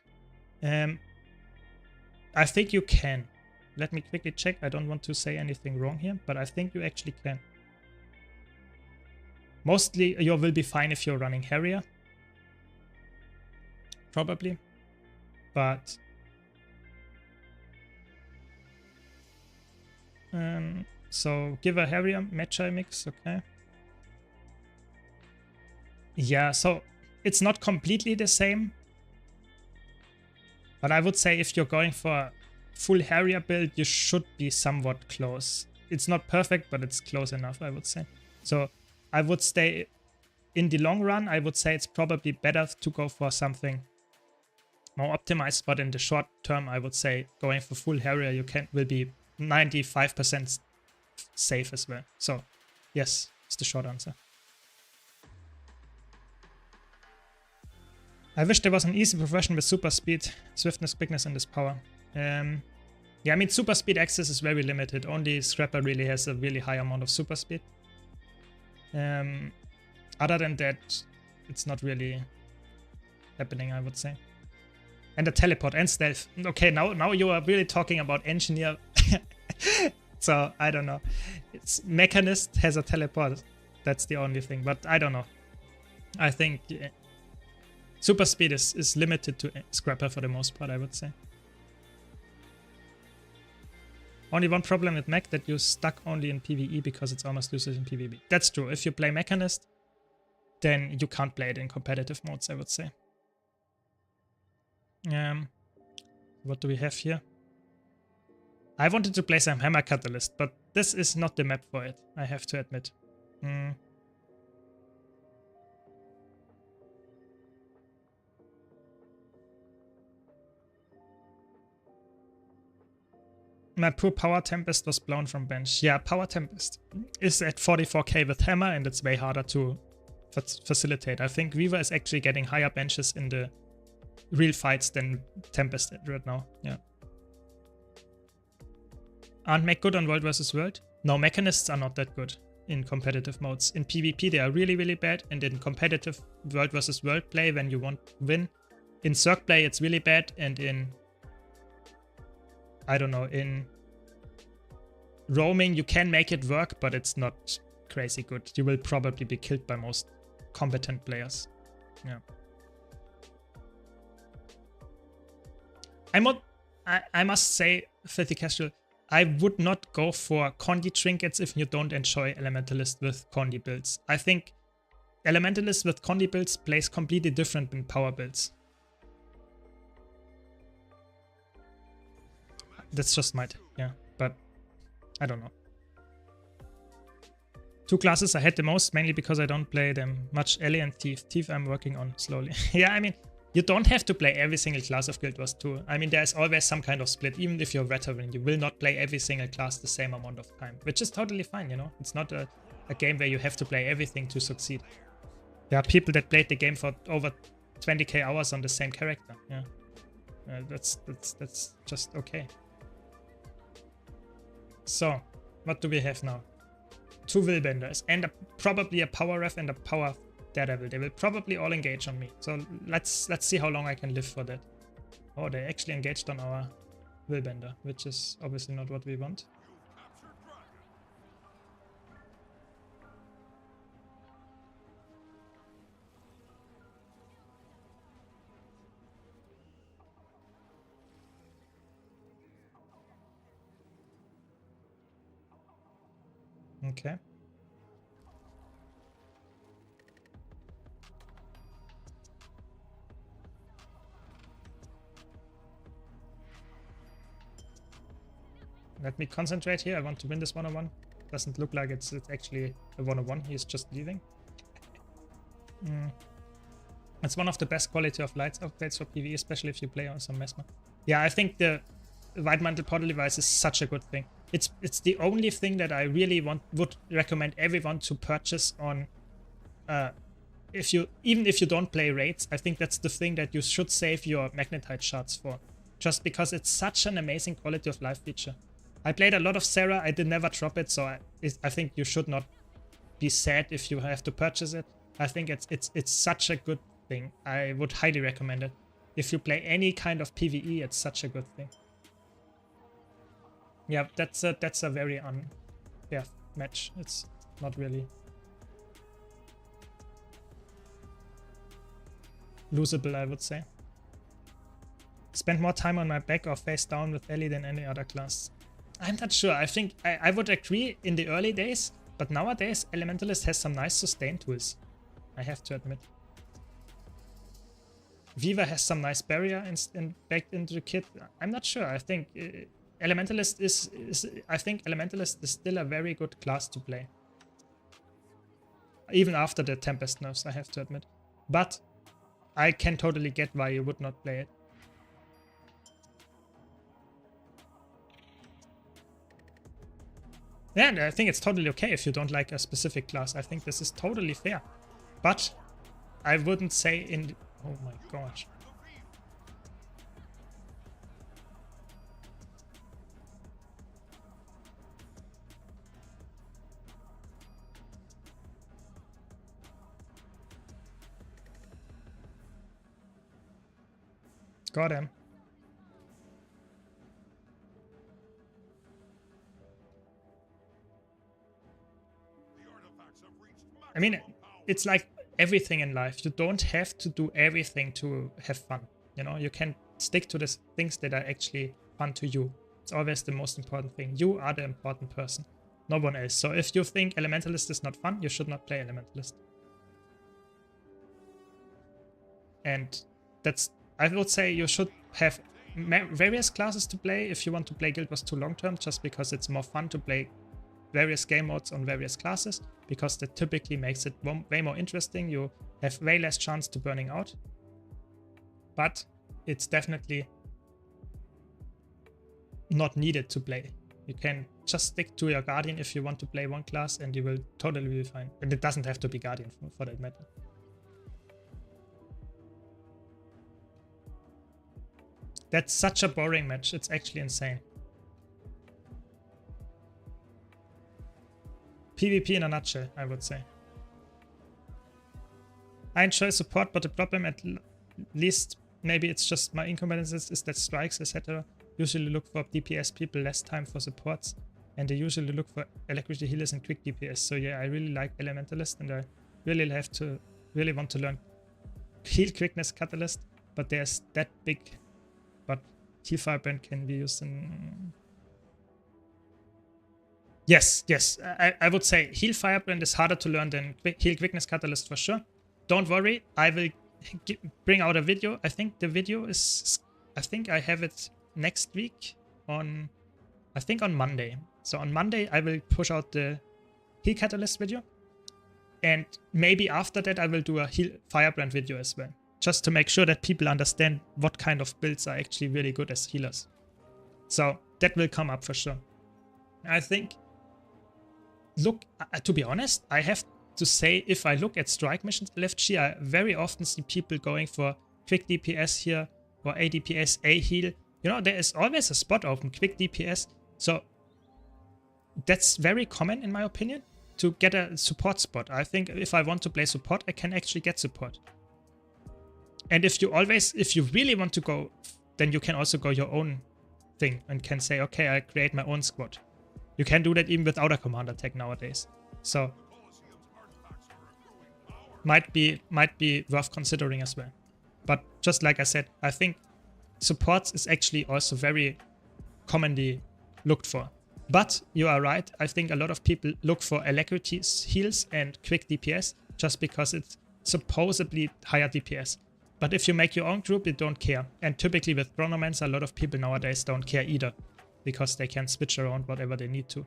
I think you can. Let me quickly check. I don't want to say anything wrong here, but I think you actually can. Mostly you will be fine if you're running Harrier. Probably. But so give a Harrier Magi mix, okay. Yeah, so it's not completely the same. But I would say if you're going for a full Harrier build, you should be somewhat close. It's not perfect, but it's close enough, I would say. So I would stay in the long run. I would say it's probably better to go for something more optimized, but in the short term, I would say going for full Harrier will be 95% safe as well. So yes, it's the short answer. I wish there was an easy progression with super speed, swiftness, quickness, and this power. Yeah, I mean, super speed access is very limited. Only Scrapper really has a really high amount of super speed. Other than that, it's not really happening, I would say. And the teleport and stealth. Okay, now you are really talking about engineer. So, I don't know. Mechanist has a teleport. That's the only thing, but I don't know. I think super speed is limited to Scrapper for the most part, I would say. Only one problem with mech, that you're stuck only in PvE because it's almost useless in PvP. That's true. If you play Mechanist, then you can't play it in competitive modes, I would say. What do we have here? I wanted to play some Hammer Catalyst, but this is not the map for it, I have to admit. My poor Power Tempest was blown from bench. Yeah, Power Tempest is at 44k with Hammer, and it's way harder to facilitate. I think Weaver is actually getting higher benches in the real fights than Tempest right now. Yeah. Aren't mech good on World vs. World? No, Mechanists are not that good in competitive modes. In PvP they are really, really bad, and in competitive World vs. World play, when you want to win, in Circ play it's really bad, and in, I don't know, in roaming you can make it work, but it's not crazy good. You will probably be killed by most competent players. Yeah. I must say, Filthy Casual, I would not go for Condi trinkets if you don't enjoy Elementalist with Condi builds. I think Elementalist with Condi builds plays completely different than power builds. That's just my take, yeah, but I don't know. Two classes I hate the most, mainly because I don't play them much. Ellie and Thief. Thief I'm working on slowly. Yeah, I mean, you don't have to play every single class of Guild Wars 2. I mean, there's always some kind of split. Even if you're a veteran, you will not play every single class the same amount of time, which is totally fine, you know? It's not a game where you have to play everything to succeed. There are people that played the game for over 20k hours on the same character, yeah. That's just okay. So, what do we have now? Two Willbenders and probably a Power Ref and a Power Daredevil. They will probably all engage on me. So let's see how long I can live for that. Oh, they actually engaged on our Willbender, which is obviously not what we want. Okay. Let me concentrate here. I want to win this 1-on-1. Doesn't look like it's actually a 1-on-1. He's just leaving. It's one of the best quality of lights upgrades for PvE, especially if you play on some Mesmer. Yeah, I think the White Mantle Portal device is such a good thing. It's the only thing that I really would recommend everyone to purchase on. Even if you don't play raids, I think that's the thing that you should save your magnetite shards for, just because it's such an amazing quality of life feature. I played a lot of Sarah. I did never drop it, so I think you should not be sad if you have to purchase it. I think it's such a good thing. I would highly recommend it. If you play any kind of PvE, it's such a good thing. Yeah, that's a very unfair match. It's not really losable, I would say. Spend more time on my back or face down with Ellie than any other class. I'm not sure. I think I would agree in the early days, but nowadays Elementalist has some nice sustain tools. I have to admit. Viva has some nice barrier baked into the kit. I'm not sure. I think Elementalist is still a very good class to play. Even after the Tempest nerfs, I have to admit. But I can totally get why you would not play it. Yeah, and I think it's totally okay if you don't like a specific class. I think this is totally fair. But I wouldn't say in... Oh my gosh. Got him. I mean, it's like everything in life. You don't have to do everything to have fun. You know, you can stick to the things that are actually fun to you. It's always the most important thing. You are the important person, no one else. So if you think Elementalist is not fun, you should not play Elementalist. And that's, I would say you should have various classes to play if you want to play Guild Wars 2 long term, just because it's more fun to play various game modes on various classes, because that typically makes it way more interesting. You have way less chance to burning out. But it's definitely not needed to play. You can just stick to your Guardian if you want to play one class and you will totally be fine. And it doesn't have to be Guardian for that matter. That's such a boring match. It's actually insane. PvP in a nutshell, I would say. I enjoy support, but the problem, at least maybe it's just my incompetences, is that strikes, etc. usually look for DPS people, less time for supports, and they usually look for electricity healers and quick DPS. So yeah, I really like Elementalist, and I really want to learn heal quickness Catalyst, but there's that big, but heal firebrand can be used in... Yes, I would say heal firebrand is harder to learn than heal quickness Catalyst for sure. Don't worry, I will bring out a video. I think the video is, I think I have it next week on, I think on Monday. So on Monday I will push out the heal catalyst video, and maybe after that I will do a heal firebrand video as well, just to make sure that people understand what kind of builds are actually really good as healers. So that will come up for sure. I think, look, to be honest, I have to say, if I look at strike missions LFG, I very often see people going for quick DPS here, or ADPS, A heal. You know, there is always a spot open, quick DPS. So that's very common in my opinion. to get a support spot. I think if I want to play support, I can actually get support. And if you really want to go, then you can also go your own thing and can say, okay, I create my own squad. You can do that even without a commander tag nowadays. So might be worth considering as well. But just like I said, I think supports is actually also very commonly looked for. But you are right, I think a lot of people look for alacrity heals and quick DPS just because it's supposedly higher DPS. But if you make your own group, you don't care. And typically with Chronomancer, a lot of people nowadays don't care either, because they can switch around whatever they need to.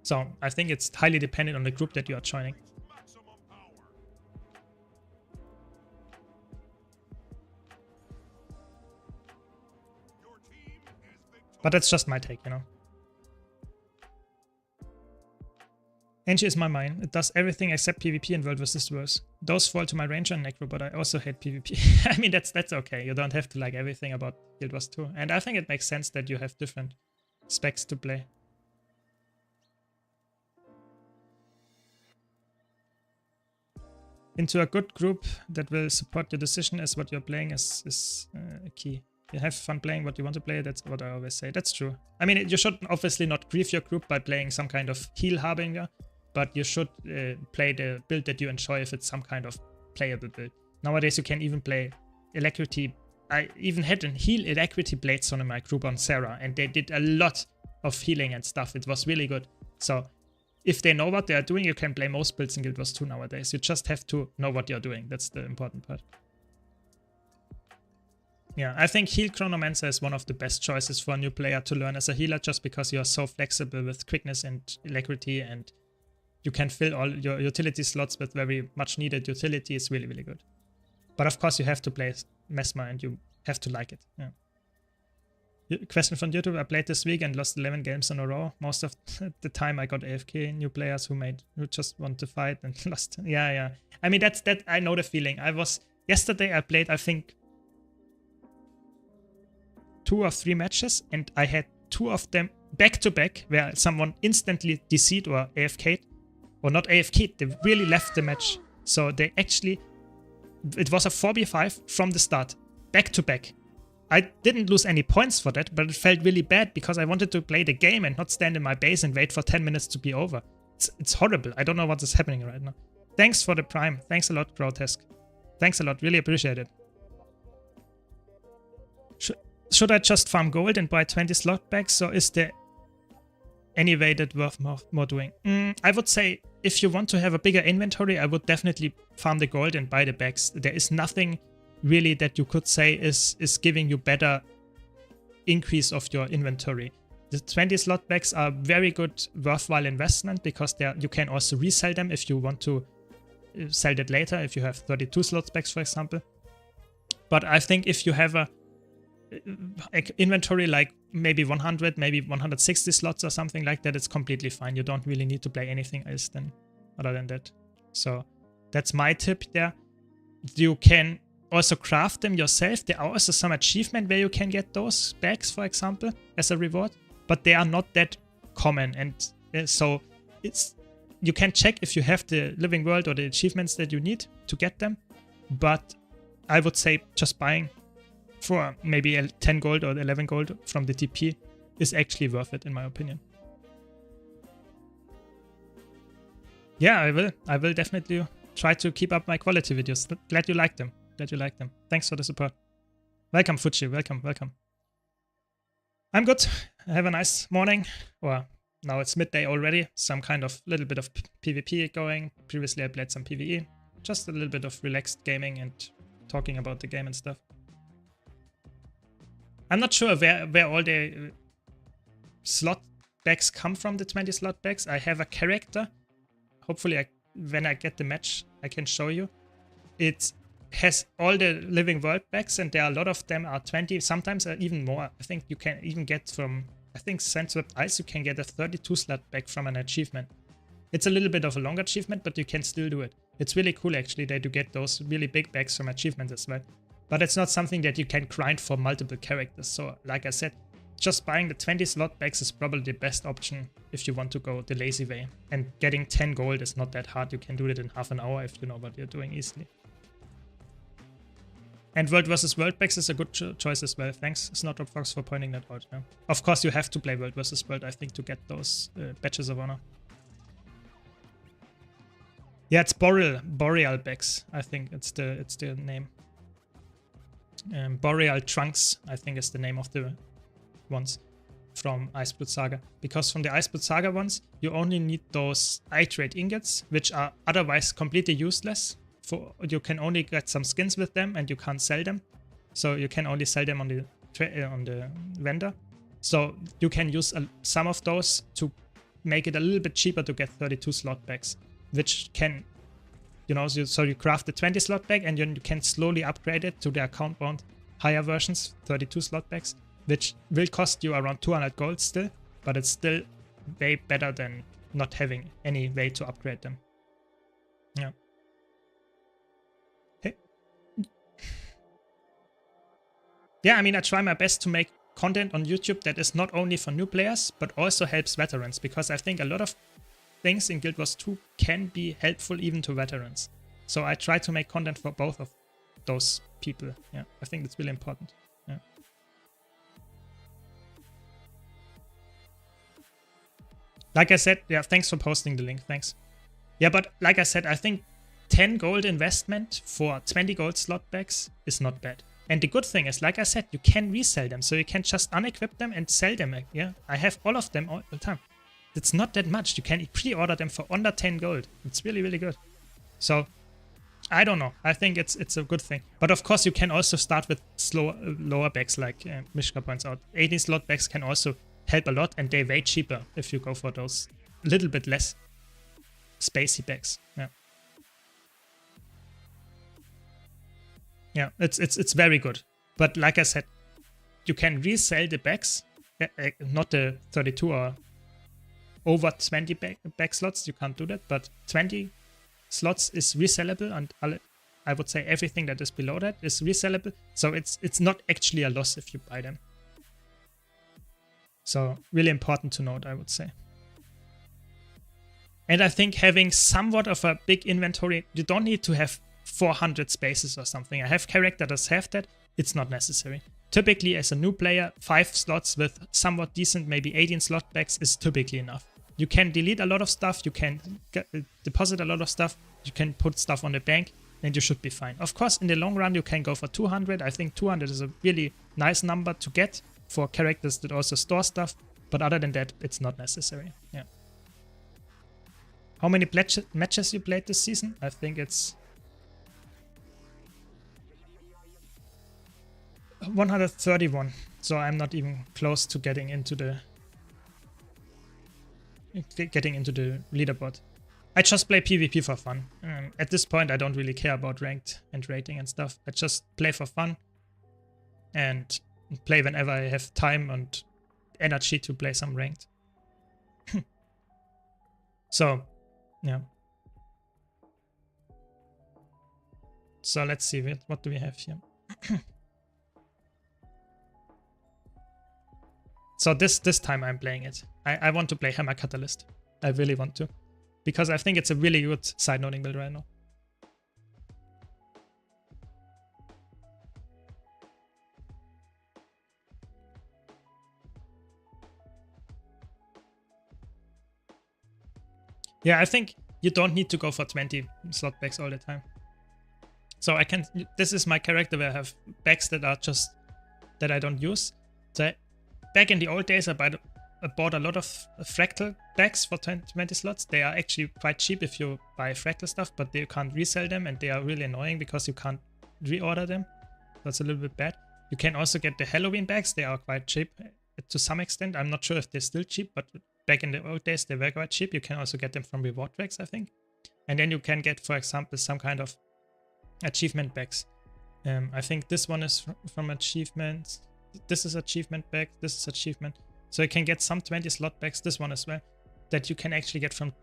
So I think it's highly dependent on the group that you are joining. But that's just my take, you know. Angie is my main. It does everything except PvP and World vs. Worlds. Those fall to my Ranger and Necro, but I also hate PvP. I mean, that's okay. You don't have to like everything about Guild Wars 2. And I think it makes sense that you have different specs to play. Into a good group that will support your decision as what you're playing is key. You have fun playing what you want to play, that's what I always say. That's true. I mean, you should obviously not grief your group by playing some kind of heal harbinger, but you should play the build that you enjoy if it's some kind of playable build. Nowadays you can even play alacrity. I even had a heal alacrity blade on in my group on Sarah, and they did a lot of healing and stuff. It was really good. So if they know what they are doing, you can play most builds in Guild Wars 2 nowadays. You just have to know what you're doing. That's the important part. Yeah, I think Heal Chronomancer is one of the best choices for a new player to learn as a healer, just because you are so flexible with quickness and alacrity, and you can fill all your utility slots with very much needed utility. It's really, really good. But of course you have to play Mesmer and you have to like it. Yeah. Question from YouTube: I played this week and lost 11 games in a row. Most of the time I got AFK, new players who just want to fight and lost. Yeah. I mean, that I know the feeling. Yesterday I played, I think, 2 or 3 matches, and I had 2 of them back to back where someone instantly DC'd or AFK'd, or not AFK'd, they really left the match. So they actually, it was a 4v5 from the start, back to back. I didn't lose any points for that, but it felt really bad because I wanted to play the game and not stand in my base and wait for 10 minutes to be over. It's horrible. I don't know what is happening right now. Thanks for the Prime. Thanks a lot, Grotesque. Thanks a lot. Really appreciate it. Should I just farm gold and buy 20 slot bags, or is there any way that worth more doing? I would say if you want to have a bigger inventory, I would definitely farm the gold and buy the bags. There is nothing really that you could say is giving you better increase of your inventory. The 20 slot bags are very good, worthwhile investment, because you can also resell them if you want to sell that later, if you have 32 slot bags, for example. But I think if you have a inventory like maybe 100, maybe 160 slots or something like that, it's completely fine. You don't really need to play anything else other than that. So that's my tip there. You can also craft them yourself. There are also some achievements where you can get those bags, for example, as a reward, but they are not that common, and so you can check if you have the living world or the achievements that you need to get them, but I would say just buying for maybe 10 gold or 11 gold from the TP is actually worth it, in my opinion. Yeah, I will definitely try to keep up my quality videos. Glad you like them. Thanks for the support. Welcome, Fuji. Welcome. I'm good. Have a nice morning. Or now it's midday already. Some kind of little bit of PvP going. Previously I played some PvE. Just a little bit of relaxed gaming and talking about the game and stuff. I'm not sure where all the slot bags come from, the 20 slot bags. I have a character. Hopefully when I get the match, I can show you. It has all the living world bags, and there are a lot of them are 20, sometimes even more. I think you can even get from, I think Sandswept Ice, you can get a 32 slot bag from an achievement. It's a little bit of a longer achievement, but you can still do it. It's really cool actually that you get those really big bags from achievements as well. But it's not something that you can grind for multiple characters. So like I said, just buying the 20 slot bags is probably the best option if you want to go the lazy way. And getting 10 gold is not that hard. You can do it in half an hour if you know what you're doing easily. And World vs. World bags is a good choice as well. Thanks, Snotropfox, for pointing that out. Yeah. Of course, you have to play World vs. World, I think, to get those badges of honor. Yeah, it's Boreal bags. I think it's the name. Boreal Trunks, I think, is the name of the ones from Iceblood Saga. Because from the Iceblood Saga ones, you only need those iterate ingots, which are otherwise completely useless. You can only get some skins with them, and you can't sell them. So you can only sell them on the vendor. So you can use some of those to make it a little bit cheaper to get 32 slot bags, which can, you know, so you craft the 20 slot bag, and you can slowly upgrade it to the account bound higher versions, 32 slot bags, which will cost you around 200 gold still, but it's still way better than not having any way to upgrade them. Yeah. Hey. Yeah, I mean, I try my best to make content on YouTube that is not only for new players, but also helps veterans, because I think a lot of things in Guild Wars 2 can be helpful even to veterans. So I try to make content for both of those people. Yeah, I think that's really important. Yeah. Like I said, yeah, thanks for posting the link, thanks. Yeah, but like I said, I think 10 gold investment for 20 gold slot bags is not bad. And the good thing is, like I said, you can resell them, so you can just unequip them and sell them. Yeah, I have all of them all the time. It's not that much. You can pre-order them for under 10 gold. It's really, really good. So, I don't know. I think it's a good thing. But of course, you can also start with lower bags, like Mishka points out. 18 slot bags can also help a lot, and they're way cheaper if you go for those little bit less spacey bags. Yeah. Yeah, it's very good. But like I said, you can resell the bags, not the 32 or over 20 bag slots. You can't do that, but 20 slots is resellable, and I would say everything that is below that is resellable. So it's not actually a loss if you buy them. So really important to note, I would say. And I think having somewhat of a big inventory, you don't need to have 400 spaces or something. I have characters that have that. It's not necessary. Typically, as a new player, 5 slots with somewhat decent, maybe 18 slot bags is typically enough. You can delete a lot of stuff, you can deposit a lot of stuff, you can put stuff on the bank, and you should be fine. Of course, in the long run, you can go for 200. I think 200 is a really nice number to get for characters that also store stuff, but other than that, it's not necessary. Yeah. How many matches you played this season? I think it's 131, so I'm not even close to getting into the leaderboard. I just play PvP for fun. At this point, I don't really care about ranked and rating and stuff. I just play for fun and play whenever I have time and energy to play some ranked. So, yeah. So let's see, what do we have here? So this time I'm playing it. I want to play Hammer Catalyst. I really want to. Because I think it's a really good side noting build right now. Yeah, I think you don't need to go for 20 slot bags all the time. So this is my character where I have bags that are just, that I don't use. So back in the old days, I bought a lot of fractal bags for 20 slots. They are actually quite cheap if you buy fractal stuff, but you can't resell them, and they are really annoying because you can't reorder them. That's a little bit bad. You can also get the Halloween bags. They are quite cheap to some extent. I'm not sure if they're still cheap, but back in the old days, they were quite cheap. You can also get them from reward tracks, I think. And then you can get, for example, some kind of achievement bags. I think this one is from achievements. This is achievement bag. This is achievement. So you can get some 20 slot bags, this one as well, that you can actually get from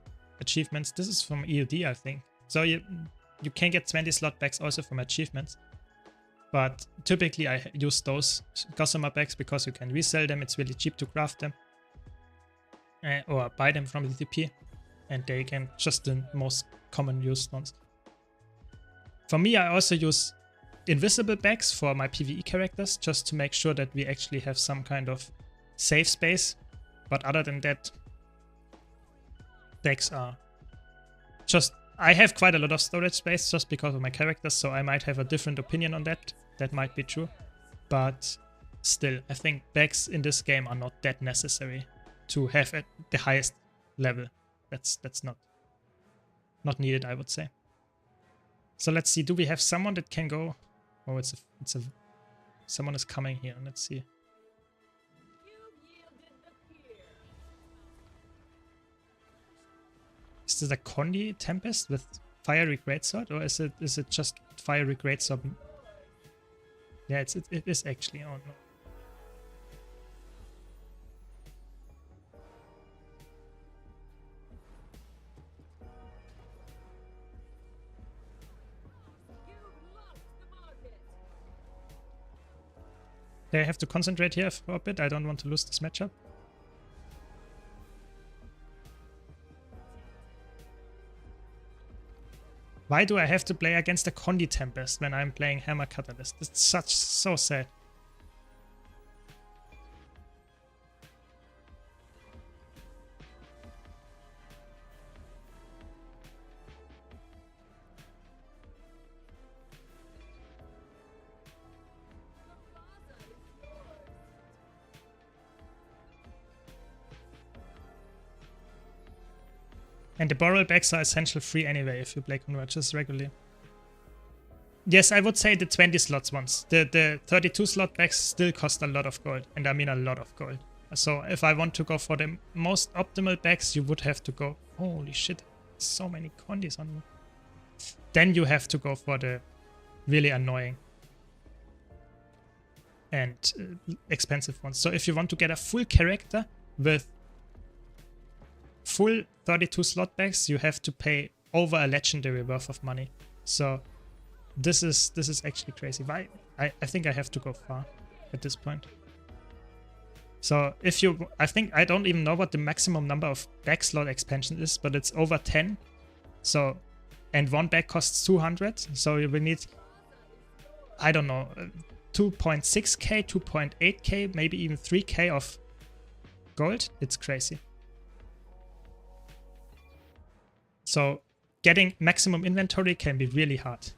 achievements. This is from EOD, I think. So you can get 20 slot bags also from achievements. But typically I use those gossamer bags because you can resell them. It's really cheap to craft them. Or buy them from the TP. And they can just the most common used ones. For me, I also use invisible bags for my PvE characters, just to make sure that we actually have some kind of safe space. But other than that, bags are just... I have quite a lot of storage space just because of my characters, so I might have a different opinion on that. That might be true. But still, I think bags in this game are not that necessary to have at the highest level. That's not needed, I would say. So let's see, do we have someone that can go? Oh, someone is coming here. Let's see. Is this a Condi Tempest with Fiery Greatsword, or is it just Fiery Greatsword? Yeah, it is actually. Oh no. I have to concentrate here for a bit. I don't want to lose this matchup. Why do I have to play against a Condi Tempest when I'm playing Hammer Catalyst? It's so sad. And the Boral bags are essential free anyway if you play Convergence regularly. Yes, I would say the 20 slots ones. The 32 slot bags still cost a lot of gold, and I mean a lot of gold. So if I want to go for the most optimal bags, you would have to go... Holy shit, so many Condis on me. Then you have to go for the really annoying and expensive ones. So if you want to get a full character with full 32 slot bags, you have to pay over a legendary worth of money. So this is actually crazy. Why? I think I have to go far at this point. So if you... I think I don't even know what the maximum number of bag slot expansion is, but it's over 10. So... And one bag costs 200. So you will need... I don't know... 2.6k, 2.8k, maybe even 3k of gold. It's crazy. So getting maximum inventory can be really hard.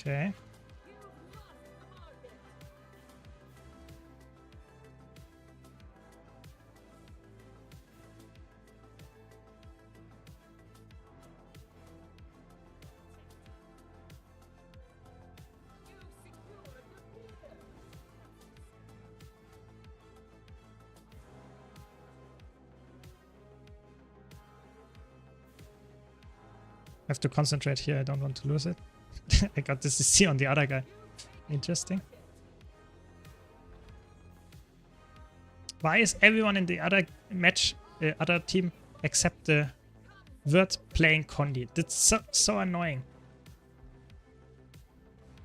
Okay. I have to concentrate here. I don't want to lose it. I got this CC on the other guy. Interesting. Why is everyone in the other match, other team, except the Word playing Condi? That's so annoying.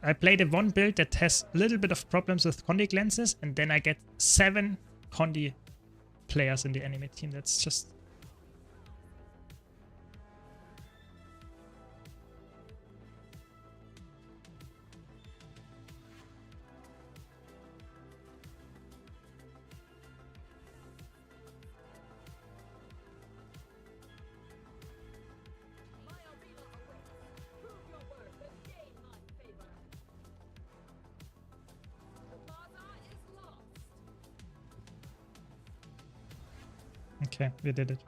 I played a one build that has a little bit of problems with Condi glances, and then I get 7 Condi players in the enemy team. That's just... Okay, we did it.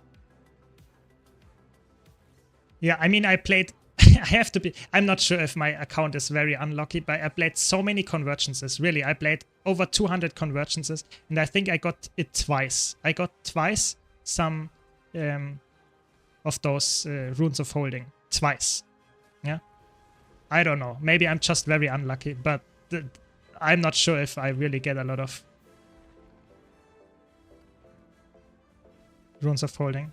Yeah, I mean, I played... I have to be... I'm not sure if my account is very unlucky, but I played so many convergences. Really, I played over 200 convergences, and I think I got it twice. I got twice some of those runes of holding twice. Yeah, I don't know. Maybe I'm just very unlucky, but I'm not sure if I really get a lot of runes of holding.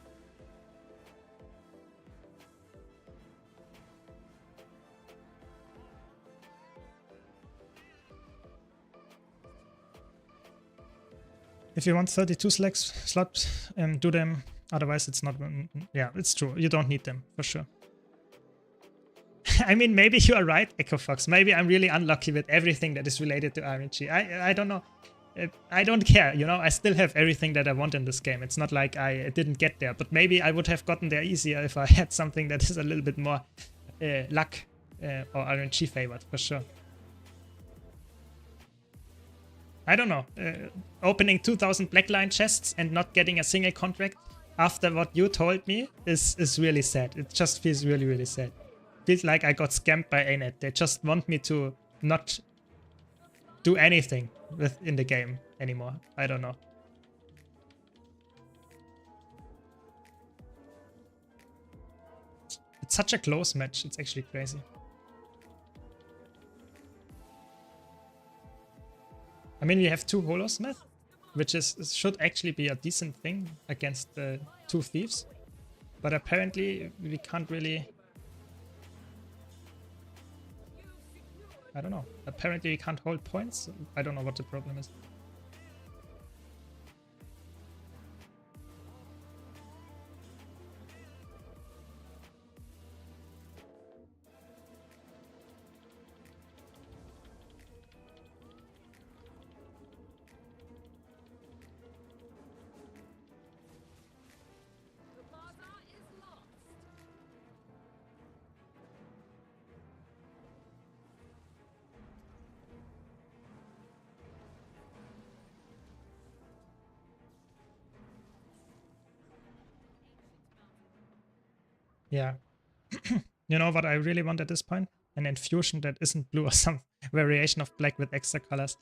If you want 32 slots, do them. Otherwise, it's not. Yeah, it's true. You don't need them for sure. I mean, maybe you are right, Echo Fox. Maybe I'm really unlucky with everything that is related to RNG. I don't know. I don't care. You know, I still have everything that I want in this game. It's not like I didn't get there. But maybe I would have gotten there easier if I had something that is a little bit more luck or RNG favored for sure. I don't know, opening 2,000 Blackline chests and not getting a single contract after what you told me is really sad. It just feels really, really sad. Feels like I got scammed by ANET. They just want me to not do anything in the game anymore. I don't know. It's such a close match. It's actually crazy. I mean, we have 2 Holosmith, which should actually be a decent thing against the 2 Thieves. But apparently we can't really... I don't know. Apparently we can't hold points. I don't know what the problem is. Yeah. You know what I really want at this point? An infusion that isn't blue or some variation of black with extra colors.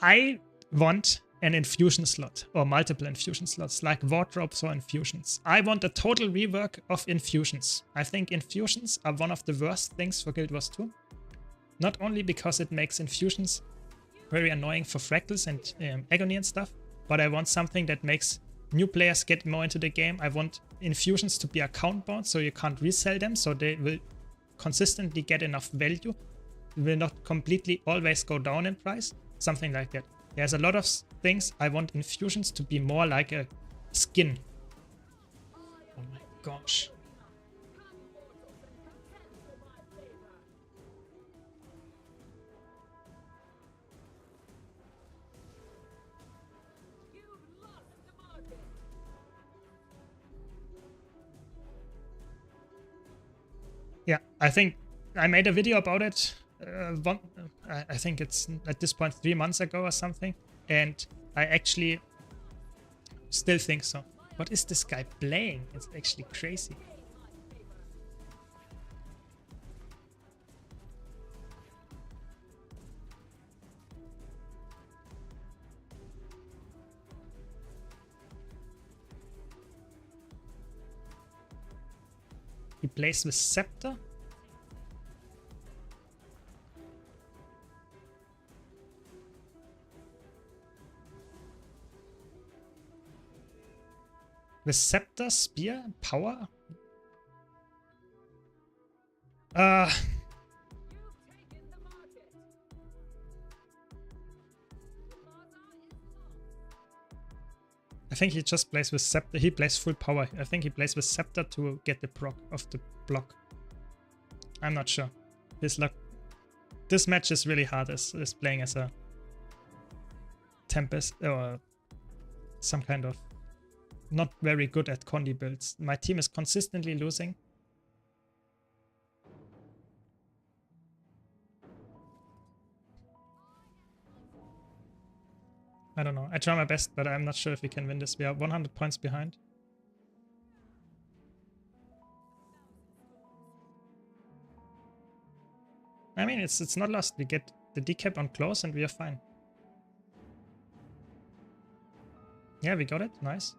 I want an infusion slot or multiple infusion slots like wardrobes or infusions. I want a total rework of infusions. I think infusions are one of the worst things for Guild Wars 2. Not only because it makes infusions very annoying for fractals and agony and stuff, but I want something that makes new players get more into the game. I want infusions to be account bound so you can't resell them, so they will consistently get enough value. It will not completely always go down in price. Something like that. There's a lot of things. I want infusions to be more like a skin. Oh my gosh. Yeah, I think I made a video about it. I think it's at this point 3 months ago or something, and I actually still think so. What is this guy playing? It's actually crazy. He plays with Scepter. With Scepter, Spear, Power? I think he just plays with Scepter. He plays full power. I think he plays with Scepter to get the proc of the block. I'm not sure. His luck. This match is really hard as playing as a Tempest or some kind of not very good at Condi builds. My team is consistently losing. I don't know. I try my best, but I'm not sure if we can win this. We are 100 points behind. I mean, it's not lost. We get the decap on close and we are fine. Yeah, we got it. Nice.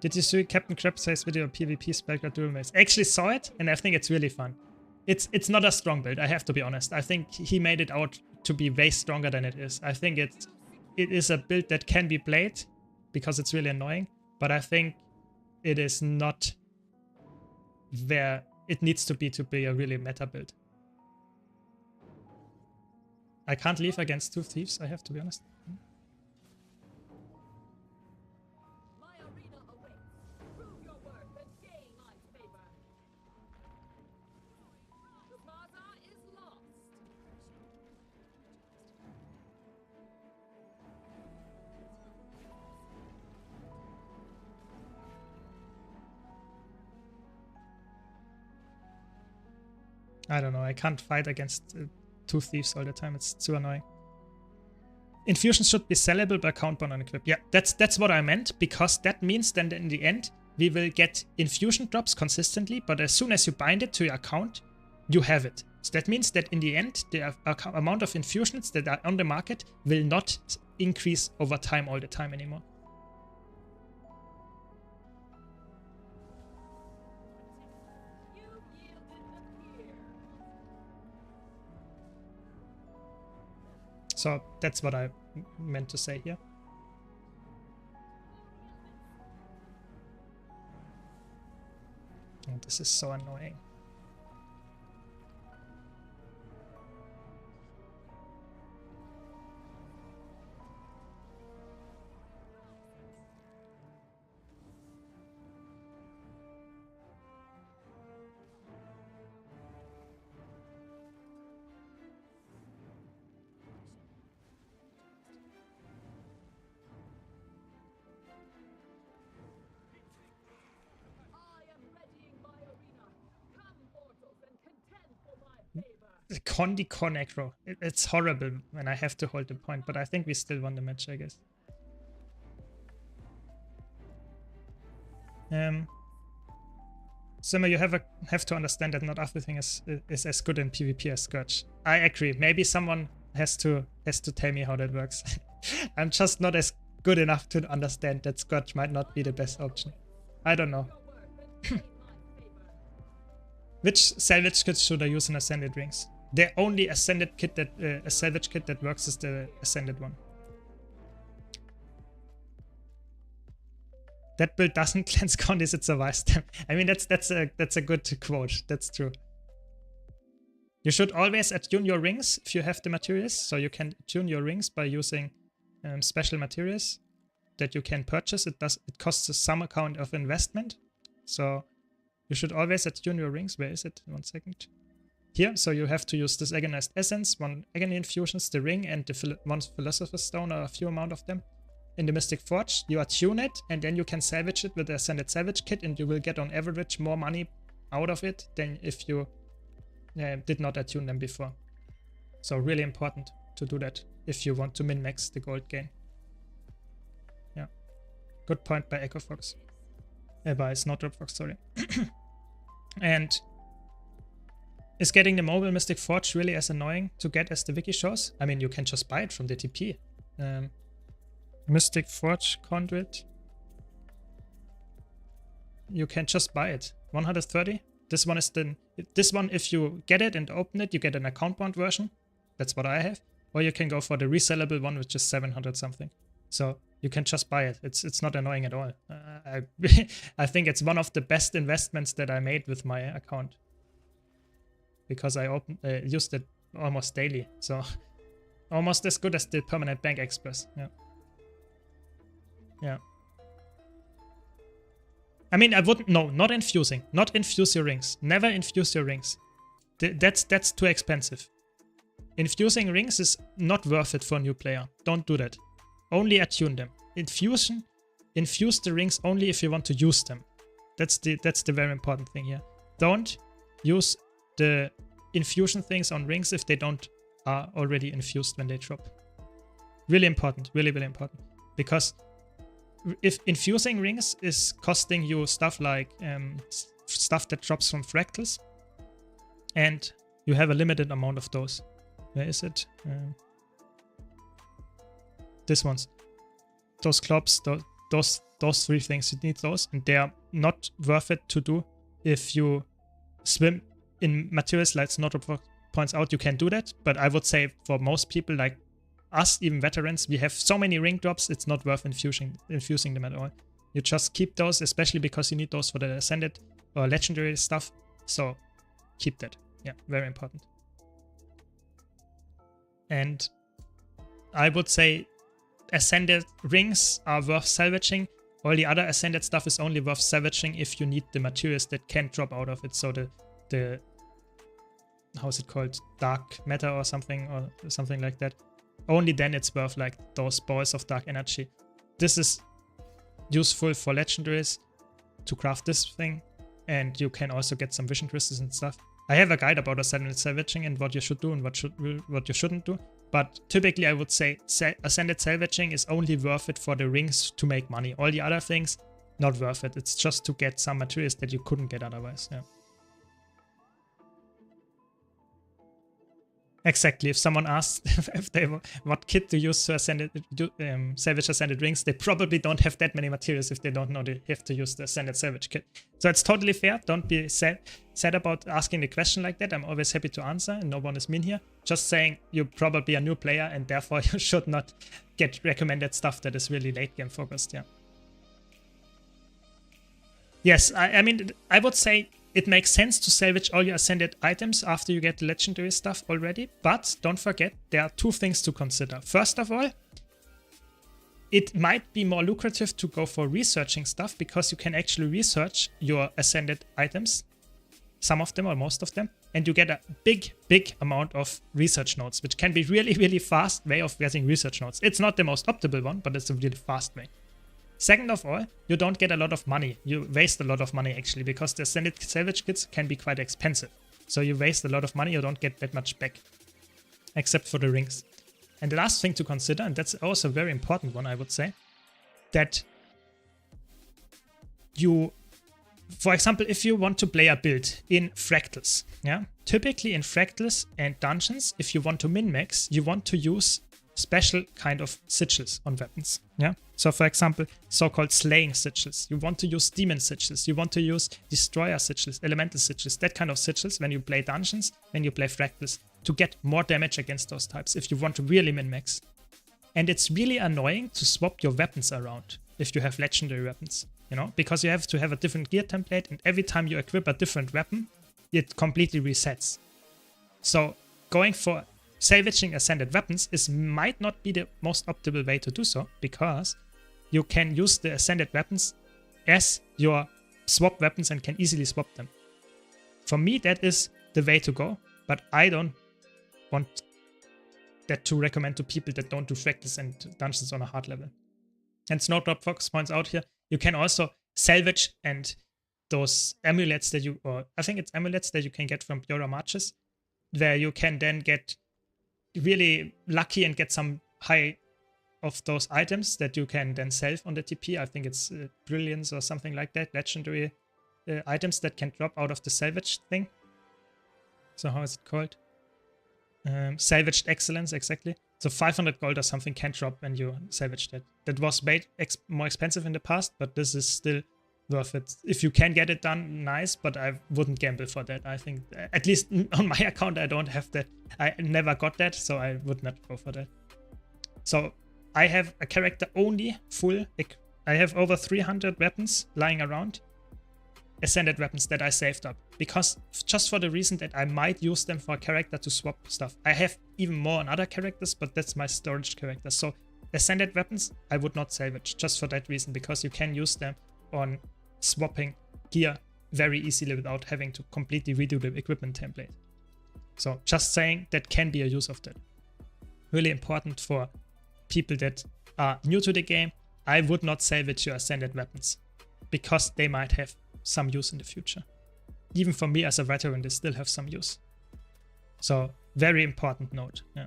Did you see Captain Crabside's video PvP Spellcraft dual maze? I actually saw it, and I think it's really fun. It's not a strong build, I have to be honest. I think he made it out to be way stronger than it is. I think it is a build that can be played because it's really annoying, but I think it is not where it needs to be a really meta build. I can't leave against 2 thieves, I have to be honest. I don't know, I can't fight against 2 thieves all the time, it's too annoying. Infusions should be sellable by count on equip. Yeah, that's what I meant, because that means then in the end we will get infusion drops consistently, but as soon as you bind it to your account, you have it. So that means that in the end the amount of infusions that are on the market will not increase over time all the time anymore. So that's what I meant to say here. Oh, this is so annoying. The Condi Conecro. It's horrible when I have to hold the point, but I think we still won the match, I guess. Simmer, you have to understand that not everything is as good in PvP as Scourge. I agree. Maybe someone has to tell me how that works. I'm just not as good enough to understand that Scourge might not be the best option. I don't know. Which salvage kit should I use in Ascended Rings? The only Ascended kit that a salvage kit that works is the Ascended one. That build doesn't cleanse counties, it survives them. I mean, that's a good quote. That's true. You should always attune your rings if you have the materials. So you can tune your rings by using special materials that you can purchase. It costs some amount of investment. So you should always attune your rings. Where is it? 1 second. Here, so you have to use this agonized essence, 1 agony infusions, the ring, and the 1 philosopher's stone, or a few amount of them. In the Mystic Forge, you attune it, and then you can salvage it with the Ascended Salvage Kit, and you will get on average more money out of it than if you did not attune them before. So really important to do that if you want to min-max the gold gain. Yeah, good point by Echo Fox. By Snowdrop Fox, sorry. And is getting the mobile Mystic Forge really as annoying to get as the wiki shows? I mean, you can just buy it from the TP. Mystic Forge Conduit. You can just buy it. 130. This one is this one, if you get it and open it, you get an account bound version. That's what I have. Or you can go for the resellable one, which is 700 something. So you can just buy it. It's not annoying at all. I think it's one of the best investments that I made with my account, because I used it almost daily. So almost as good as the Permanent Bank Express. Yeah. Yeah. I mean, I wouldn't. No, not infusing. Not infuse your rings. Never infuse your rings. That's too expensive. Infusing rings is not worth it for a new player. Don't do that. Only attune them. Infuse the rings only if you want to use them. That's the very important thing here. Don't use the infusion things on rings if they are already infused when they drop. Really important. Really, really important. Because if infusing rings is costing you stuff like stuff that drops from fractals, and you have a limited amount of those. Where is it? This ones. Those clubs, those 3 things, you need those, and they are not worth it to do if you swim in materials. Like Snowdrop points out, you can do that, but I would say for most people like us, even veterans, we have so many ring drops, it's not worth infusing them at all. You just keep those, especially because you need those for the ascended or legendary stuff, so keep that. Yeah, very important. And I would say ascended rings are worth salvaging. All the other ascended stuff is only worth salvaging if you need the materials that can drop out of it. So the how is it called? Dark matter or something like that. Only then it's worth like those balls of dark energy. This is useful for legendaries to craft this thing, and you can also get some vision crystals and stuff. I have a guide about ascended salvaging and what you should do and what you shouldn't do. But typically I would say ascended salvaging is only worth it for the rings to make money. All the other things, not worth it. It's just to get some materials that you couldn't get otherwise. Yeah. Exactly. If someone asks what kit to use to salvage ascended rings, they probably don't have that many materials if they don't know they have to use the ascended salvage kit. So it's totally fair. Don't be sad about asking the question like that. I'm always happy to answer, and no one is mean here. Just saying you're probably a new player and therefore you should not get recommended stuff that is really late game focused. Yeah. Yes, I mean, I would say it makes sense to salvage all your ascended items after you get the legendary stuff already, but don't forget, there are 2 things to consider. First of all, it might be more lucrative to go for researching stuff because you can actually research your ascended items, some of them or most of them, and you get a big amount of research nodes, which can be really fast way of getting research nodes. It's not the most optimal one, but it's a really fast way. Second of all, you don't get a lot of money. You waste a lot of money actually, because the ascended salvage kits can be quite expensive. So you waste a lot of money, you don't get that much back, except for the rings. And the last thing to consider, and that's also a very important one, I would say, that you, for example, if you want to play a build in fractals, yeah, typically in fractals and dungeons, if you want to min-max, you want to use special kind of sigils on weapons. Yeah. So for example, so-called slaying sigils. You want to use demon sigils. You want to use destroyer sigils, elemental sigils, that kind of sigils when you play dungeons, when you play fractals, to get more damage against those types if you want to really min-max. And it's really annoying to swap your weapons around if you have legendary weapons, you know, because you have to have a different gear template, and every time you equip a different weapon, it completely resets. So going for salvaging ascended weapons might not be the most optimal way to do so, because you can use the ascended weapons as your swap weapons and can easily swap them. For me, that is the way to go, but I don't want that to recommend to people that don't do fractals and dungeons on a hard level. And Snowdrop Fox points out here, you can also salvage and those amulets that you, or I think it's amulets that you can get from Piora Marches, where you can then get really lucky and get some high of those items that you can then sell on the TP. I think it's Brilliance or something like that, legendary items that can drop out of the salvage thing. So how is it called? Salvaged Excellence, exactly. So 500 gold or something can drop when you salvage that. That was more expensive in the past, but this is still worth it. If you can get it done, nice, but I wouldn't gamble for that. I think, at least on my account, I don't have that. I never got that, so I would not go for that. So I have a character only full. I have over 300 weapons lying around. Ascended weapons that I saved up, because just for the reason that I might use them for a character to swap stuff. I have even more on other characters, but that's my storage character. So ascended weapons I would not salvage, just for that reason, because you can use them on swapping gear very easily without having to completely redo the equipment template. So just saying, that can be a use of that. Really important for people that are new to the game. I would not salvage your ascended weapons, because they might have some use in the future. Even for me as a veteran, they still have some use. So very important note. Yeah.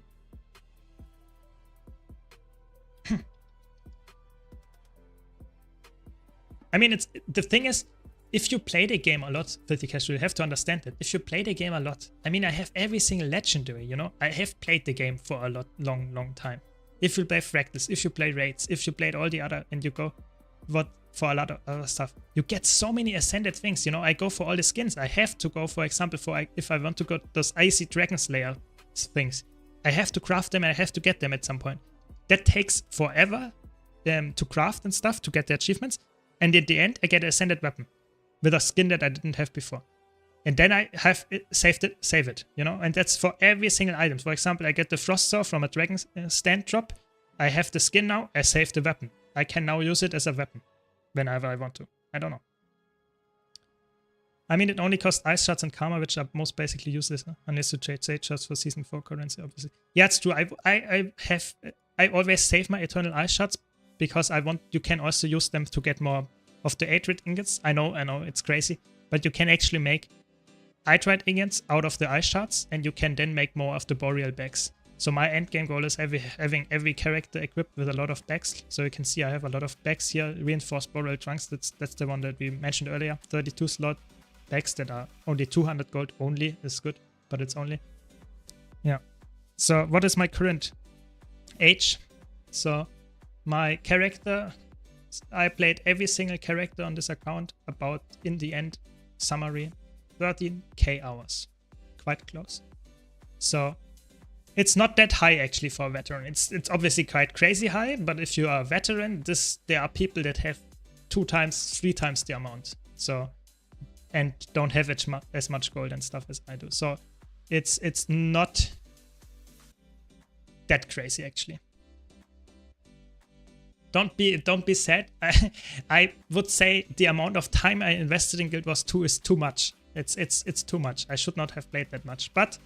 I mean, the thing is, if you play the game a lot, Filthy Casual, you have to understand that. If you play the game a lot, I mean, I have every single legendary, you know? I have played the game for a long time. If you play Fractals, if you play Raids, if you played all the other, and you go, for a lot of other stuff. You get so many ascended things, you know. I go for all the skins. I have to go, for example, for if I want to get those icy dragon slayer things, I have to craft them and I have to get them at some point. That takes forever to craft and stuff to get the achievements. And in the end, I get an ascended weapon with a skin that I didn't have before. And then I have save it, you know. And that's for every single item. For example, I get the frost sword from a dragon stand drop. I have the skin now. I save the weapon. I can now use it as a weapon whenever I want to. I don't know. I mean, it only costs ice shards and karma, which are most basically useless, huh? Unless you trade sage shards for season 4 currency, obviously. Yeah, it's true. I always save my eternal ice shards because you can also use them to get more of the Atrite ingots. I know, it's crazy, but you can actually make Atrite ingots out of the ice shards, and you can then make more of the boreal bags. So my endgame goal is having every character equipped with a lot of bags. So you can see I have a lot of bags here. Reinforced boreal trunks. That's the one that we mentioned earlier. 32 slot bags that are only 200 gold only is good, but it's only. Yeah. So what is my current age? So my character, I played every single character on this account about, in the end, summary, 13k hours. Quite close. So it's not that high actually for a veteran. It's obviously quite crazy high, but if you are a veteran, there are people that have 2 times, 3 times the amount. So, and don't have as much gold and stuff as I do. So it's not that crazy actually. Don't be sad. I would say the amount of time I invested in Guild Wars 2 is too much. It's too much. I should not have played that much, but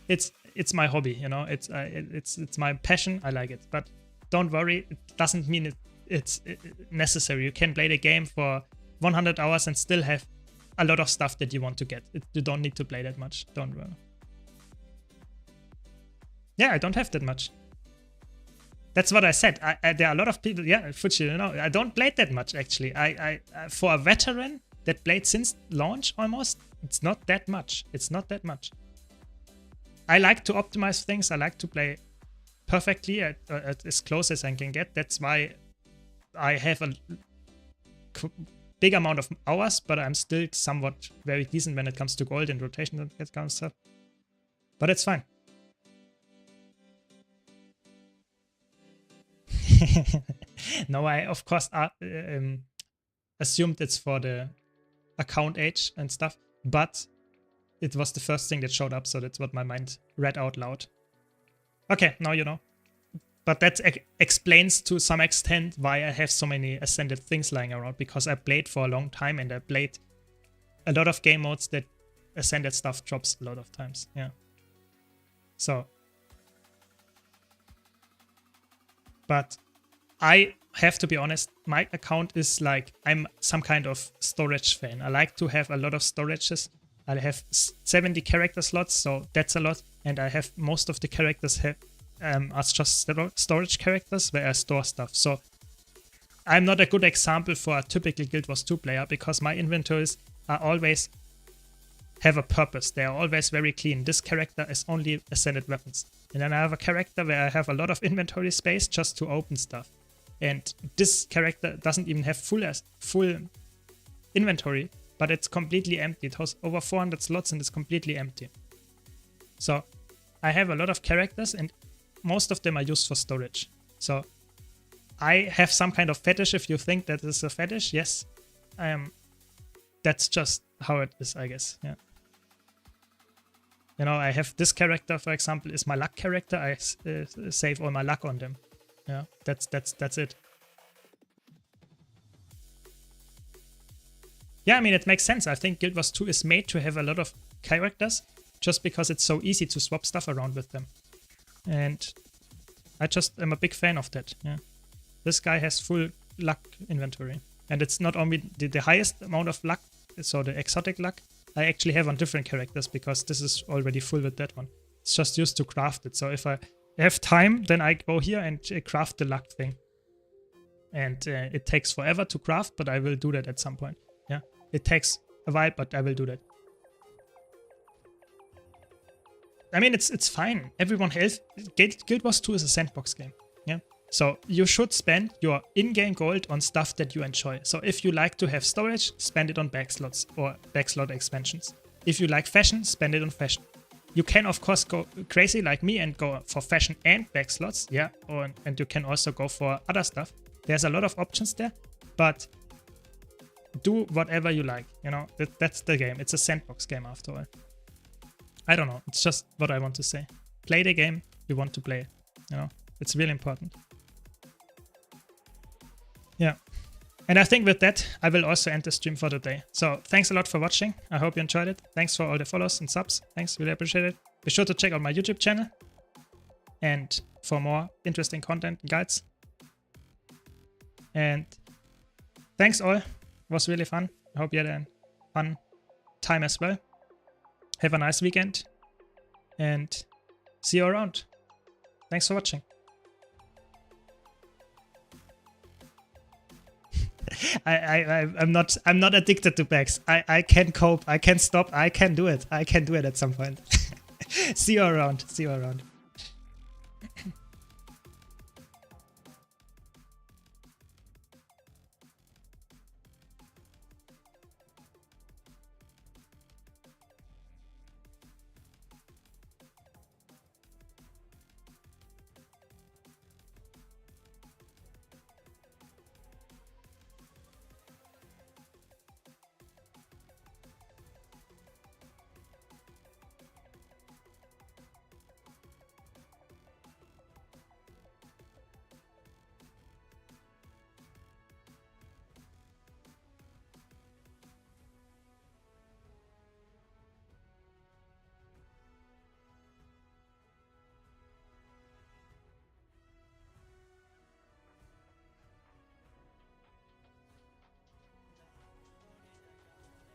it's my hobby, you know. It's my passion. I like it, but don't worry. It doesn't mean it's necessary. You can play the game for 100 hours and still have a lot of stuff that you want to get. You don't need to play that much. Don't worry. Yeah, I don't have that much. That's what I said. There are a lot of people. Yeah, Fuji, you know, I don't play that much actually. I for a veteran that played since launch almost, it's not that much. It's not that much. I like to optimize things. I like to play perfectly at as close as I can get. That's why I have a big amount of hours, but I'm still somewhat very decent when it comes to gold and rotation and that kind of stuff. But it's fine. No, I of course assumed it's for the account age and stuff, but it was the first thing that showed up, so that's what my mind read out loud. Okay, now you know. But that explains to some extent why I have so many ascended things lying around, because I played for a long time and I played a lot of game modes that ascended stuff drops a lot of times. Yeah. So. But I have to be honest, my account is like, I'm some kind of storage fan. I like to have a lot of storages. I have 70 character slots, so that's a lot. And I have most of the characters as just storage characters where I store stuff. So I'm not a good example for a typical Guild Wars 2 player, because my inventories are always have a purpose. They are always very clean. This character is only ascended weapons. And then I have a character where I have a lot of inventory space just to open stuff. And this character doesn't even have full inventory, but it's completely empty. It has over 400 slots and it's completely empty. So I have a lot of characters and most of them are used for storage. So I have some kind of fetish. If you think that is a fetish, yes. That's just how it is, I guess. Yeah. You know, I have this character, for example, is my luck character. I save all my luck on them. Yeah, that's it. Yeah, I mean, it makes sense. I think Guild Wars 2 is made to have a lot of characters just because it's so easy to swap stuff around with them. And I just am a big fan of that. Yeah, this guy has full luck inventory. And it's not only the highest amount of luck, so the exotic luck, I actually have on different characters because this is already full with that one. It's just used to craft it. So if I have time, then I go here and craft the luck thing. And it takes forever to craft, but I will do that at some point. Yeah, it takes a while, but I will do that. I mean, it's fine. Everyone else, Guild Wars 2 is a sandbox game. Yeah, So you should spend your in-game gold on stuff that you enjoy. So if you like to have storage, spend it on backslots or backslot expansions. If you like fashion, spend it on fashion. You can of course go crazy like me and go for fashion and backslots, yeah, and you can also go for other stuff. There's a lot of options there, but do whatever you like, you know, that's the game. It's a sandbox game after all. I don't know, it's just what I want to say. Play the game you want to play, you know, it's really important. Yeah. And I think with that, I will also end the stream for the day. So thanks a lot for watching. I hope you enjoyed it. Thanks for all the follows and subs. Thanks, really appreciate it. Be sure to check out my YouTube channel and for more interesting content and guides. And thanks all. It was really fun. I hope you had a fun time as well. Have a nice weekend and see you around. Thanks for watching. I'm not addicted to packs. I can cope. I can stop. I can do it. I can do it at some point. See you around. See you around.